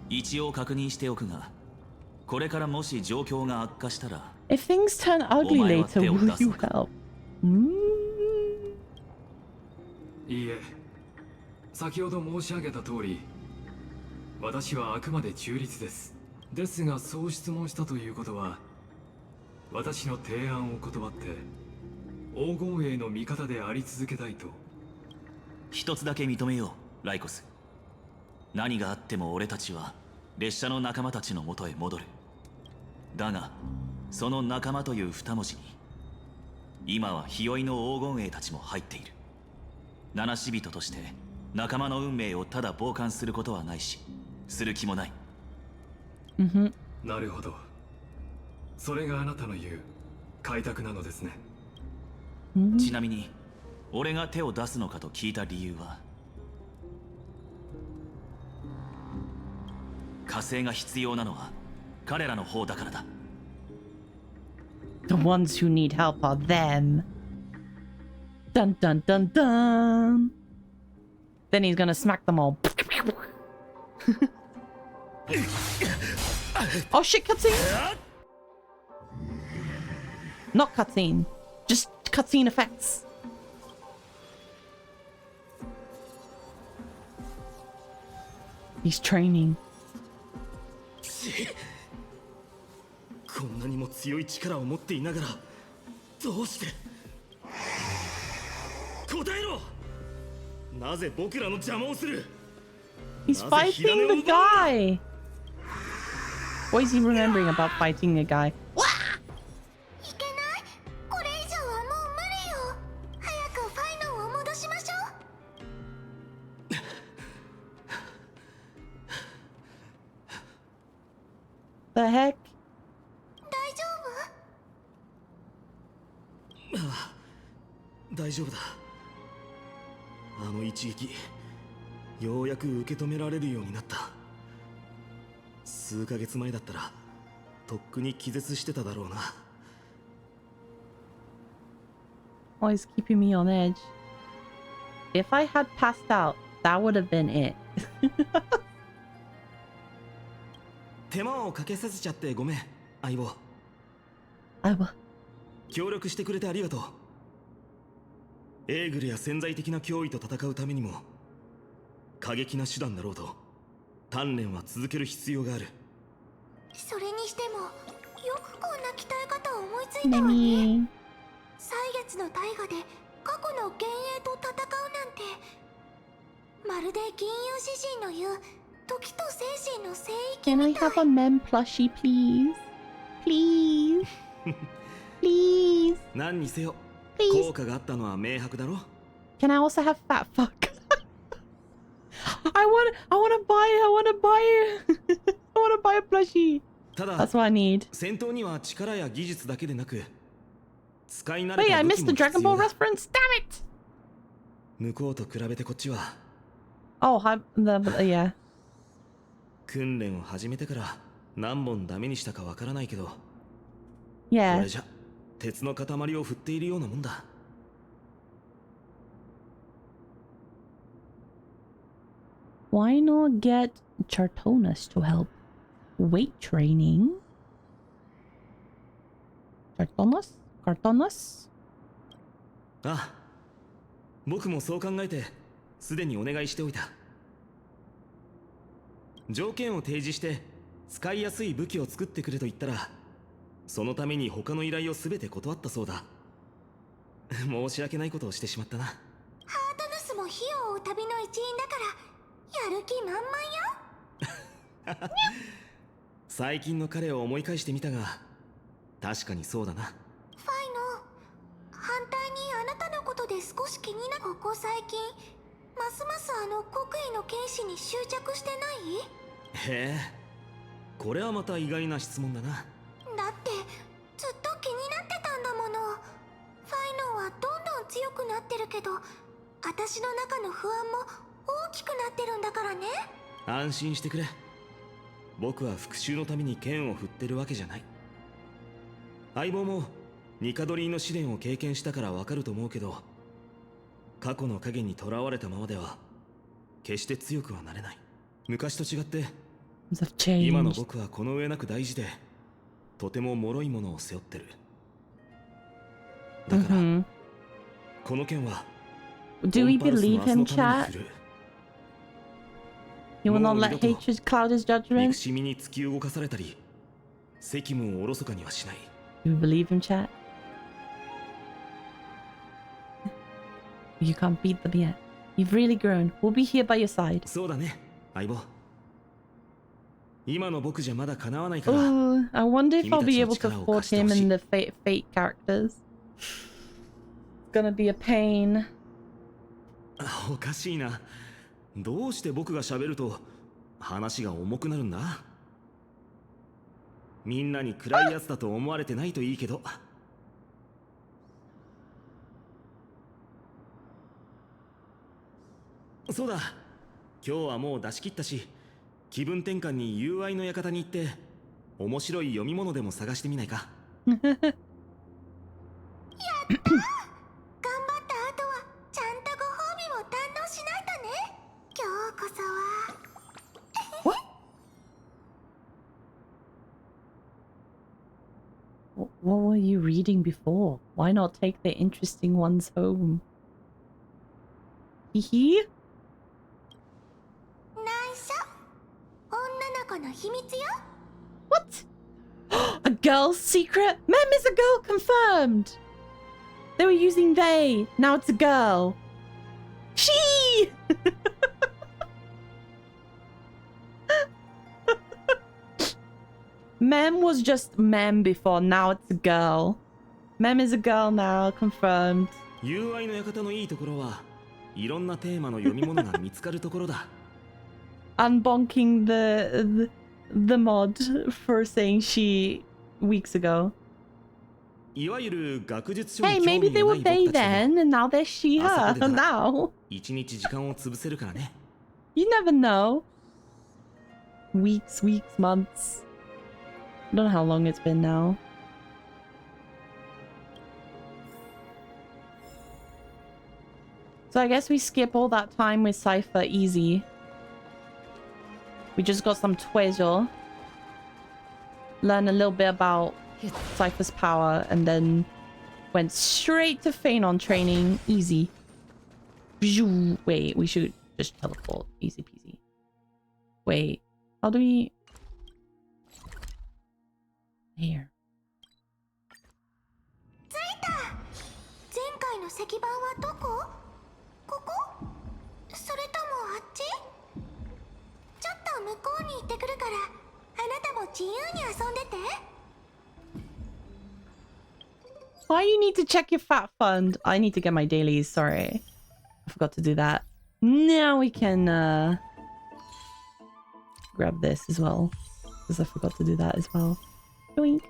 一応確認しておくが、これからもし状況が悪化したら、 If things turn ugly later, will you help? いいえ、先ほど申し上げた通り、私はあくまで中立です。ですが、そう質問したということは、私の提案を断って、黄金衛の味方であり続けたいと。一つだけ認めよう、ライコス。何があっても俺たちは列車の仲間たちのもとへ戻る。だが、その仲間という二文字に、今は日和の黄金衛たちも入っている。七死人として仲間の運命をただ傍観することはないし、する気もない。なるほど。それがあなたの言う開拓なのですね。ちなみに、俺が手を出すのかと聞いた理由は、火星が必要なのは彼らの方だからだ。The ones who need help are them. Dun dun dun dun. Then he's gonna smack them all. Oh shit, cutscene! Not cutscene. Just cutscene effects. He's training. こんなにも強い力を持っていながらどうして答えろ。なぜ僕らの邪魔をする。 He's fighting the guy. What is he remembering about fighting a guy? いけない。これ以上はもう無理よ。早くファイノンを戻しましょう。 The heck? 大丈大丈夫だ。あの一撃ようやく受け止められるようになった。数ヶ月前だったらとっくに気絶してただろうな。 Oh, he's keeping me on edge. If I had passed out, that would have been it. 手間をかけさせちゃってごめん、相棒。 I will. 協力してくれてありがとう。エーグルや潜在的な脅威と戦うためにも過激な手段だろうと鍛錬は続ける必要がある。それにしてもよくこんな鍛え方を思いついたわね。 Nani? 歳月の大河で過去の幻影と戦うなんて、まるで銀融詩人の言う時と精神の聖域 Can I みたい。 have a mem plushie, please? Please? Please? 何にせよ Please? 効果があったのは明白だろ。 Can I also have fat fuck? I wanna buy it. I wanna buy it. I wanna buy a plushie. ただ That's what I need. 戦闘には力や技術だけでなく使い慣 Wait, れた I 武 missed 器 the も必 Dragon 要 Ball だ。 reference. Damn it! 向こうと比べてこっちは Oh, yeah. 訓練を始めてから何本ダメにしたかわからないけど、こ Yeah. れじゃ鉄の塊を振っているようなもんだ。 Why not get Chartonas to help? Weight training? Chartonas? Cartonas? ああ、僕もそう考えてすでにお願いしておいた。条件を提示して使いやすい武器を作ってくれと言ったら、そのために他の依頼を全て断ったそうだ。申し訳ないことをしてしまったな。ハートヌスも火を追う旅の一員だからやる気満々よ。最近の彼を思い返してみたが、確かにそうだな。ファイの反対にあなたのことで少し気になる。ここ最近ますますあの国威の剣士に執着してない？へえ、これはまた意外な質問だな。だってずっと気になってたんだもの。ファイノはどんどん強くなってるけど、私の中の不安も大きくなってるんだからね。安心してくれ。僕は復讐のために剣を振ってるわけじゃない。相棒もニカドリーの試練を経験したからわかると思うけど、過去の影にとらわれたままでは決して強くはなれない。昔と違って今の僕はこの上なく大事で、とても脆いものを背負ってる。だから、この剣は Do we believe him, chat? He will not let hatred cloud his 憎 judgment? しみに突き動かされたり責務をおろそかにはしない。 Do we believe him, chat? You can't beat them yet. You've really grown. We'll be here by your side. そうだね、相棒。今の僕じゃまだ叶わないから。 Oh, I wonder if I'll be able to afford him and the fate characters. It's gonna be a pain. おかしいな。どうして僕が喋ると話が重くなるんだ？みんなに暗いやつだと思われてないといいけど。そうだ、今日はもう出し切ったし、気分転換に友愛の館に行って面白い読み物でも探してみないか？頑張った後はちゃんとご褒美も堪能しないとね。今日こそは。What were you reading before? Why not take the interesting ones home? Hee? 内緒。女の子の秘密よ。What? A girl's secret? Mem is a girl confirmed! They were using they. Now it's a girl. She! Mem was just Mem before. Now it's a girl. Mem is a girl now. Confirmed. 友愛の館のいいところはいろんなテーマの読み物が見つかるところだ。Unbonking the mod for saying she weeks ago. いわゆる学術書に Hey, 興 maybe 味 they が were ない they 僕たち then, and now they're she her now. 一日時間を潰せるからね。 You never know. Weeks, months. I don't know how long it's been now. So I guess we skip all that time with Cypher easy. We just got some treasure. Learn a little bit about Cypher's power and then went straight to Phanon training. Easy. Wait, we should just teleport. Easy peasy. Wait, how do we... Here. 着いた。前回の石板はどこ？ここ？それともあっち？ちょっと向こうに行ってくるから、あなたも自由に遊んでて。Why you need to check your fat fund? I need to get my dailies, sorry. I forgot to do that. Now we can grab this as well. Because I forgot to do that as well. Yoink.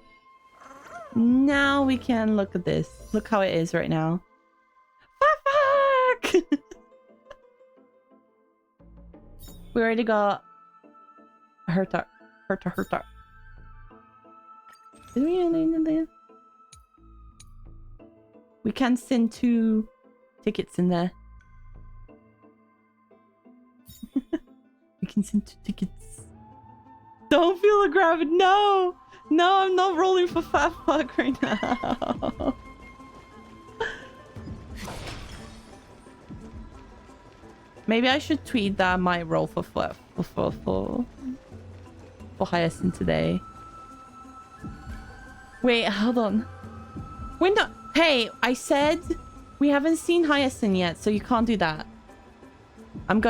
Now we can look at this. Look how it is right now. Fuck! We already got Herta. Did we end there? We can send 2 tickets in there. We can send 2 tickets. Don't feel the gravity. No! No, I'm not rolling for fat fuck right now. Maybe I should tweet that I might roll for Hyacinth today. Wait, hold on. We're not... Hey, I said We haven't seen Hyacinth yet, so you can't do that. I'm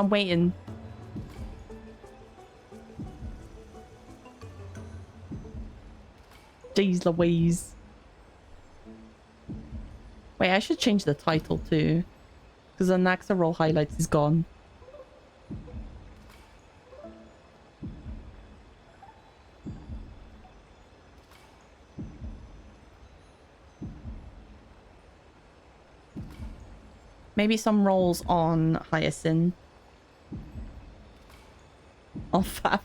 waiting. Jeez Louise. Wait, I should change the title too. Because the anaxa roll highlights is gone. Maybe some rolls on Hyacinth. Oh, fuck.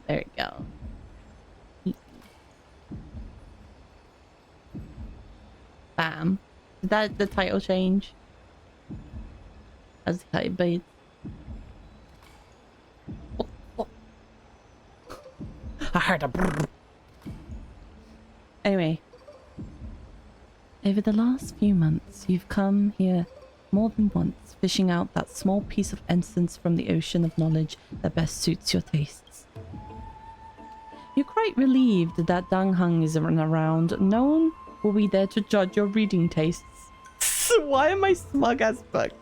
There we go. Bam. Did that the title change? As the bait. I heard a brrr. Anyway. Over the last few months, you've come here more than once, fishing out that small piece of essence from the ocean of knowledge that best suits your tastes. You're quite relieved that Dang Hung isn't around. No one will be there to judge your reading tastes. Why am I smug as fuck?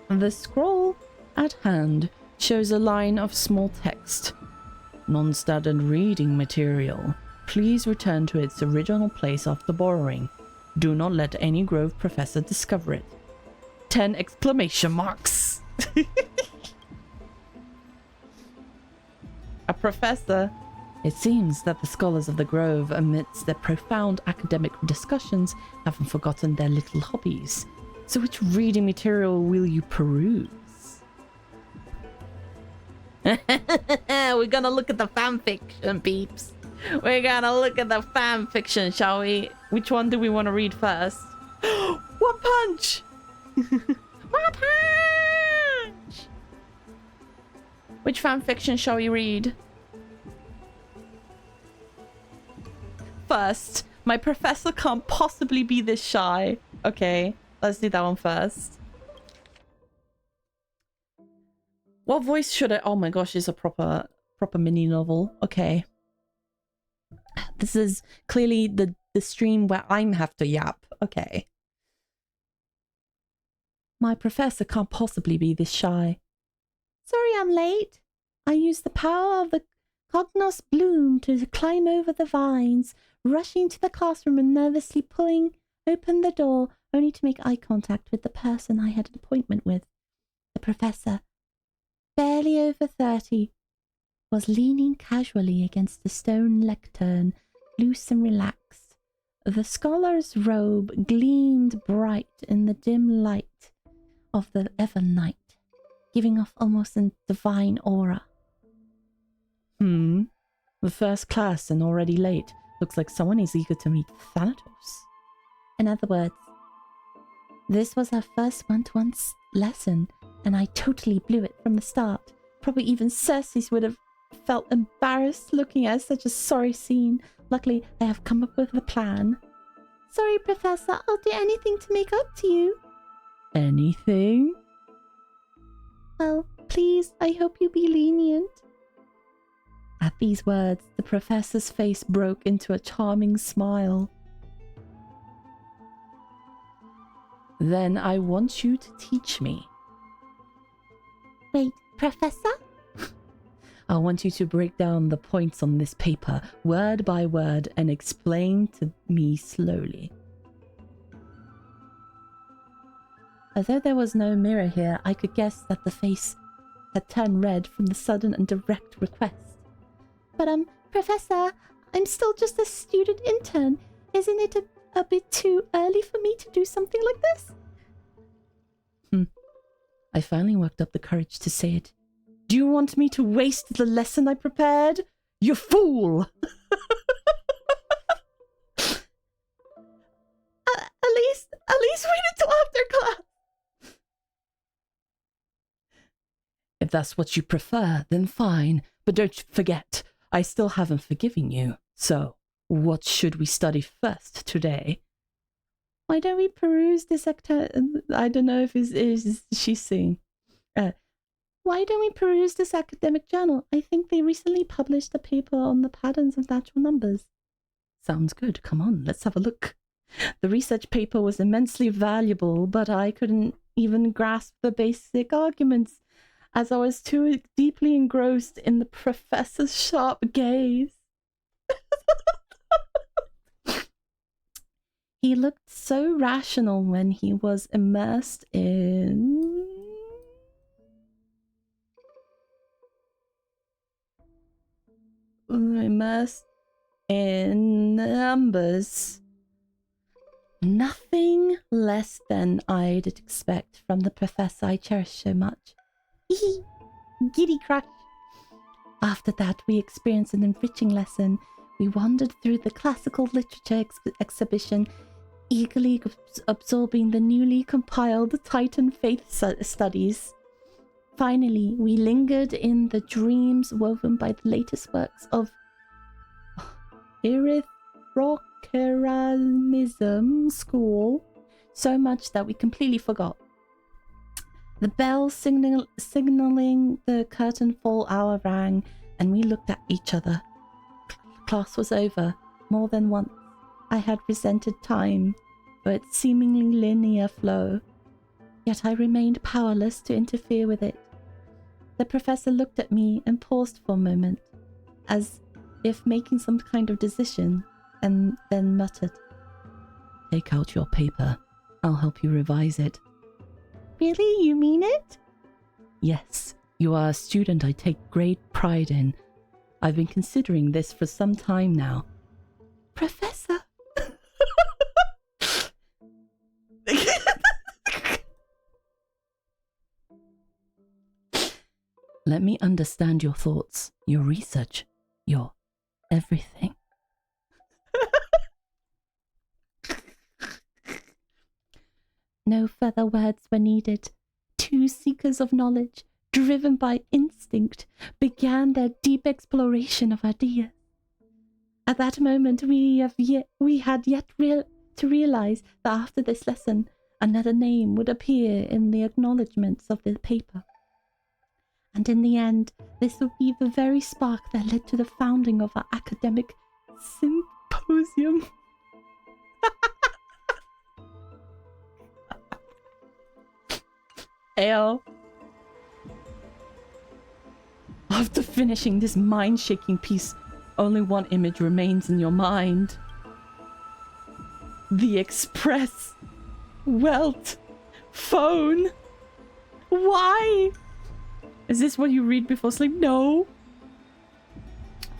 The scroll at hand shows a line of small text. Non-standard reading material. Please return to its original place after borrowing. Do not let any Grove professor discover it. 10 exclamation marks. A professor. It seems that the scholars of the Grove, amidst their profound academic discussions, haven't forgotten their little hobbies. So which reading material will you peruse? We're gonna look at the fanfiction, peeps. We're gonna look at the fanfiction, shall we? Which one do we want to read first? One Punch! One Punch! Which fanfiction shall we read? First, my professor can't possibly be this shy. Okay, let's do that one first. What voice should I... Oh my gosh, it's a proper mini novel. Okay. This is clearly the stream where I have to yap. Okay. My professor can't possibly be this shy. Sorry I'm late. I used the power of the Cognos bloom to climb over the vines, rushing to the classroom and nervously pulling open the door, only to make eye contact with the person I had an appointment with. The professor, barely over 30, was leaning casually against the stone lectern, loose and relaxed. The scholar's robe gleamed bright in the dim light of the ever night, giving off almost a divine aura. The first class and already late. Looks like someone is eager to meet Thanatos. In other words, this was our first one-to-one lesson, and I totally blew it from the start. Probably even Cersei would have felt embarrassed looking at such a sorry scene. Luckily, I have come up with a plan. Sorry, Professor, I'll do anything to make up to you. Anything? Well, please, I hope you be lenient. At these words, the professor's face broke into a charming smile. Then I want you to teach me. Wait, Professor? I want you to break down the points on this paper, word by word, and explain to me slowly. Although there was no mirror here, I could guess that the face had turned red from the sudden and direct request. But, Professor, I'm still just a student intern. Isn't it a bit too early for me to do something like this? I finally worked up the courage to say it. Do you want me to waste the lesson I prepared? You fool! At least wait until after class. If that's what you prefer, then fine. But don't forget, I still haven't forgiven you. So, what should we study first today? Why don't we peruse this I don't know if she's saying. Why don't we peruse this academic journal? I think they recently published a paper on the patterns of natural numbers. Sounds good. Come on, let's have a look. The research paper was immensely valuable, but I couldn't even grasp the basic arguments as I was too deeply engrossed in the professor's sharp gaze. He looked so rational when he was immersed in... numbers. Nothing less than I'd expect from the professor I cherish so much. Giddy crush. After that, we experienced an enriching lesson. We wandered through the classical literature exhibition, eagerly absorbing the newly compiled Titan Faith studies. Finally, we lingered in the dreams woven by the latest works of Erythroceramism school, so much that we completely forgot. The bell signaling the curtain fall hour rang, and we looked at each other. Class was over. More than once, I had resented time for its seemingly linear flow, yet I remained powerless to interfere with it. The professor looked at me and paused for a moment, as if making some kind of decision, and then muttered, "Take out your paper. I'll help you revise it." "Really? You mean it?" "Yes. You are a student I take great pride in. I've been considering this for some time now." "Professor?" "Let me understand your thoughts, your research, your everything." No further words were needed. Two seekers of knowledge, driven by instinct, began their deep exploration of ideas. At that moment, we had yet to realize that after this lesson, another name would appear in the acknowledgements of the paper. And in the end, this would be the very spark that led to the founding of our academic symposium. Ayo. After finishing this mind-shaking piece, only one image remains in your mind. The Express Welt phone. Why? Is this what you read before sleep? No.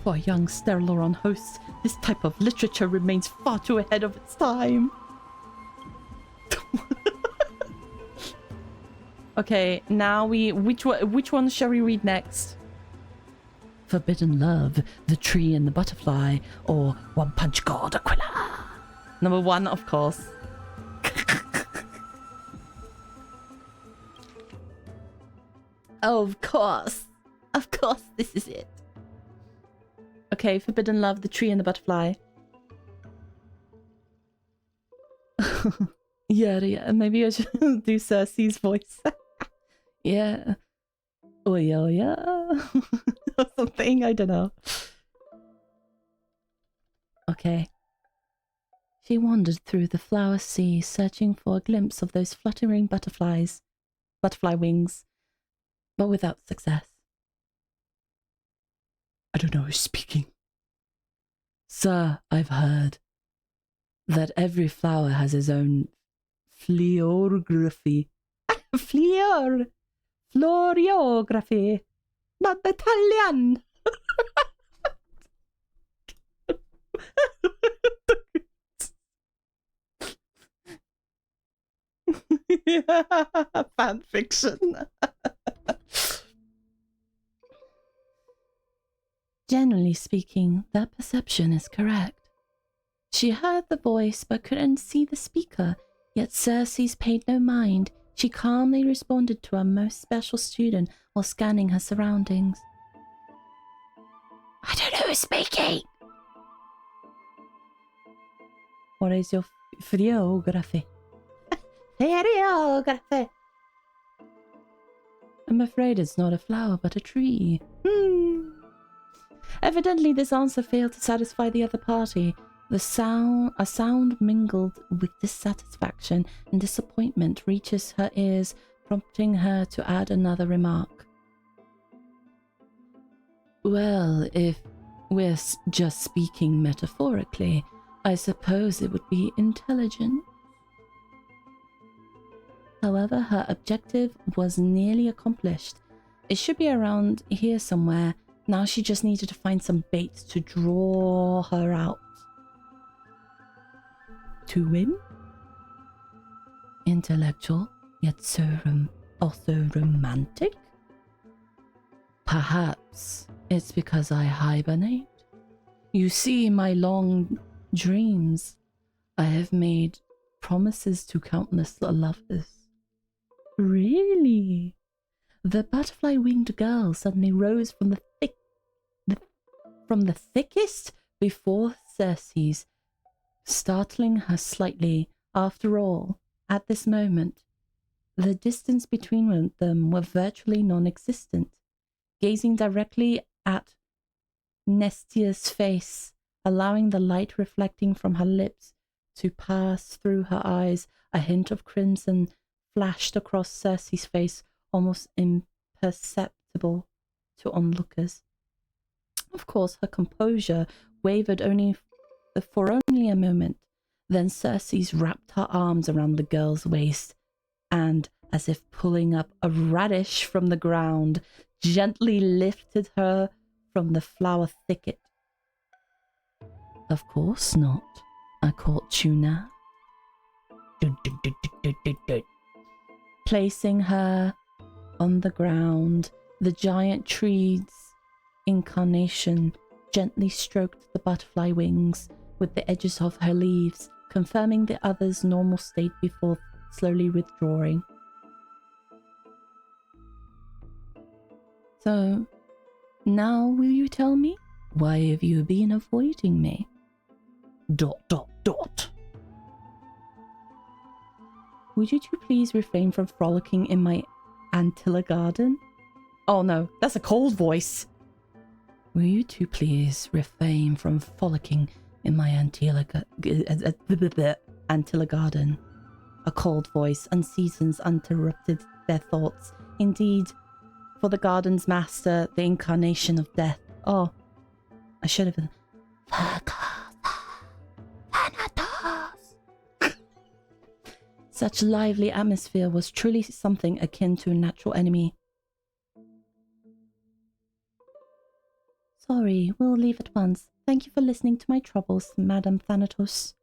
For a young Stellaron host, this type of literature remains far too ahead of its time. Okay, now which one shall we read next? Forbidden Love, The Tree and the Butterfly, or One Punch God Aquila? Number 1, of course. Of course. Of course, this is it. Okay, Forbidden Love, The Tree and the Butterfly. Yeah, maybe I should do Cersei's voice. Yeah. Oh, yeah. Or something, I don't know. Okay. She wandered through the flower sea, searching for a glimpse of those fluttering butterfly wings, but without success. I don't know who's speaking. Sir, I've heard that every flower has its own fleorography. Floriography. Not Italian. Fan fiction. Generally speaking, that perception is correct. She heard the voice but couldn't see the speaker, yet Cersei paid no mind. She calmly responded to her most special student while scanning her surroundings. I don't know who's speaking. What is your Friography. Friography. I'm afraid it's not a flower, but a tree. Evidently, this answer failed to satisfy the other party. A sound mingled with dissatisfaction and disappointment reaches her ears, prompting her to add another remark. Well, if we're just speaking metaphorically, I suppose it would be intelligent. However, her objective was nearly accomplished. It should be around here somewhere. Now she just needed to find some bait to draw her out. To win? Intellectual, yet also romantic? Perhaps it's because I hibernate. You see, my long dreams, I have made promises to countless lovers. Really? The butterfly-winged girl suddenly rose from the thickest before Circe's, startling her slightly. After all, at this moment, the distance between them were virtually non-existent. Gazing directly at Nestia's face, allowing the light reflecting from her lips to pass through her eyes, a hint of crimson flashed across Circe's face, almost imperceptible to onlookers. Of course, her composure wavered for only a moment. Then Circe wrapped her arms around the girl's waist and, as if pulling up a radish from the ground, gently lifted her from the flower thicket. Of course not. I caught tuna. Placing her on the ground, the giant tree's incarnation gently stroked the butterfly wings with the edges of her leaves, confirming the other's normal state before slowly withdrawing. So, now will you tell me? Why have you been avoiding me? ... Would you two please refrain from frolicking in my Antilla garden? Oh no, that's a cold voice. Will you two please refrain from frolicking in my Antilla garden? A cold voice, unseasoned, interrupted their thoughts. Indeed, for the garden's master, the incarnation of death. Oh, I should have been... Such lively atmosphere was truly something akin to a natural enemy. Sorry, we'll leave at once. Thank you for listening to my troubles, Madame Thanatos.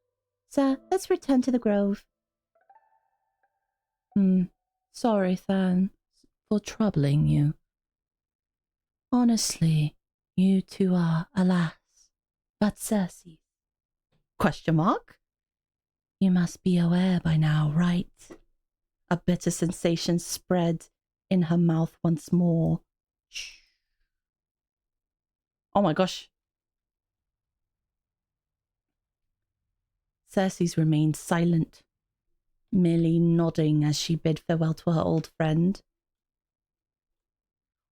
Sir, let's return to the grove. Sorry, Than, for troubling you. Honestly, you two are, alas, but Circe. Question mark? You must be aware by now, right? A bitter sensation spread in her mouth once more. Shh. Oh my gosh. Circe remained silent, merely nodding as she bid farewell to her old friend.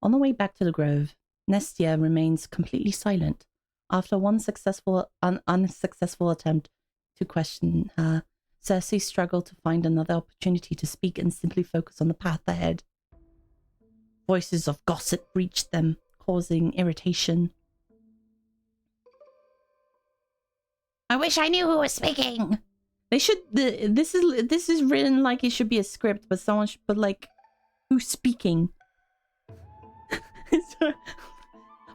On the way back to the grove, Nestia remains completely silent. After one unsuccessful attempt to question her, Circe struggled to find another opportunity to speak and simply focus on the path ahead. Voices of gossip reached them, causing irritation. I wish I knew who was speaking. They should. This is written like it should be a script, but someone should put like, who's speaking.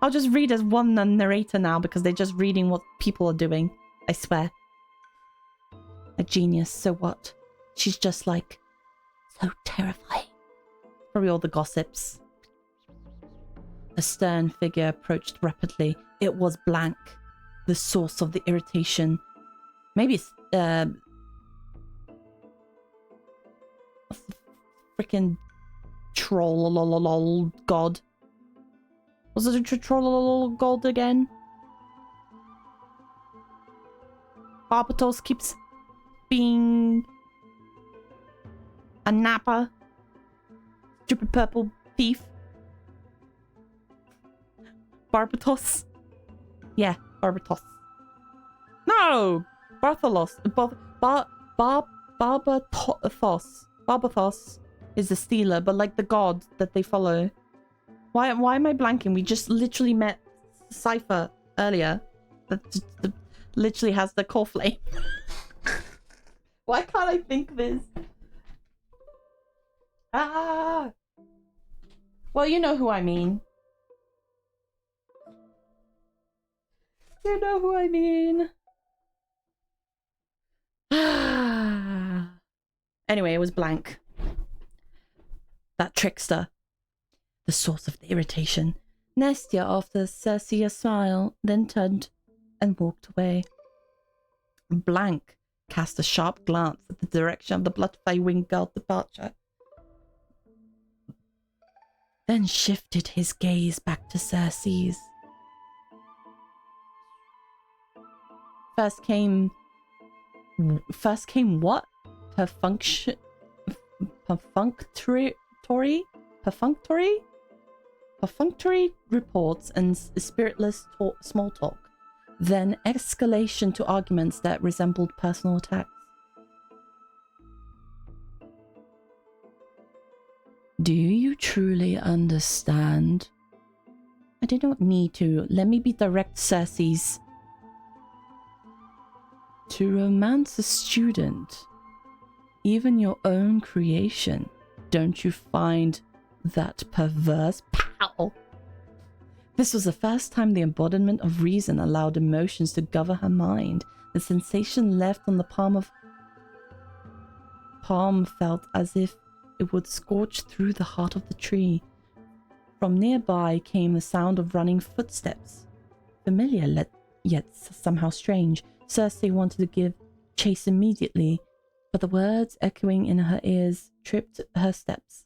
I'll just read as one narrator now because they're just reading what people are doing. I swear. A genius. So what? She's just like so terrifying. Probably all the gossips. A stern figure approached rapidly. It was Blank, the source of the irritation. Maybe it's freaking troll god. Was it a troll god again? Barbatos keeps being a napper. Stupid purple thief. Barbatos. Yeah, Barbatos. No! Bartholos. Barbatos. Barbatos is the stealer, but like the god that they follow. Why am I blanking? We just literally met Cypher earlier. That literally has the core flame. Why can't I think this? Ah! Well, you know who I mean. You know who I mean. Anyway, it was blank. That trickster. The source of the irritation. Nestia offered Cersei a smile, then turned and walked away. Blank cast a sharp glance at the direction of the butterfly-winged girl's departure. Then shifted his gaze back to Cersei's. First came what? Perfunctory reports and spiritless small talk. Then escalation to arguments that resembled personal attacks. Do you truly understand? I did not need to. Let me be direct, Cersei's. To romance a student, even your own creation, don't you find that perverse? Pow! This was the first time the embodiment of reason allowed emotions to govern her mind. The sensation left on the palm felt as if it would scorch through the heart of the tree. From nearby came the sound of running footsteps. Familiar, yet somehow strange. Cersei wanted to give chase immediately, but the words echoing in her ears tripped her steps.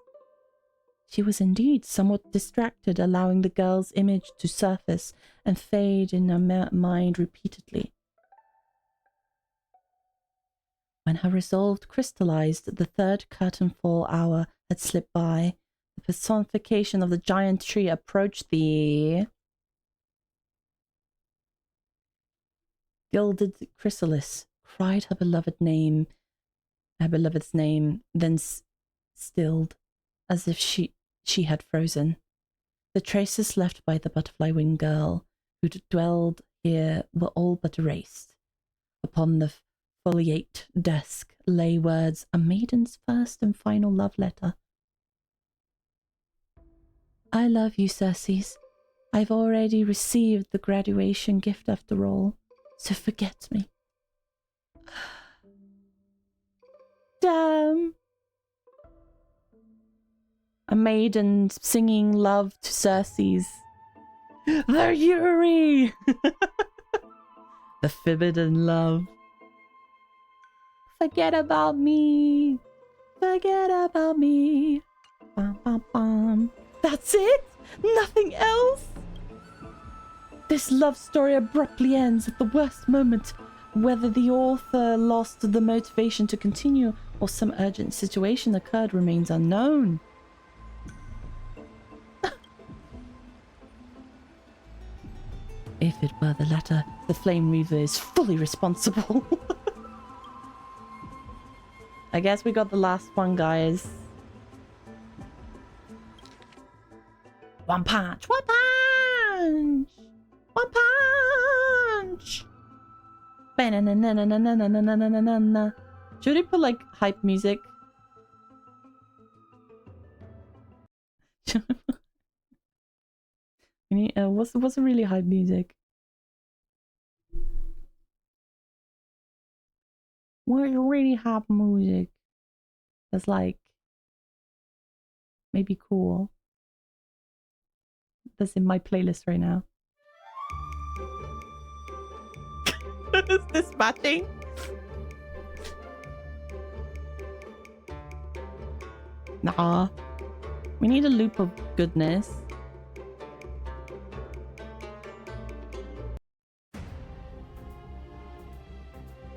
She was indeed somewhat distracted, allowing the girl's image to surface and fade in her mind repeatedly. When her resolve crystallized, the third curtain fall hour had slipped by. The personification of the giant tree approached the gilded chrysalis, cried her beloved's name, then stilled, as if she had frozen. The traces left by the butterfly-winged girl who dwelled here were all but erased. Upon the foliate desk lay words, a maiden's first and final love letter. I love you, Cersei. I've already received the graduation gift after all, so forget me. Damn. A maiden singing love to Cersei's. The Yuri! The forbidden love. Forget about me. Forget about me. Bum, bum, bum. That's it? Nothing else? This love story abruptly ends at the worst moment. Whether the author lost the motivation to continue or some urgent situation occurred remains unknown. If it were the latter, the Flame Reaver is fully responsible. I guess we got the last one, guys. One punch! One punch! One punch! Ba-na-na-na-na-na-na-na-na-na-na-na. Should we put like hype music? What's a really hype music? What's really hype music? That's like maybe cool. That's in my playlist right now. Is this matching? Nah. We need a loop of goodness.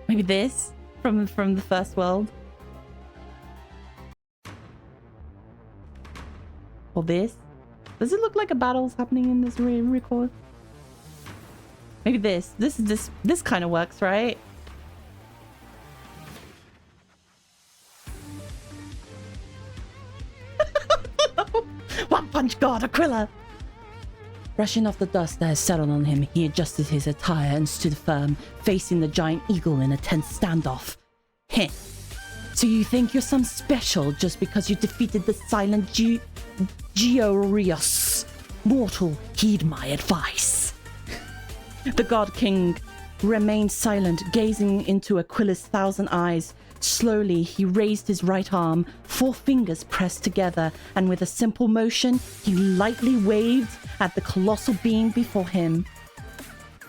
Maybe this? from the first world. Or this. Does it look like a battle's happening in this record? Maybe this. This kind of works, right? One punch god, Aquila! Brushing off the dust that had settled on him, he adjusted his attire and stood firm, facing the giant eagle in a tense standoff. Heh. So you think you're some special just because you defeated the silent Georios? Mortal, heed my advice. The God King remained silent, gazing into Aquila's 1,000 eyes. Slowly, he raised his right arm, 4 fingers pressed together, and with a simple motion, he lightly waved at the colossal being before him.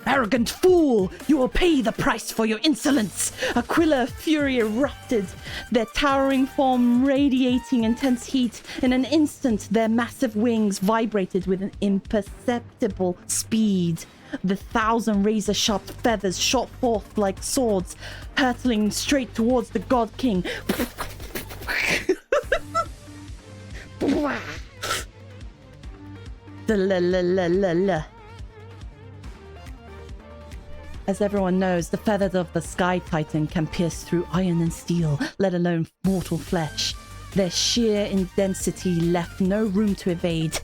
Arrogant fool! You will pay the price for your insolence! Aquila fury erupted, their towering form radiating intense heat. In an instant, their massive wings vibrated with an imperceptible speed. The 1,000 razor-sharp feathers shot forth like swords, hurtling straight towards the God King. As everyone knows, the feathers of the Sky Titan can pierce through iron and steel, let alone mortal flesh. Their sheer intensity left no room to evade.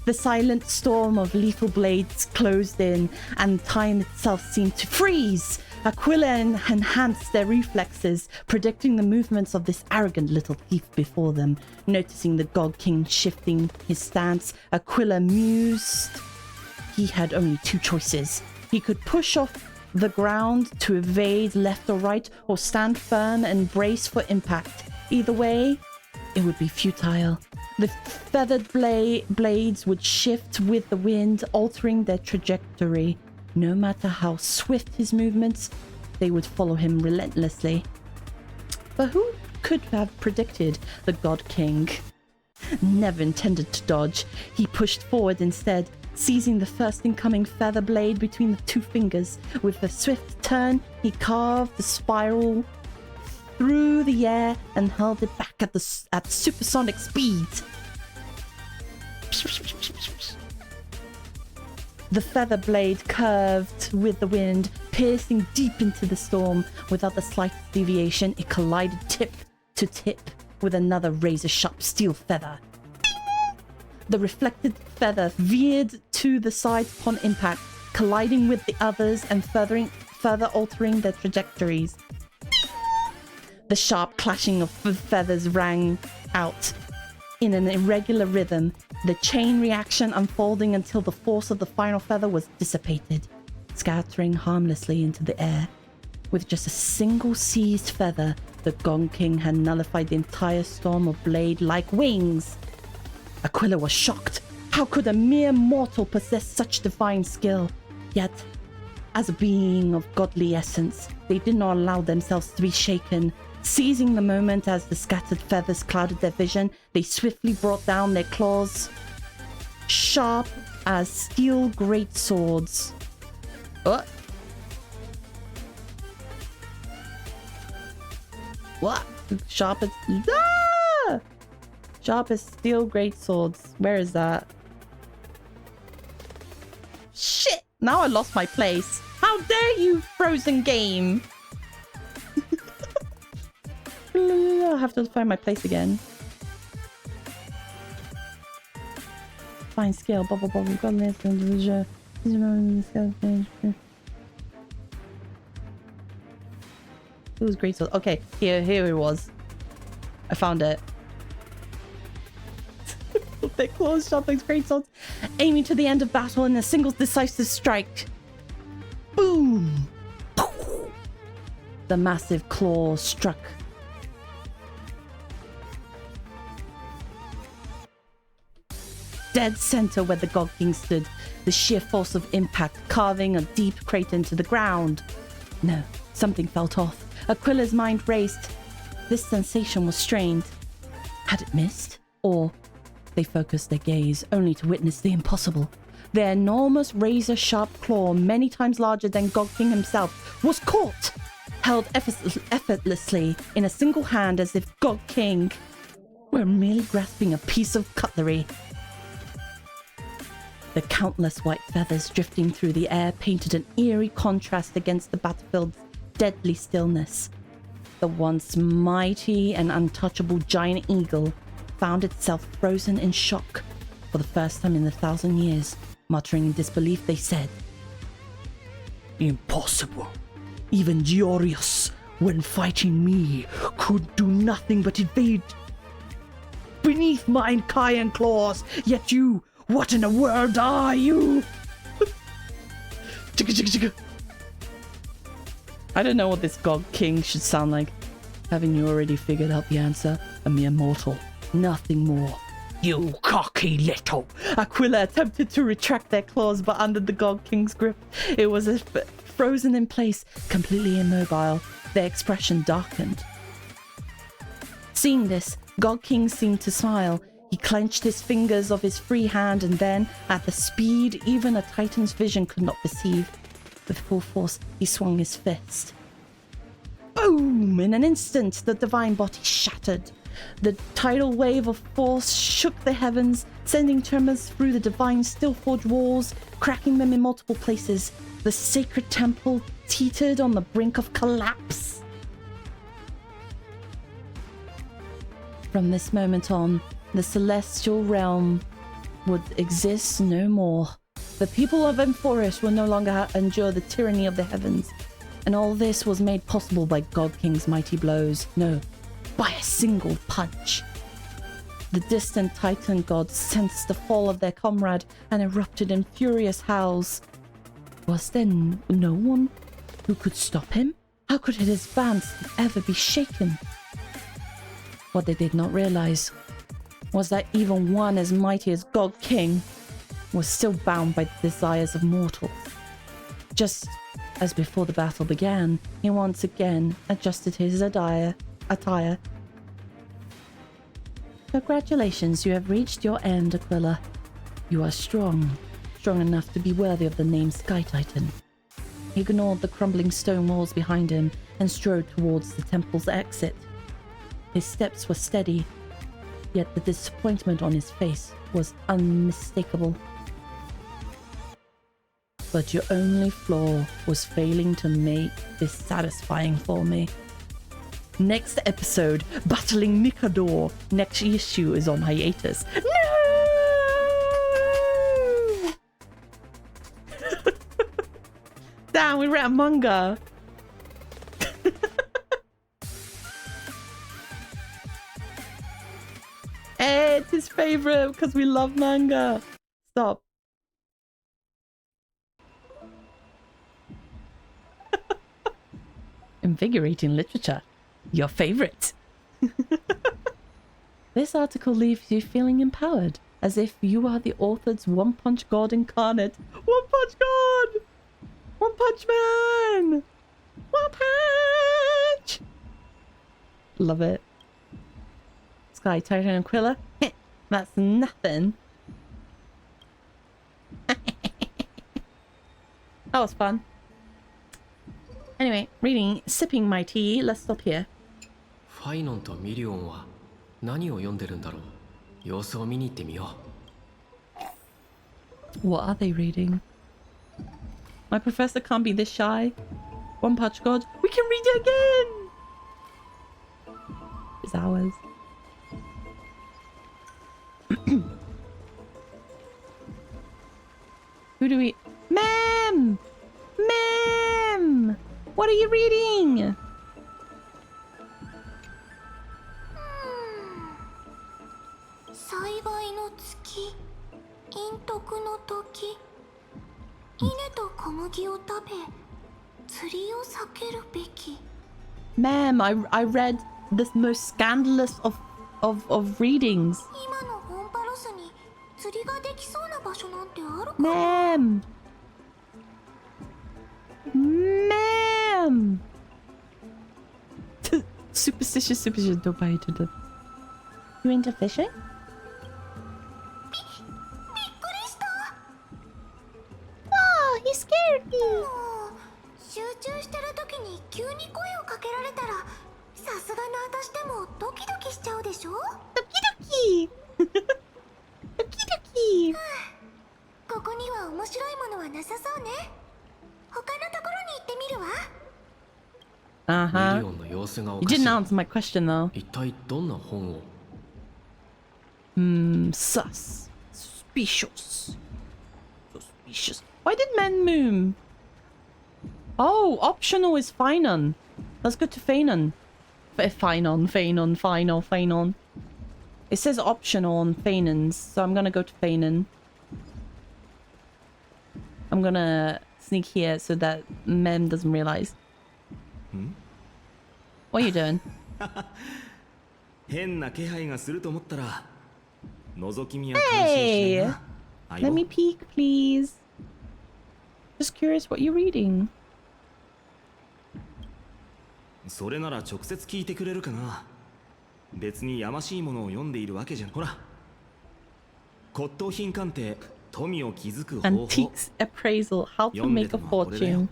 The silent storm of lethal blades closed in, and time itself seemed to freeze. Aquila enhanced their reflexes, predicting the movements of this arrogant little thief before them. Noticing the God King shifting his stance, Aquila mused. He had only 2 choices. He could push off the ground to evade left or right, or stand firm and brace for impact. Either way, it would be futile. The feathered blades would shift with the wind, altering their trajectory. No matter how swift his movements, they would follow him relentlessly. But who could have predicted the God King? Never intended to dodge. He pushed forward instead, seizing the first incoming feather blade between the 2 fingers. With a swift turn, he carved the spiral through the air and hurled it back at supersonic speed. The feather blade curved with the wind, piercing deep into the storm. Without the slightest deviation, it collided tip to tip with another razor-sharp steel feather. The reflected feather veered to the side upon impact, colliding with the others and further altering their trajectories. The sharp clashing of feathers rang out in an irregular rhythm, the chain reaction unfolding until the force of the final feather was dissipated, scattering harmlessly into the air. With just a single seized feather, the God King had nullified the entire storm of blade-like wings. Aquila was shocked. How could a mere mortal possess such divine skill? Yet, as a being of godly essence, they did not allow themselves to be shaken. Seizing the moment as the scattered feathers clouded their vision, they swiftly brought down their claws, sharp as steel great swords. What? What? Sharp as... Ah! Sharp as steel great swords. Where is that? Shit! Now I lost my place. How dare you, frozen game! I'll have to find my place again. Find skill. Blah blah blah. We've got this. It was great. Okay, here it was. I found it. Their claws sharp like great swords, aiming to the end of battle in a single decisive strike. Boom! The massive claw struck dead center where the God King stood, the sheer force of impact carving a deep crater into the ground. No, something felt off. Aquila's mind raced. This sensation was strained. Had it missed? Or they focused their gaze only to witness the impossible. Their enormous razor-sharp claw, many times larger than God King himself, was caught! held effortlessly in a single hand as if God King were merely grasping a piece of cutlery. The countless white feathers drifting through the air painted an eerie contrast against the battlefield's deadly stillness. The once mighty and untouchable giant eagle found itself frozen in shock for the first time in 1,000 years. Muttering in disbelief, they said, "Impossible. Even Georius, when fighting me, could do nothing but evade beneath mine Cayenne claws. Yet you, what in the world are you?" I don't know what this God King should sound like. Haven't you already figured out the answer? A mere mortal. Nothing more. You cocky little. Aquila attempted to retract their claws, but under the God King's grip, it was as if frozen in place, completely immobile. Their expression darkened. Seeing this, God King seemed to smile. He clenched his fingers of his free hand, and then, at the speed even a Titan's vision could not perceive, with full force, he swung his fist. Boom! In an instant, the divine body shattered. The tidal wave of force shook the heavens, sending tremors through the divine steel-forged walls, cracking them in multiple places. The sacred temple teetered on the brink of collapse. From this moment on, the celestial realm would exist no more. The people of Amphoris will no longer endure the tyranny of the heavens. And all this was made possible by God King's mighty blows. No, by a single punch. The distant Titan gods sensed the fall of their comrade and erupted in furious howls. Was there no one who could stop him? How could his advance ever be shaken? What they did not realize was that even one as mighty as God King was still bound by the desires of mortals. Just as before the battle began, he once again adjusted his attire. Congratulations, you have reached your end, Aquila. You are strong enough to be worthy of the name Sky Titan. He ignored the crumbling stone walls behind him and strode towards the temple's exit. His steps were steady, yet the disappointment on his face was unmistakable. But your only flaw was failing to make this satisfying for me. Next episode, Battling Mikador. Next issue is on hiatus. No! Damn, we read a manga. Hey, it's his favorite because we love manga. Stop. Invigorating literature. Your favorite. This article leaves you feeling empowered, as if you are the author's One Punch God incarnate. One Punch God! One Punch Man! One Punch! Love it. Sky Titan and Aquila. That's nothing. That was fun. Anyway, sipping my tea. Let's stop here. ファイノンとミリオンは何を読んでるんだろう。様子を見に行ってみよう。 What are they reading? My professor can't be this shy. One Punch God. We can read it again! It's ours. Who do we... Ma'am! Ma'am! What are you reading? 幸いの月、陰徳の時、稲と小麦を食べ、釣りを避けるべき。 Ma'am, I read the most scandalous of readings. 今のホンパロスに釣りができそうな場所なんてあるか？ Ma'am! Ma'am! Superstitious, don't buy it. You into fishing? びっくりした。 Oh, he scared me! もう集中してる時に急に声をかけられたらさすがの私でもドキドキしちゃうでしょ。ドキドキドキドキ。ここには面白いものはなさそうね。他のところに行ってみるわ。ミリオンの様子がお You かし didn't い。 answer my question though. 一体どんな本を？ Sus. Suspicious. Suspicious. Why did men moon? Oh, optional is Finon. Let's go to Finon. Finon. It says optional on Fanon's, so I'm gonna go to Fanon. I'm gonna sneak here so that Mem doesn't realize. What are you doing? 変な気配がすると思ったら覗き見は感心しないな。 Let me peek, please. Just curious what you're reading. それなら直接聞いてくれるかな。別にやましいものを読んでいるわけじゃん。ほら、骨董品鑑定、富を築く方法。 Antiques appraisal, how to make a fortune.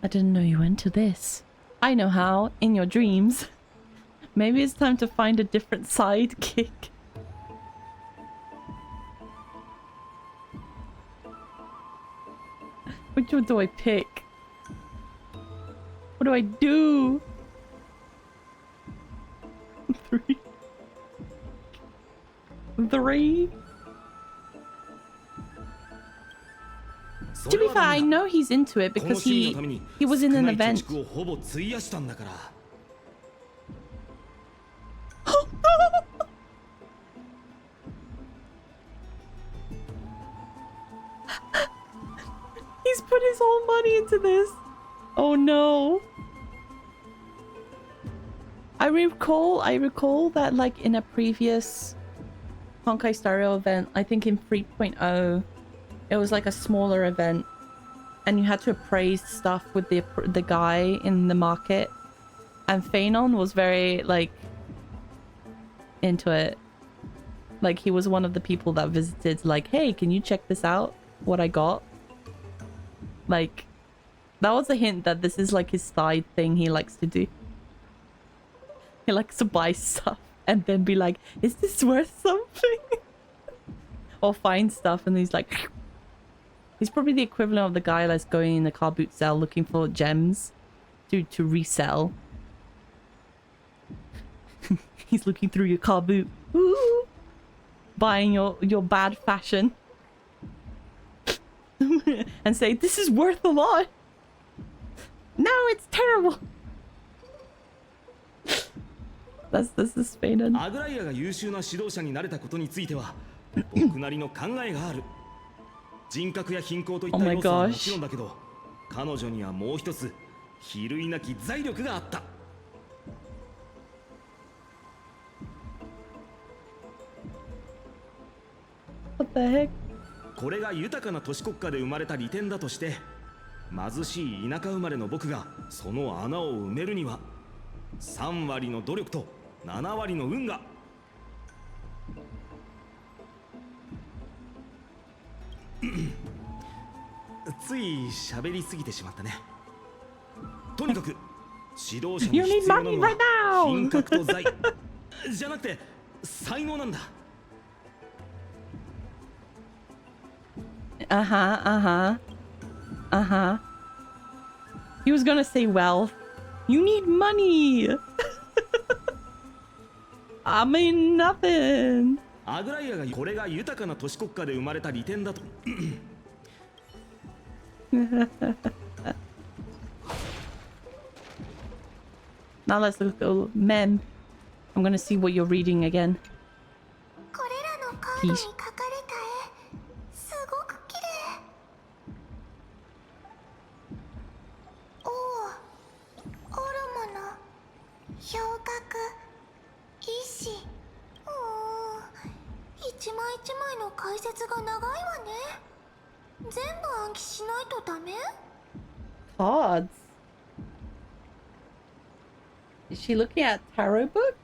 I didn't know you went to this. I know how, in your dreams. Maybe it's time to find a different sidekick. Which one do I pick? What do I do? 3. 3. To be fair, I know he's into it because he was in an event. He's put his whole money into this. Oh no. I recall that like in a previous Honkai Star Rail event, I think in 3.0, it was like a smaller event and you had to appraise stuff with the guy in the market, and Phanon was very like into it. Like he was one of the people that visited, like, hey, can you check this out, what I got? Like that was a hint that this is like his side thing he likes to do. He likes to buy stuff and then be like, is this worth something? Or find stuff and he's like, he's probably the equivalent of the guy that's going in the car boot sale looking for gems to resell. He's looking through your car boot. Ooh, buying your bad fashion. And say, this is worth a lot. No, it's terrible. This is Spain. アグライアが優秀な指導者になれたことについては僕なりの考えがある。人格や貧困といった要素はもちろんだけど、彼女にはもう一つ比類なき財力があった。What the heck? これが豊かな都市国家で生まれた利点だとして、貧しい田舎生まれの僕がその穴を埋めるには3割の努力と7割の運が。つい喋りすぎてしまったね。とにかく指導者に必要なのは品格と財じゃなくて才能なんだ。He was gonna say wealth. You need money. I mean nothing. アグライアがこれが豊かな都市国家で生まれた利点だと。Now let's look at men. I'm gonna see what you're reading again. これらのカードに描かれた絵、すごく綺麗。おお、オルモの氷格、石。一枚一枚の解説が長いわね。全部暗記しないとダメ？ Cards. Is she looking at tarot book?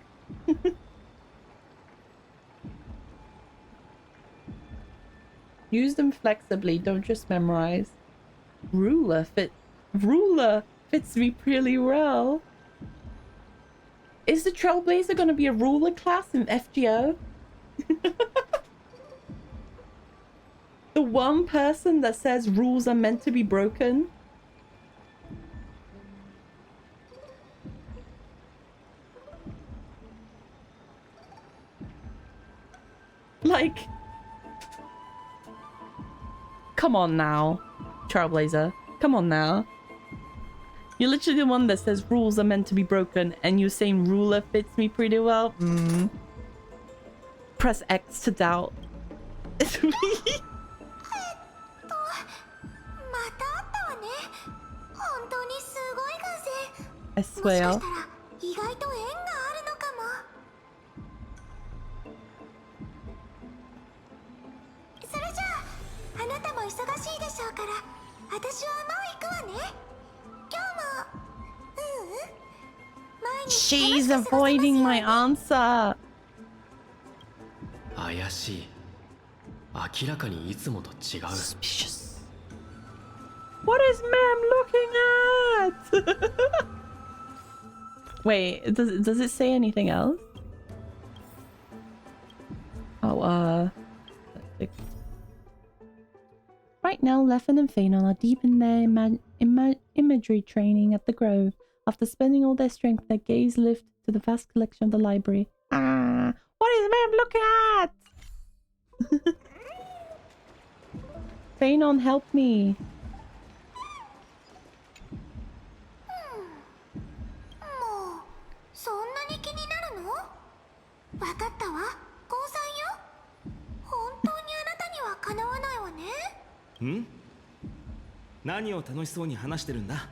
Use them flexibly, don't just memorize. Ruler fits me pretty well. Is the Trailblazer gonna be a ruler class in FGO? The one person that says rules are meant to be broken? Like, come on now, Trailblazer. Come on now. You're literally the one that says rules are meant to be broken, and you saying ruler fits me pretty well? Press X to doubt. またあったわね。本当にすごい偶然。 I もしか swear. したら意外と縁があるのかも。それじゃあ、あなたも忙しいでしょうから、私はもう行くわね。今日も、毎日 She's 楽しく過ごせますように。 avoiding my answer. 怪しい。明らかにいつもと違う。 Suspicious. What is ma'am looking at? Wait, does it say anything else? Oh, right now, Leffen and Phenon are deep in their imagery training at the Grove. After spending all their strength, their gaze lift to the vast collection of the library. Ah, what is ma'am looking at? Phenon, help me. もうそんなに気になるの？わかったわ、高3よ。本当にあなたにはかなわないわね。ん？何を楽しそうに話してるんだ？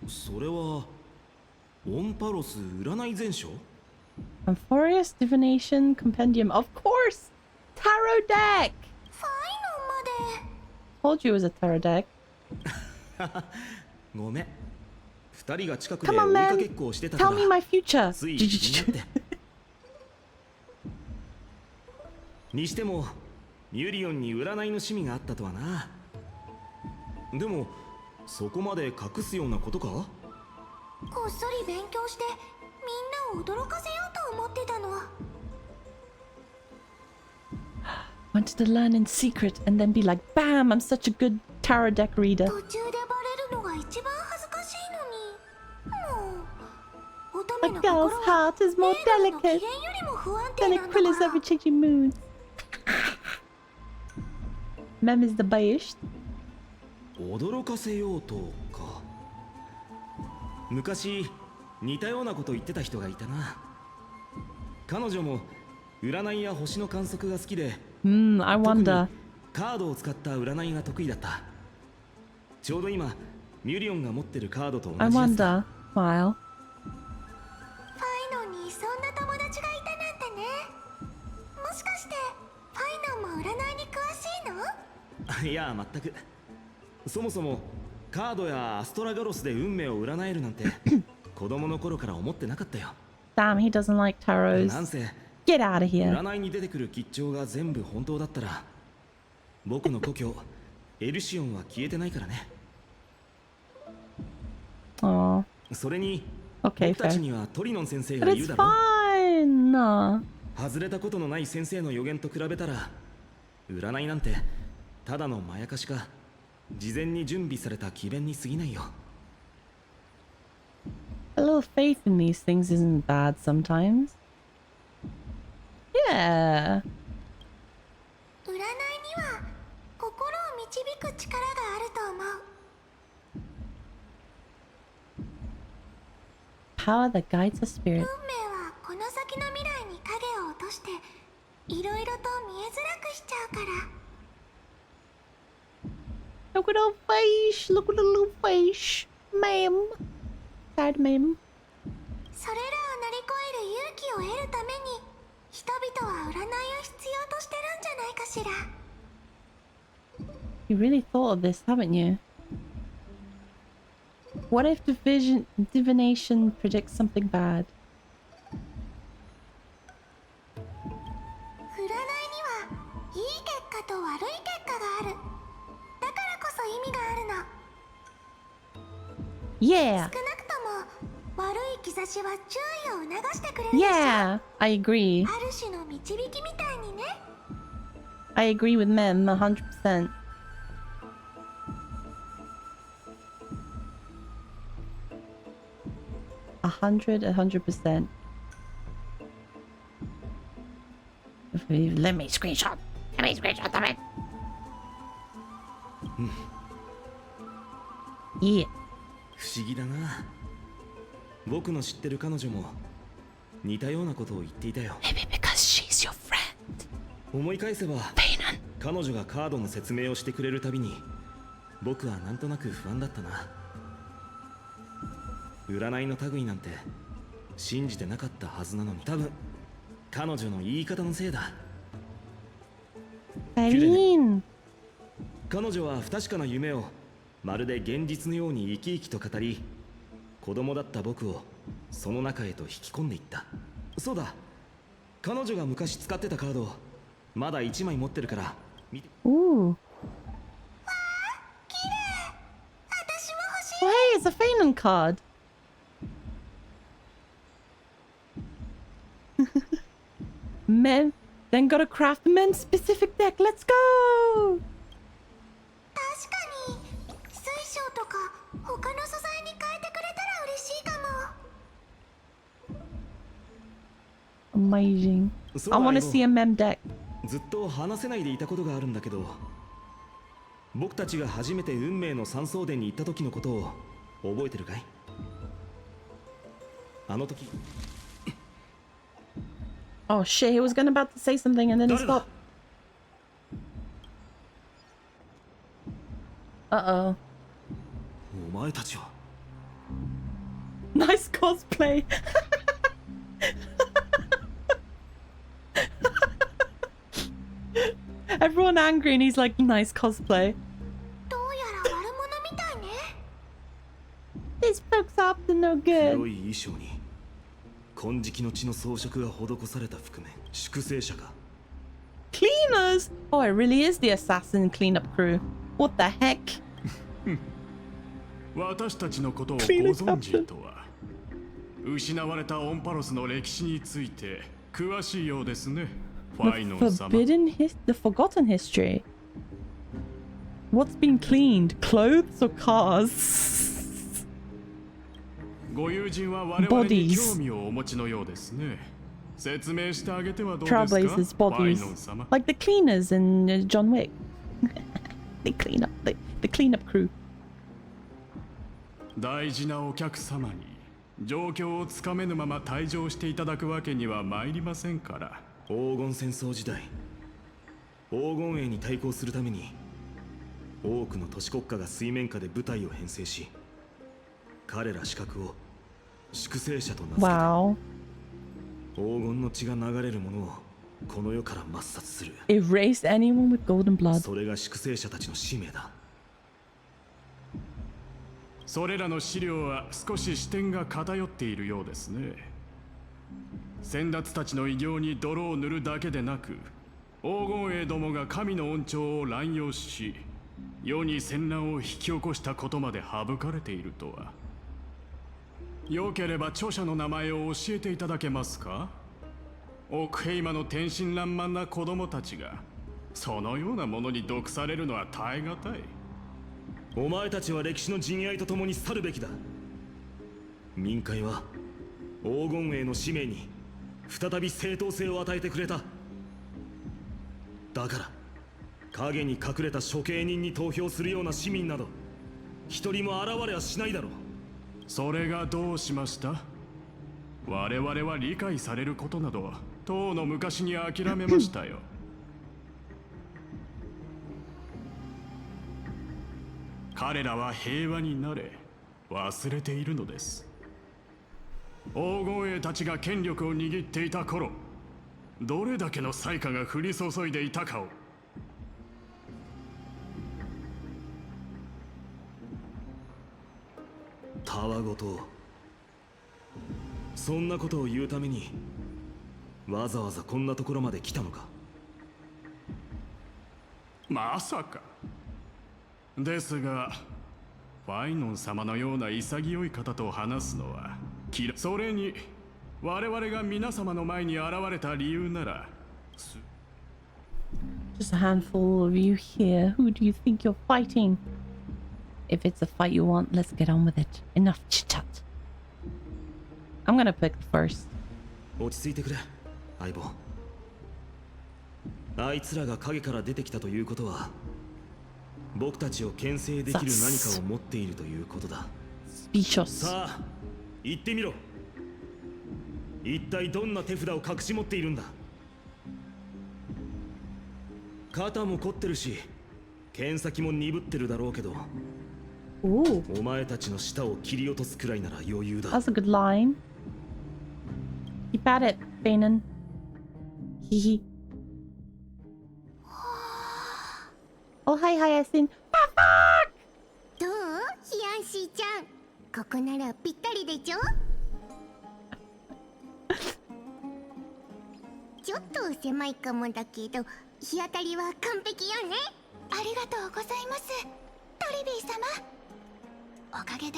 それはオンパロス占い全書？ Amphorius Divination Compendium. Of course! Tarot deck! ファイノンまで。 Told you it was a tarot deck. ごめん。二人が近くで Come 追 on, いか man. けっこをしてたか Tell me ら my future. つい気になって。にしてもミュリオンに占いの趣味があったとはな。でもそこまで隠すようなことか？こっそり勉強してみんなを驚かせようと思ってたの。 Wanted to learn in secret and then be like, bam, I'm such a good tarot deck reader. 途中でバレるのが一番恥ずかしいのに。もう乙 A 女の girl's 心は heart is more メーガンの機嫌 delicate よりも不安定 than なんだか Aquila's ら。 ever-changing moods. Mem is the best. 驚かせようとか。昔似たようなこと言ってた人がいたな。彼女も占いや星の観測が好きで、 I 特に wonder. カードを使った占いが得意だった。ちょうど今ミュリオンが持ってるカードと I 同じやつだ。 wonder. Smile. ファイノンにそんな友達がいたなんてね。もしかしてファイノンも占いに詳しいの？いや全く。そもそもカードやアストラガロスで運命を占えるなんて子供の頃から思ってなかったよ。 Damn, he doesn't like なん tarots. せ Get out of here. 占いに出てくる吉兆が全部本当だったら僕の故郷エルシオンは消えてないからね。 Aw. それに Okay, 僕たち fair. にはトリノン先生が But 言う it's だろ。 fine. Nah. 外れたことのない先生の予言と比べたら占いなんてただのまやかしか事前に準備された詭弁に過ぎないよ。 A little faith in these things isn't bad sometimes. Yeah. 占いには心を導く力があると思う。 Power that guides a spirit. 運命はこの先の未来に影を落としていろいろと見えづらくしちゃうから。 Look at her face. Look at the little face. Ma'am. Sad ma'am. それらを乗り越える勇気を得るために人々は占いを必要としてるんじゃないかしら。 You really thought of this, haven't you? What if divination predicts something bad? 占いにはいい結果と悪い結果がある。だからこそ意味 Yeah. 少なくとも悪い兆しは注意を促してくれるでしょ。 Yeah. I agree. ある種の導きみたいにね。 I agree with Mem 100%. A 100%. Let me screenshot. Let me screenshot of it. Yeah. 不思議だな。僕の知ってる彼女も似たようなことを言っていたよ。 Maybe because she's your friend. 思い返せば Paynon. 彼女がカードの説明をしてくれるたびに僕はなんとなく不安だったな。占いの類なんて信じてなかったはずなのに、多分彼女の言い方のせいだ。 Paynon. 彼女は不確かな夢をまるで現実のように生き生きと語り、子供だった僕をその中へと引き込んでいった。そうだ、彼女が昔使ってたカードをまだ1枚持ってるから見て。 Ooh. 私も欲しい。 Oh, hey, it's a Paynon card. Men, then gotta craft the men specific deck. Let's go! 確かに水晶とか他の素材に変えてくれたら嬉しいかも。 Amazing. そう I だ want よ to see a mem deck. ずっと話せないでいたことがあるんだけど、僕たちが初めて運命の三層殿に行った時のことを覚えてるかい？あの時。 Oh shit, he was gonna about to say something and then he 誰だ？ stopped. Uh-oh. お前たちは。 Nice cosplay. Everyone angry and he's like, nice cosplay. どうやら悪者みたいね。 These folks are up to no 黒 good. い衣装に金色の血の装飾が施された覆面、粛清者か。 Cleaners! Oh, it really is the assassin cleanup crew. What the heck? 私たちのことをご存知とは。失われたオンパロスの歴史について詳しいようですね、ファイノン様。 The forgotten history. What's been cleaned? Clothes or cars? ご友人は我々に興味をお持ちのようですね。説明してあげてはどうですか、 Trailblazers, ファイ bodies. ノン様。 Like the cleaners in John Wick. They clean up the cleanup crew. 大事なお客様に状況をつかめぬまま退場していただくわけには参りませんから。黄金戦争時代、黄金衛に対抗するために多くの都市国家が水面下で部隊を編成し、彼ら資格を粛清者と名付けた。 Wow. 黄金の血が流れるものをこの世から抹殺する。 Erase anyone with golden blood. それが粛清者たちの使命だ。それらの資料は少し視点が偏っているようですね。先達たちの偉業に泥を塗るだけでなく、黄金衛どもが神の恩寵を乱用し、世に戦乱を引き起こしたことまで省かれているとは。よければ著者の名前を教えていただけますか？オクヘイマの天真爛漫な子供たちがそのようなものに毒されるのは耐え難い。お前たちは歴史の陣愛と共に去るべきだ。民会は黄金衛の使命に再び正当性を与えてくれた。だから影に隠れた処刑人に投票するような市民など一人も現れはしないだろう。それがどうしました？我々は理解されることなどとうの昔に諦めましたよ。彼らは平和になれ忘れているのです。黄金衛たちが権力を握っていた頃、どれだけの災禍が降り注いでいたかを。たわごと、そんなことを言うためにわざわざこんなところまで来たのか？まさか。ですがファイノン様のような潔い方と話すのはそれに我々が皆様の前に現れた理由なら Just a handful of you here. Who do you think you're fighting? If it's a fight you want, let's get on with it. Enough chit-chat. I'm gonna pick first. 落ち着いてくれ、相棒。あいつらが影から出てきたということは、僕たちを牽制できる何かを持っているということだ。Specious. さあ、言ってみろ。一体どんな手札を隠し持っているんだ。肩も凝ってるし、剣先も鈍ってるだろうけど、お前たちの舌を切り落とすくらいなら余裕だ。That's a good line. Keep at it, Fanon. Hehe. Oh, hi, Hyacinth. どうヒヤンシーちゃん、ここならぴったりでしょ。ちょっと狭いかもだけど日当たりは完璧よね。ありがとうございます、トリビー様。おかげで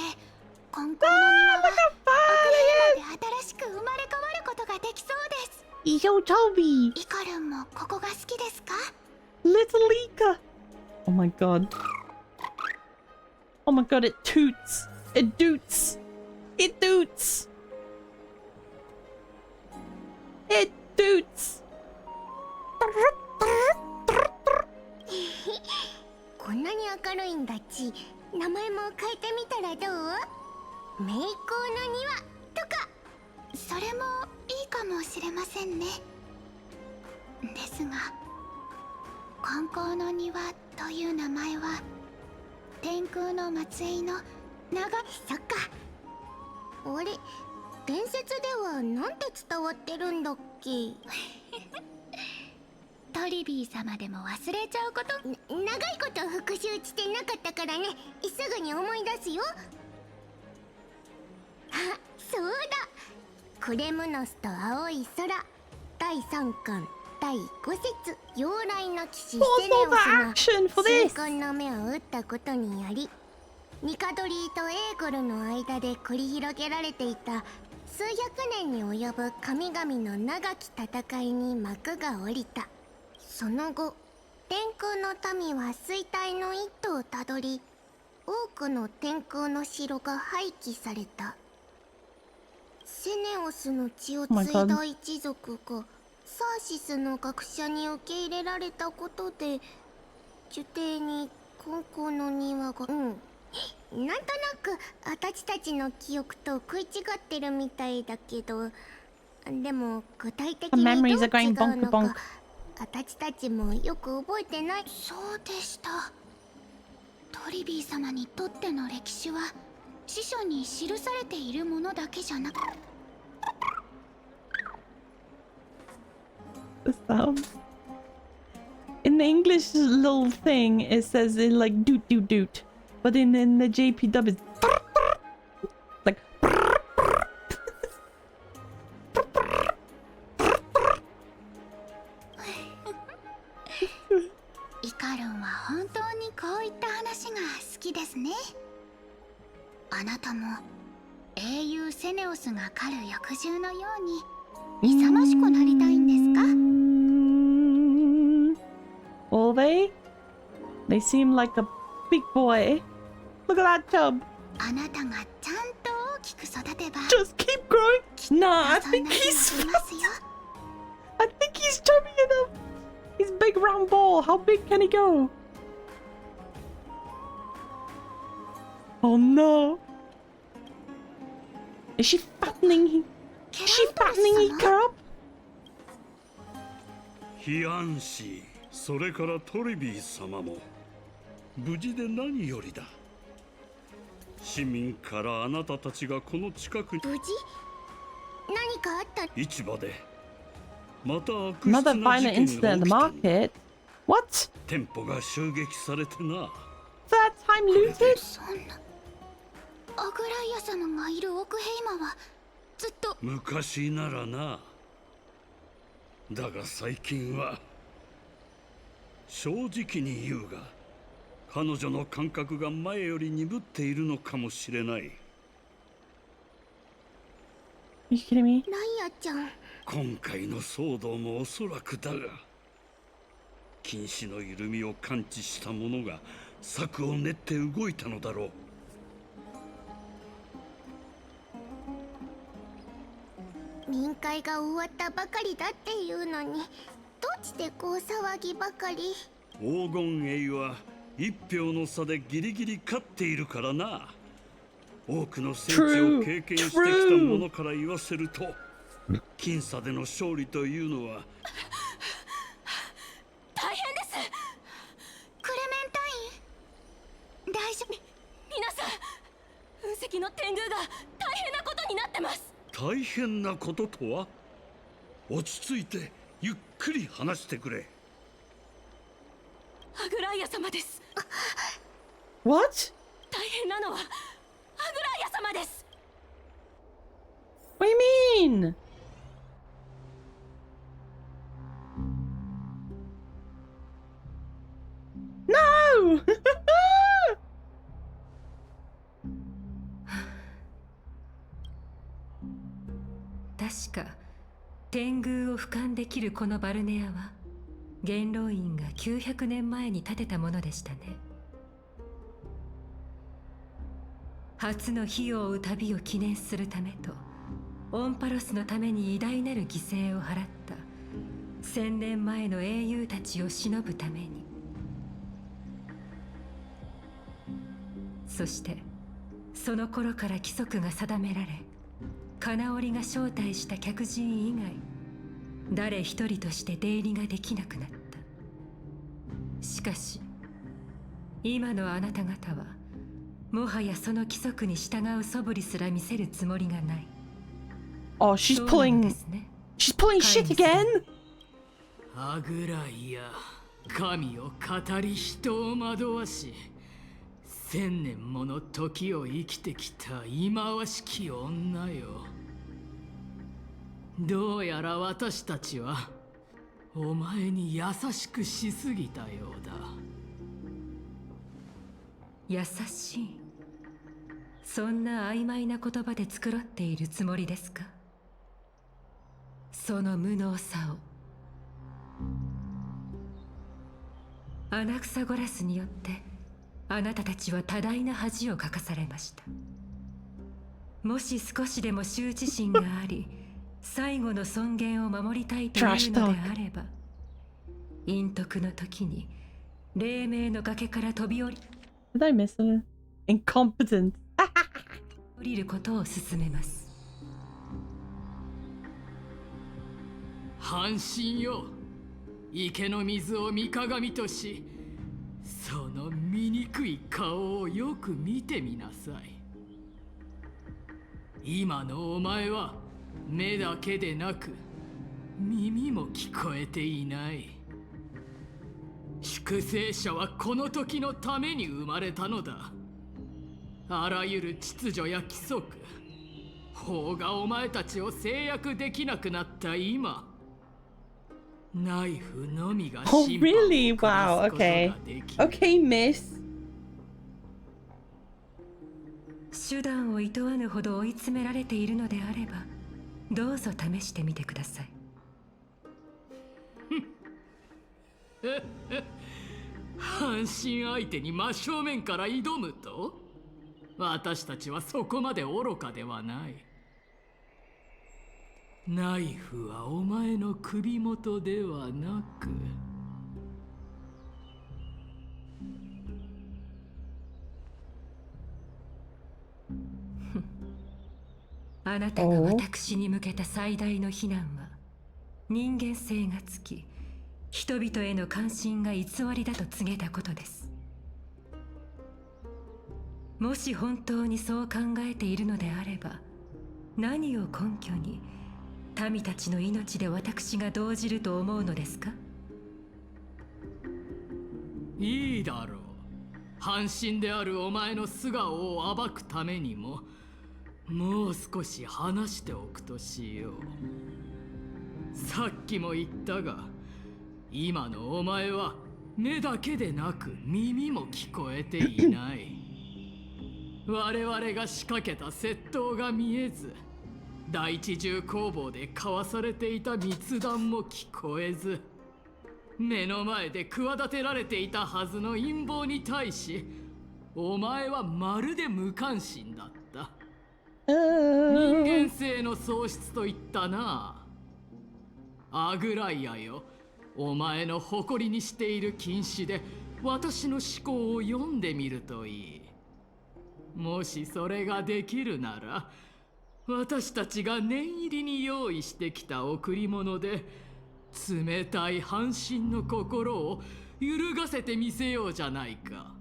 金光の庭は奥の山で新しく生まれ変わることができそうです。Yo, Toby. イカルンもここが好きですか？ Little Ika. Oh my god. Oh my god, it toots. It doots. It doots. It doots. こんなに明るいんだち、名前も変えてみたらどう？名工の庭とか。それもいいかもしれませんね。ですが金光の庭という名前は天空の末裔のそっか。あれ、伝説ではなんて伝わってるんだっけ？トリビー様でも忘れちゃうこと。長いこと復習してなかったからね、すぐに思い出すよ。あ、そうだ、クレムノスと青い空第3巻第5節妖雷の騎士セネオスが崇高の目を打ったことにより、ニカドリーとエーゴルの間で繰り広げられていた数百年に及ぶ神々の長き戦いに幕が下りた。その後、天空の民は衰退の一途をたどり、多くの天空の城が廃棄された。セネオスの血を継いだ一族がサーシスの学者に受け入れられたことで、樹底に金光の庭が、なんとなく私たちの記憶と食い違ってるみたいだけど、でも具体的にどう違うのか私たちもよく覚えてない。そうでした。トリビー様にとっての歴史は史書に記されているものだけじゃなく、The sound. In the English little thing, it says it like doot doot doot, but in the JP dub it's like. イカルンは本当にこういった話が好きですね。あなたも英雄セネオスが狩る翼獣のように勇ましくなりたいんですか？Will they? They seem like a big boy. Look at that tub. あなたがちゃんと大きく育てば Just keep growing. Nah, I そんな think 日 he's が来ますよ。I think he's chubby enough. He's big round ball. How big can he go? Oh no. Is she fattening? Is she fattening Ika up? ヒアンシー、それからトリビー様も無事で何よりだ。市民からあなたたちがこの近くに無事？何かあった？市場でまた悪質 Another な事 violent 件 incident が in 起 the きた。 market. What? 店舗が襲撃されてな。 Third time looted? そんな。アグライア様がいる奥ヘイマはずっと。昔ならな。だが最近は正直に言うが彼女の感覚が前より鈍っているのかもしれない。 Are you kidding me? ライアちゃん、今回の騒動もおそらくだが、禁止の緩みを感知した者が策を練って動いたのだろう。臨界が終わったばかりだっていうのに、どうしてこう騒ぎばかり。黄金栄は一票の差でギリギリ勝っているからな。多くの戦地を経験してきた者から言わせると、僅差での勝利というのは大変です。クレメンタイン、大丈夫。皆さん、雲石の天狗が大変なことになってます。大変なこととは？落ち着いてゆっくり話してくれ。アグライア様です。 What? 大変なのはアグライア様です。 What do you mean? No! 確か天狗を俯瞰できるこのバルネアは元老院が900年前に建てたものでしたね。初の火を追う旅を記念するためとオンパロスのために偉大なる犠牲を払った1000年前の英雄たちを偲ぶために。そしてその頃から規則が定められ、金織が招待した客人以外誰一人として出入りができなくなった。しかし今のあなた方はもはやその規則に従う素振りすら見せるつもりがない。 Oh, she's そうなの pulling. ですね。 She's pulling shit again. アグライア、神を語り人を惑わし、1000年もの時を生きてきた忌まわしき女よ。どうやら私たちはお前に優しくしすぎたようだ。優しい。そんな曖昧な言葉で繕っているつもりですか？その無能さを。アナクサゴラスによってあなたたちは多大な恥をかかされました。もし少しでも羞恥心があり最後の尊厳を守りたいというのであれば、陰徳の時に黎明の崖から飛び降り Did I miss her? Incompetent. 降りることを勧めます。半身よ、池の水を御鏡とし、その醜い顔をよく見てみなさい。今のお前は目だけでなく耳も聞こえていない。粛清者はこの時のために生まれたのだ。あらゆる秩序や規則、法がお前たちを制約できなくなった今、ナイフのみが Oh, 審判を really? 下 Wow. すこと Okay. ができる。 Okay, miss. 手段を厭わぬほど追い詰められているのであれば、どうぞ試してみてください。半身相手に真正面から挑むと？私たちはそこまで愚かではない。ナイフはお前の首元ではなく、あなたが私に向けた最大の非難は人間性が尽き人々への関心が偽りだと告げたことです。もし本当にそう考えているのであれば、何を根拠に民たちの命で私が動じると思うのですか？いいだろう。半身であるお前の素顔を暴くためにももう少し話しておくとしよう。さっきも言ったが、今のお前は目だけでなく耳も聞こえていない。我々が仕掛けた窃盗が見えず、第一重工房で交わされていた密談も聞こえず、目の前で企てられていたはずの陰謀に対し、お前はまるで無関心だった。人間性の喪失といったな。アグライアよ、お前の誇りにしている禁止で私の思考を読んでみるといい。もしそれができるなら、私たちが念入りに用意してきた贈り物で冷たい半身の心を揺るがせてみせようじゃないか。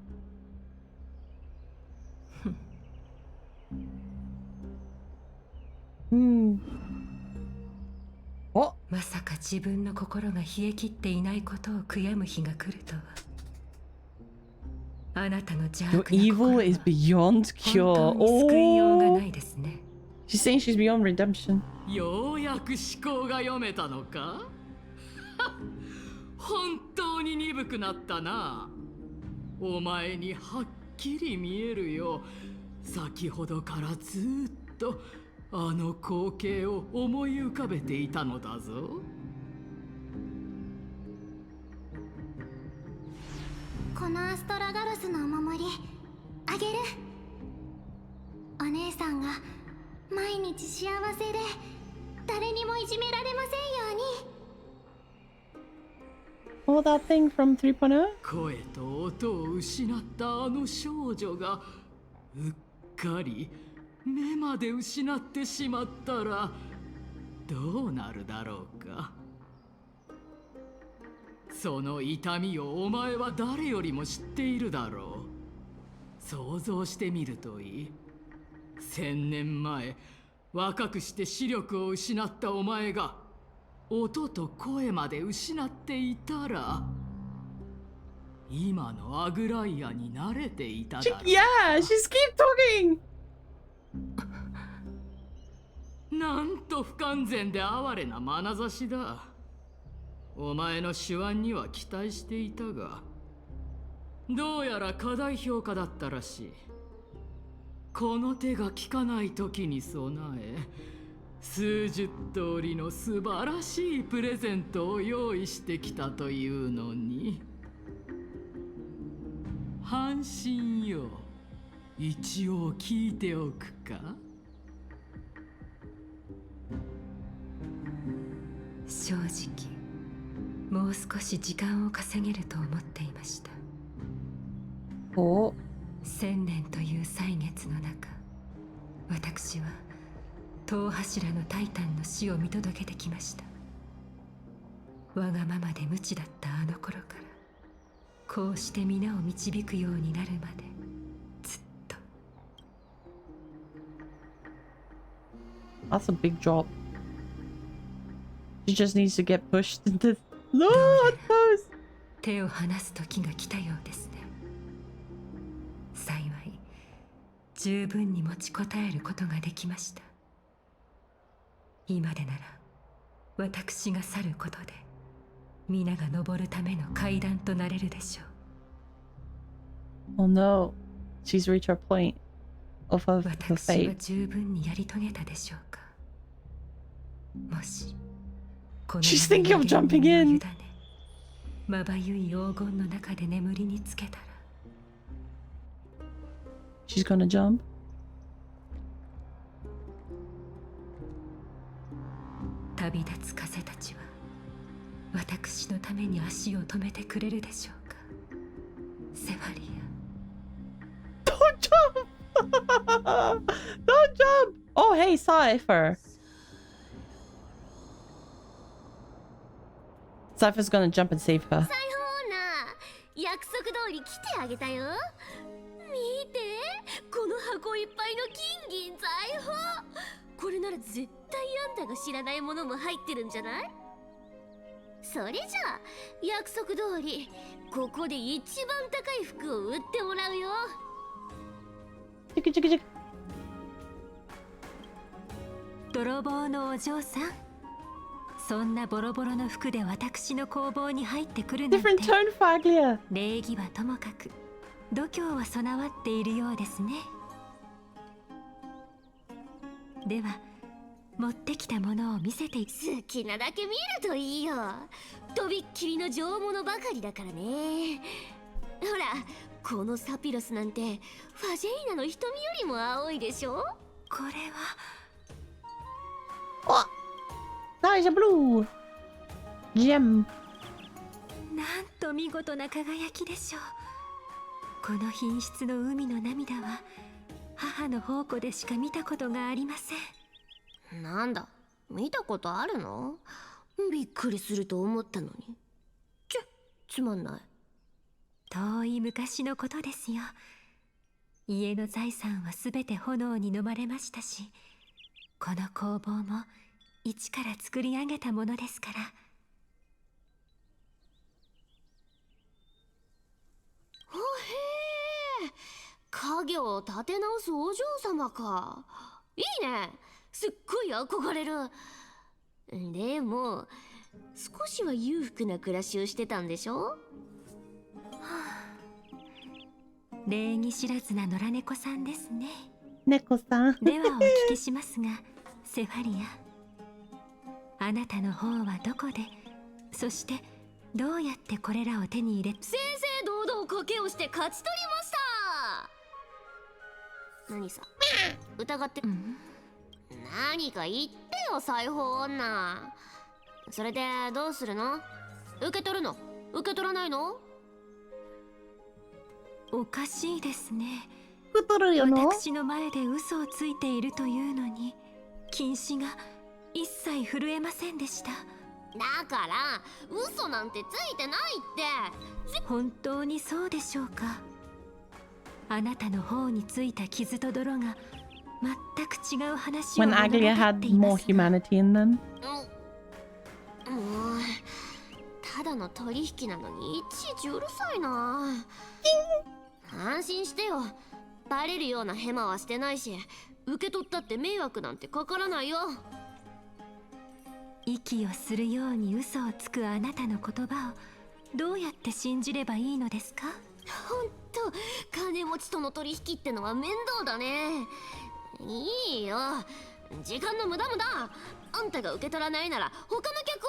お、まさか自分の心が冷え切っていないことを悔やむ日が来るとは。あなたの邪 Your 悪な evil is 心 beyond は cure. 本当に救いようが Oh, ないですね。 she's saying she's beyond redemption. ようやく思考が読めたのか。本当に鈍くなったな。お前にはっきり見えるよ。先ほどからずっとあの光景を思い浮かべていたのだぞ。このアストラガロスのお守りあげる。お姉さんが毎日幸せで誰にもいじめられませんように。Oh, that thing from 3.0? 声と音を失ったあの少女がうっかり目まで失ってしまったらどうなるだろうか。その痛みをお前は誰よりも知っているだろう。想像してみるといい。1000年前、若くして視力を失ったお前が音と声まで失っていたら、今のアグライアに慣れていただろう。Yeah, she's keep talking. なんと不完全で哀れな眼差しだ。お前の手腕には期待していたが、どうやら過大評価だったらしい。この手が効かない時に備え、数十通りの素晴らしいプレゼントを用意してきたというのに。半身よ、一応聞いておくか。正直もう少し時間を稼げると思っていました。お、1000年という歳月の中、私は塔柱のタイタンの死を見届けてきました。わがままで無知だったあの頃から、こうして皆を導くようになるまでずっと。 That's a big drop. She just needs to get pushed into. ど No, うやら it goes. 手を離す時が来たようですね。幸い十分に持ちこたえることができました。今でなら私が去ることで皆が登るための階段となれるでしょう。 Oh no, she's reached her point of her 私は fate. 十分にやり遂げたでしょうか。もしこの She's thinking of jumping 身を in. 委ねまばゆい黄金の中で眠りにつけたら。 She's gonna jump. 旅立つ風たちは私のために足を止めてくれるでしょうか。セファリ Don't jump! Don't jump! Oh, hey, Cypher. Cypher's gonna jump and save her. 裁縫女、約束通り来てあげたよ。見て、この箱いっぱいの金銀財宝。これなら絶対あんたが知らないものも入ってるんじゃない？それじゃあ約束通りここで一番高い服を売ってもらうよ。チクチクチク。泥棒のお嬢さん、そんなボロボロの服で私の工房に入ってくるなんて Different tone, Faglia. 礼儀はともかく度胸は備わっているようですね。では持ってきたものを見せて。好きなだけ見るといいよ。とびっきりの上物ばかりだからね。ほら、このサピロスなんてファジェイナの瞳よりも青いでしょ。これは That is a blue gem. なんと見事な輝きでしょう。この品質の海の涙は母の宝庫でしか見たことがありません。なんだ、見たことあるの？びっくりすると思ったのに。つまんない。遠い昔のことですよ。家の財産はすべて炎に飲まれましたし、この工房も一から作り上げたものですから。ほへえ、家業を立て直すお嬢様か。いいね、すっごい憧れる。でも少しは裕福な暮らしをしてたんでしょ？礼儀知らずな野良猫さんですね。猫さん。ではお聞きしますが、セファリア、あなたの方はどこで、そしてどうやってこれらを手に入れ。正々堂々賭けをして勝ち取りました。何さ、疑って、何か言ってよ、裁縫女。それでどうするの？受け取るの？受け取らないの？おかしいですね。私私の前で嘘をついているというのに、禁止が一切震えませんでした。だから嘘なんてついてないって。本当にそうでしょうか。あなたの方についた傷と泥が全く違う話を When Aglia had more humanity in them. もうただの取引なのにいちいちうるさいな。安心してよ、バレるようなヘマはしてないし、受け取ったって迷惑なんてかからないよ。息をするように嘘をつくあなたの言葉をどうやって信じればいいのですか？ほんと、金持ちとの取引ってのは面倒だね。いいよ、時間の無駄無駄。あんたが受け取らないなら他の客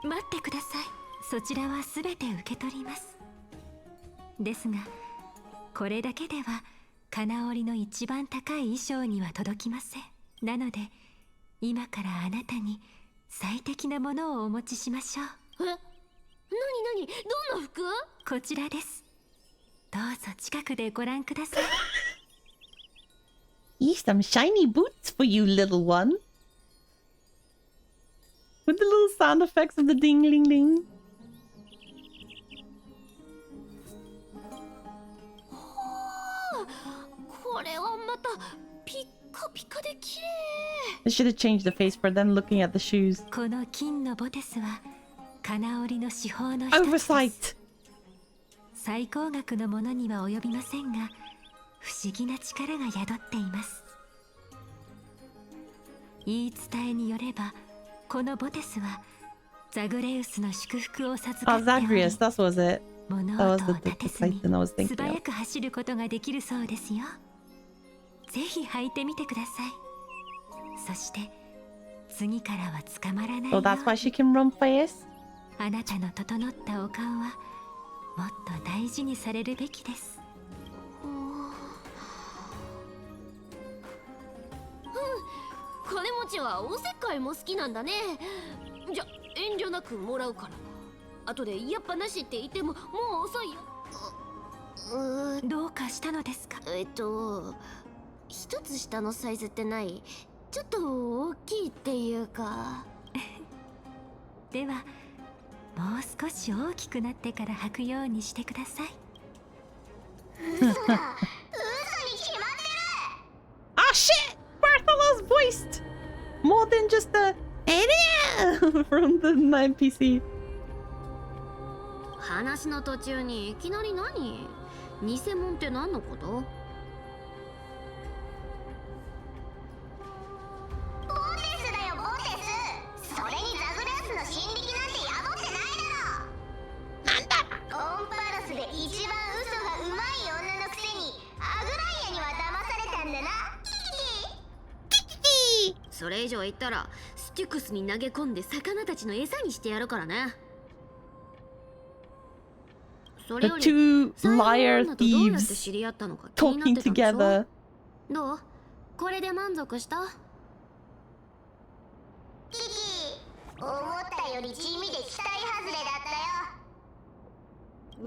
を。待ってください。そちらは全て受け取ります。ですがこれだけでは金織の一番高い衣装には届きません。なので今からあなたに最適なものをお持ちしましょう。え、なになに、どんな服？こちらです。どうぞ近くでご覧ください。Some shiny boots for you, little one. With the little sound effects of the ding-ling-ling. これはまたピッカピカで綺麗。 They should have changed the face for them looking at the shoes. この金のボテスは金織の手法の一つです。 Oversight. 最高額のものには及びませんが、不思議な力が宿っています。言い伝えによれば、このボテスはザグレウスの祝福を授か Oh, っており、 Zagreus, that was it. 物 That 音 was を the 立てずに Titan I was 素 thinking 早 of. く走ることができるそうですよ。ぜひ履いてみてください。そして次からは捕まらない So よう that's why に she can run fast? あなたの整ったお顔はもっと大事にされるべきです。金持ちはおせっかいも好きなんだね。じゃ、遠慮なくもらうから。後でやっぱなしって言ってももう遅いよ。どうかしたのですか？一つ下のサイズってない？ちょっと大きいっていうか。ではもう少し大きくなってから履くようにしてください。嘘だ、嘘に決まってる。 Ah, shit! Bartholo's voiced! More than just the from the NPC. 話の途中にいきなり何？偽物って何のこと？ボテスだよ、ボテス。それにザグレそれ以上言ったらスティクスに投げ込んで魚たちの餌にしてやるからね。それ The より two 最後の liar 女とどうやって thieves 知り合ったのか気になっ talking てたんでしょ。 together. どう？これで満足した？キキ、思ったより地味で期待外れだった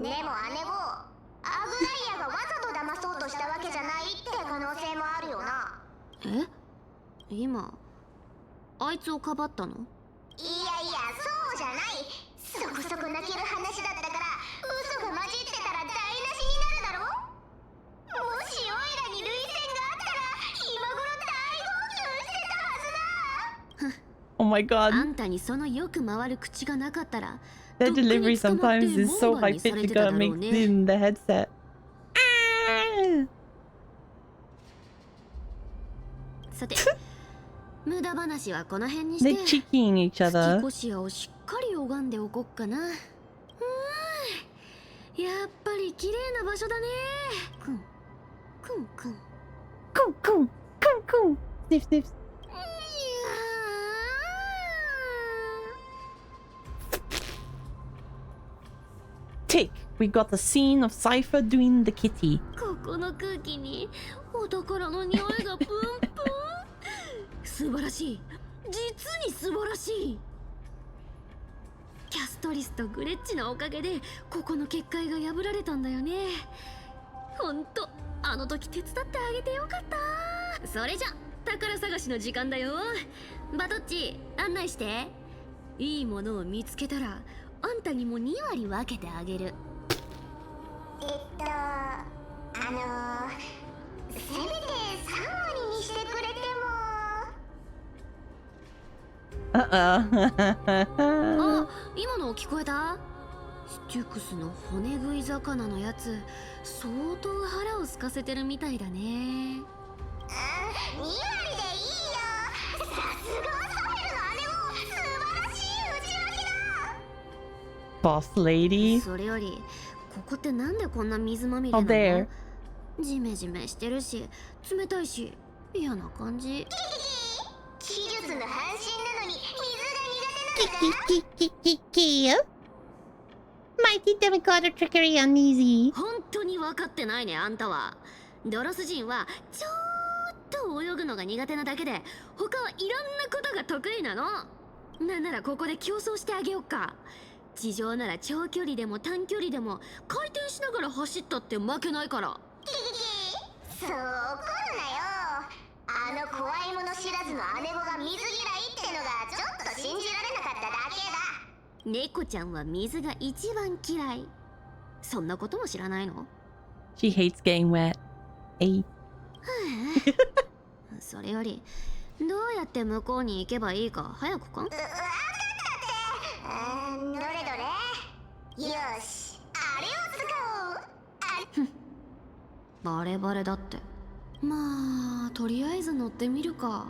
よ。でも姉子、アグライアがわざと騙そうとしたわけじゃないって可能性もあるよな。え？今あいつをかばったの？いやいや、そうじゃない。そこそこ泣ける話だったから嘘が混じってたら台無しになるだろ。もしオイラに涙腺があったら今頃大号泣してたはずだ。 Oh my god. あんたにそのよく回る口がなかったら Their delivery sometimes is so high pitched it gotta make it in the headset. Ah! さて無駄話はこの辺にして They're cheeking each 月 other. 越し屋をしっかり拝んでおこっかな。やっぱり綺麗な場所だね。くんくんくん Cool, cool, cool, cool. Sniff, sniff. Tick. We got the scene of Cypher doing the kitty. ここの空気にお宝の匂いがプンプン。素晴らしい。実に素晴らしい。キャストリスとグレッチのおかげでここの結界が破られたんだよね。ほんとあの時手伝ってあげてよかった。それじゃ宝探しの時間だよ。バトッチ案内して。いいものを見つけたらあんたにも2割分けてあげる。せめて3割にしてくれても。あ、今の聞こえた？ステュクスの骨食い魚のやつ相当腹を空かせてるみたいだね。2割でいいよ。さすがサヘルの姉も素晴らしい内訳だ。 Boss lady. それよりここってなんでこんな水まみれな Oh, の？ there. ジメジメしてるし冷たいし嫌な感じ。技術の半身なのに水が苦手なのか？ Mighty Demigod trickery uneasy. 本当に分かってないね、あんたは。ドロス人はちょっと泳ぐのが苦手なだけで他はいろんなことが得意なの。なんならここで競争してあげようか。地上なら長距離でも短距離でも回転しながら走ったって負けないから。そう怒るなよ。あの怖いもの知らずの姉子が水嫌いってのがちょっと信じられなかっただけだ。猫ちゃんは水が一番嫌い。そんなことも知らないの？ She hates getting wet. Hey. それよりどうやって向こうに行けばいいか早くか？分かったって。どれどれ。よし、あれを使おう。バレバレだって。まあとりあえず乗ってみるか。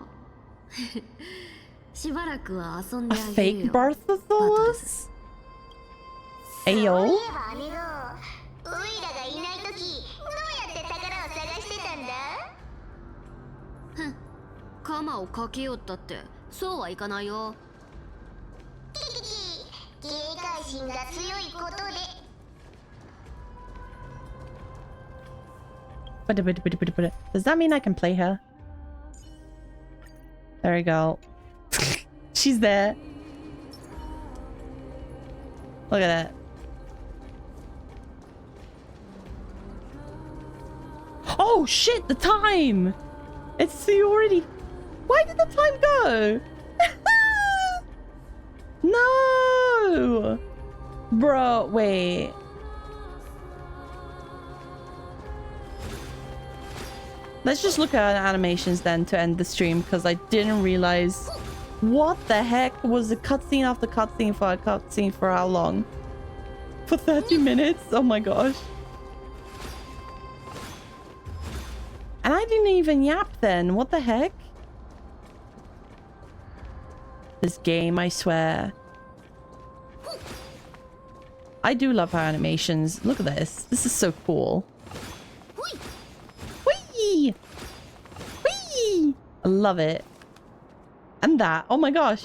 しばらくは遊んで A あげる fake よ。 Barthosaurus? Ayo? そういえば姉子、オイラがいないときどうやって宝を探してたんだ？ふん、カマをかけよったってそうはいかないよ。キキキ、警戒心が強いことで。Does that mean I can play her? There we go. She's there. Look at that. Oh shit, the time! It's already... Why did the time go? No! Bro, wait. Let's just look at animations then to end the stream because I didn't realize... What the heck was a cutscene after cutscene for a cutscene for how long? For 30 minutes? Oh my gosh. And I didn't even yap then. What the heck? This game, I swear. I do love her animations. Look at this. This is so cool. Whee! Whee! I love it. And that. Oh my gosh.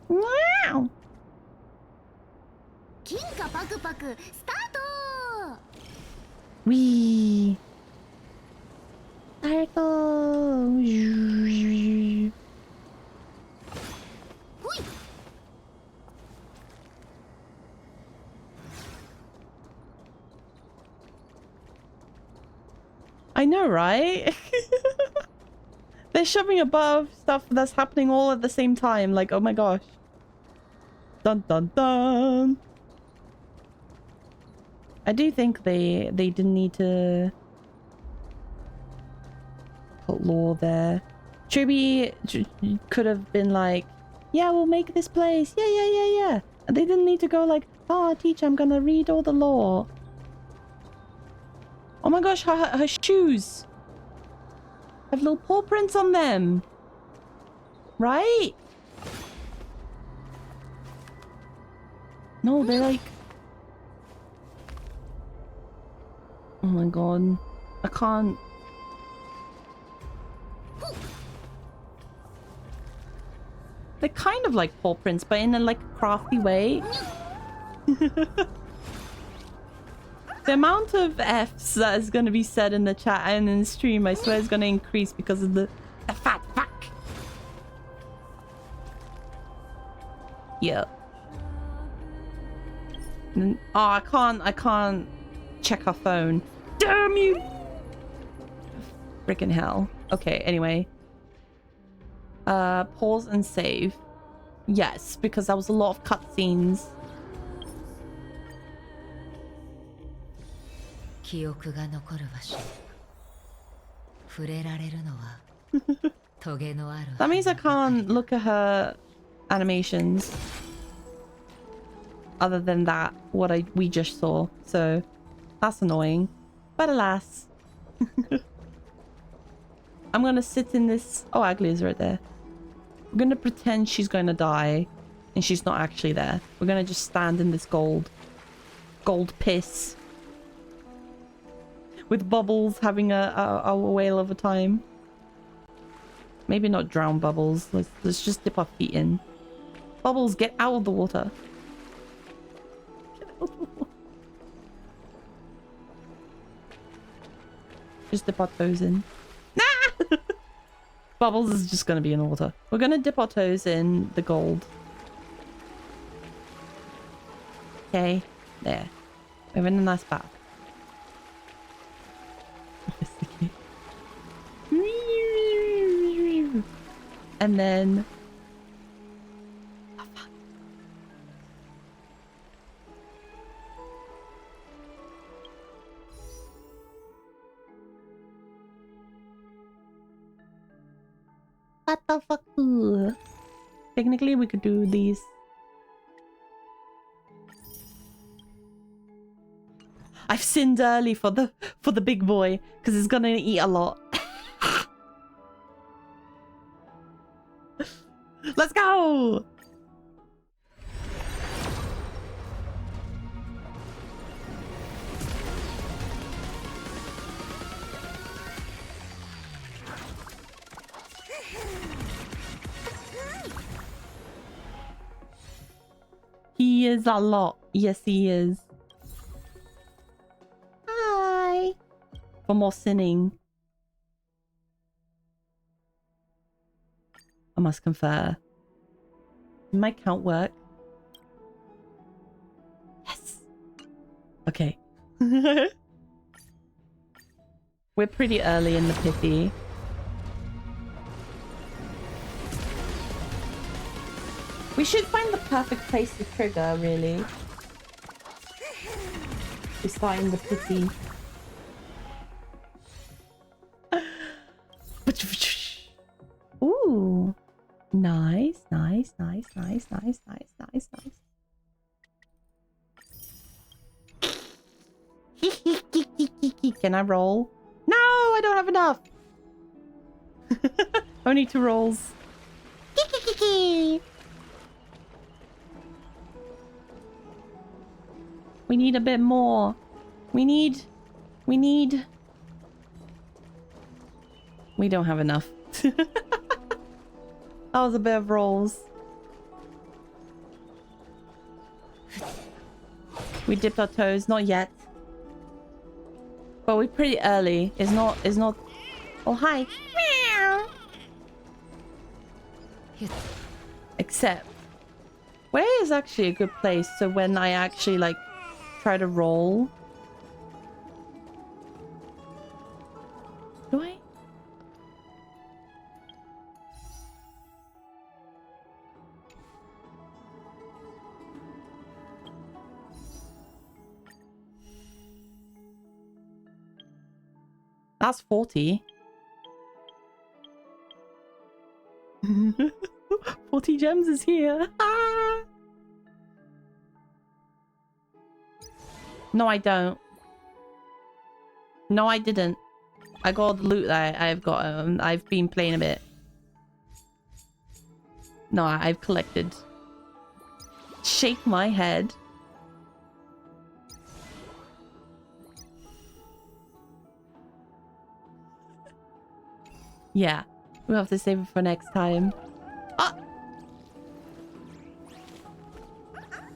Wow. 金貨パクパクスタート Wee. Circle. ほい I know, right? They're shoving above stuff that's happening all at the same time. Like, oh my gosh. Dun dun dun. I do think they didn't need to put lore there. Truby could have been like, yeah, we'll make this place. Yeah. And they didn't need to go like, oh, teacher, I'm gonna read all the lore. Oh my gosh, her shoes have little paw prints on them. Right? No, they're like... Oh my god. I can't... They're kind of like paw prints, but in a like crafty way. The amount of Fs that is going to be said in the chat and in the stream, I swear is going to increase because of the fat fuck. Yep. Oh, I can't check her phone. Damn you! Freaking hell. Okay, anyway. Pause and save. Yes, because that was a lot of cutscenes. 記憶が残る場所。触れられるのはトゲのある。That means I can't look at her animations. Other than that, what we just saw. So that's annoying. But alas. I'm gonna sit in this. Oh, Agli is right there. We're gonna pretend she's gonna die, and she's not actually there. We're gonna just stand in this gold piss. With Bubbles having a whale of a time. Maybe not drown Bubbles. Let's just dip our feet in. Bubbles, get out of the water. Get out of the water. Just dip our toes in. Nah! Bubbles is just gonna be in the water. We're gonna dip our toes in the gold. Okay, there. We're in a nice bath. And then... Oh, fuck. What the fuck? Technically, we could do these. I've sinned early for the big boy because he's gonna eat a lot. Let's go! He is a lot. Yes, he is. Hi. For more sinning. I must confer. Did my count work? Yes. Okay. We're pretty early in the pithy. We should find the perfect place to trigger, really. We're starting the pithy. Ooh. Nice. Can I roll? No, I don't have enough. Only 2 rolls. We need a bit more. We don't have enough. That was a bit of rolls. We dipped our toes, not yet. But we're pretty early. It's not oh hi. Except where is actually a good place so when I actually like try to roll? Do I? That's 40. 40 gems is here. Ah! No, I don't. No, I didn't. I got all the loot that I've got. I've been playing a bit. No, I've collected. Shake my head. Yeah, we'll have to save it for next time. Ah!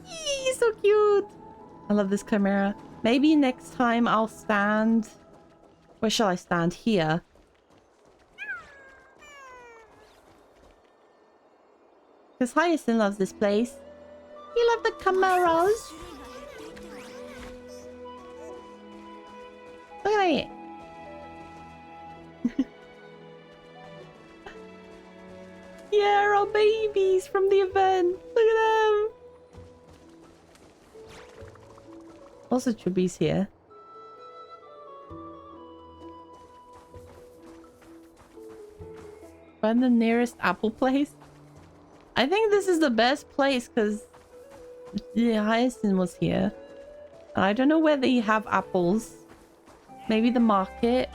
He's so cute! I love this chimera. Maybe next time I'll stand... Where shall I stand? Here. Because Hyacinth loves this place. You love the chimeras? Look at it. Yeah, our babies from the event. Look at them. Also, Chubby's here. Find the nearest apple place. I think this is the best place because the Hyacinth was here. And I don't know where they have apples. Maybe the market.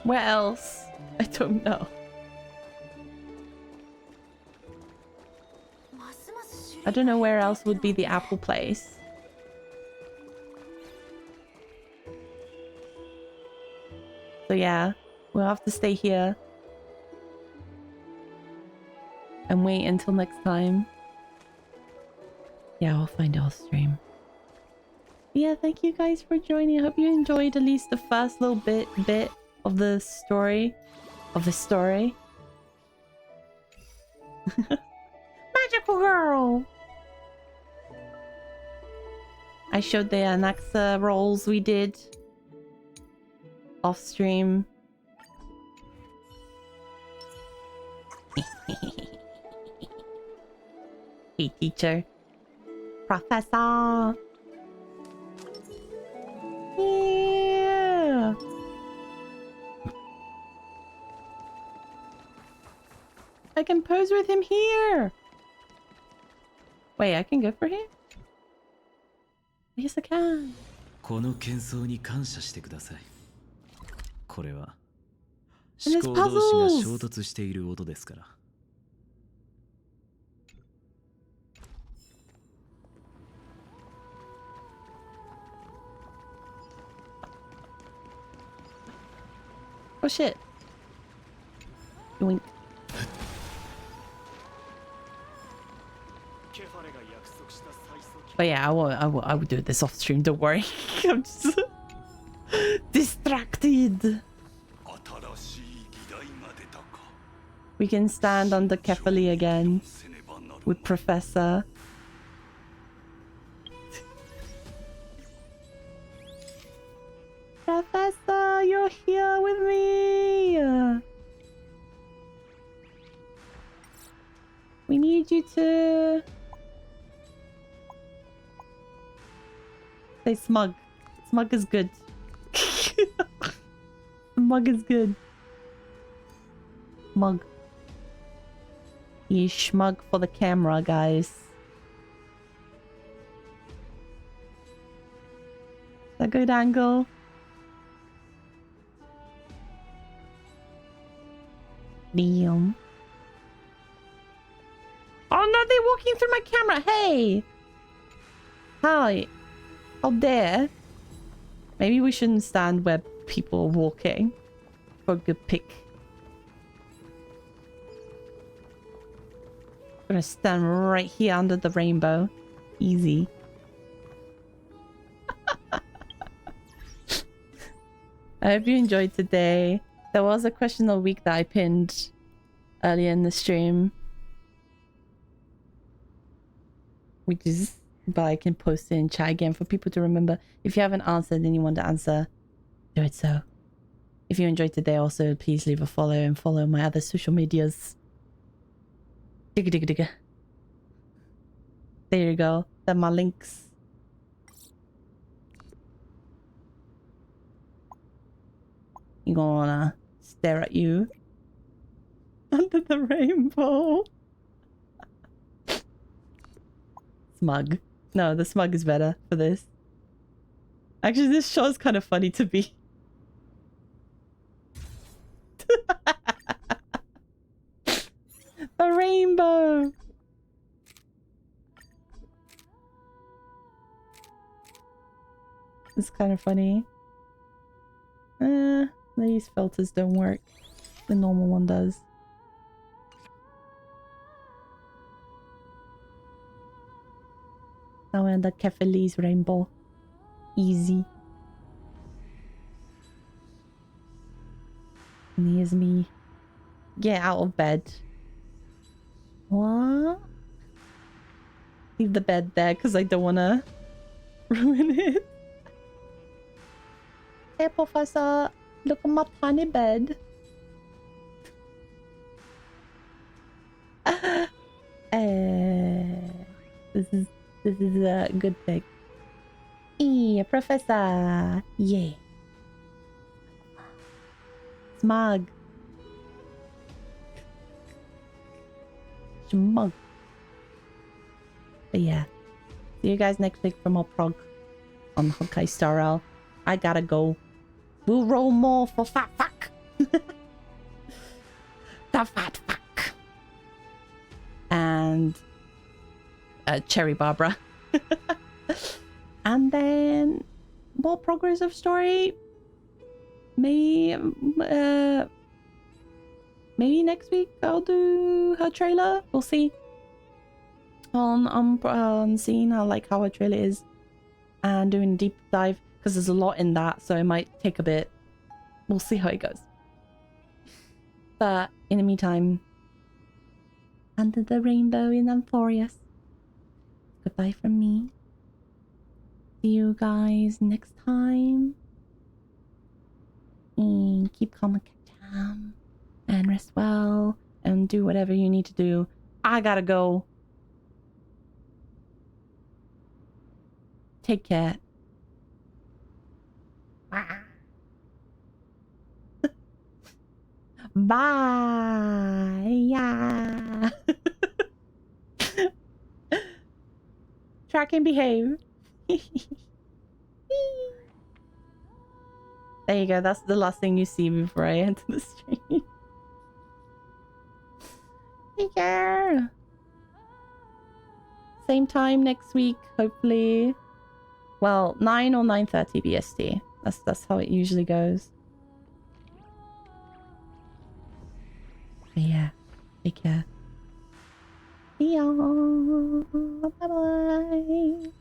Where else? I don't know. I don't know where else would be the apple place. So yeah, we'll have to stay here. And wait until next time. Yeah, I'll find our stream. Yeah, thank you guys for joining. I hope you enjoyed at least the first little bit of the story. Magical girl! I showed the anaxa rolls we did off stream. Hey teacher. Professor! Yeah! I can pose with him here! Wait, I can go for him? Yes, I can. この喧騒に感謝してください。これは And 思 it's 考同士 puzzles! が衝突している音ですから。Oh shit. Yoink. But yeah, I would do this off stream, don't worry. I'm just distracted. We can stand under Kefali again with Professor. Professor, you're here with me. We need you to say smug. Smug is good. Smug is good. Smug. He's smug for the camera, guys. Is that a good angle? Damn. Oh no, they're walking through my camera. Hey! Hi. How dare? Maybe we shouldn't stand where people are walking for a good pic. Gonna stand right here under the rainbow. Easy. I hope you enjoyed today. There was a question of the week that I pinned earlier in the stream. But I can post it in chat again for people to remember. If you haven't answered and you want to answer, do it so. If you enjoyed today also, please leave a follow and follow my other social medias. Digga digga digga. There you go. They're my links. You gonna wanna stare at you under the rainbow. Smug. No, the smug is better for this. Actually, this show's kind of funny to be. The rainbow. It's kind of funny. These filters don't work. The normal one does. Now we're in the Kefali's rainbow. Easy. And here's me. Get out of bed. What? Leave the bed there because I don't want to ruin it. Hey, Professor. Look at my tiny bed. This is a good thing. Yeah, Professor. Yeah. Smug. Smug. But yeah. See you guys next week for more prog on Honkai Star Rail. I gotta go. We'll roll more for Fat Fuck. The Fat Fuck. And Cherry Barbara. And then more progressive story. Maybe maybe next week I'll do her trailer. We'll see. On seeing how her trailer is and doing a deep dive because there's a lot in that, so it might take a bit. We'll see how it goes. But in the meantime, under the rainbow in Amphorius. Goodbye from me. See you guys next time. And keep calm and calm. And rest well. And do whatever you need to do. I gotta go. Take care. Bye. Yeah. Track and behave. There you go. That's the last thing you see before I enter the stream. Take care. Same time next week, hopefully. Well, 9 or 9:30 BST. That's how it usually goes. But yeah. Take care. See ya. Bye bye.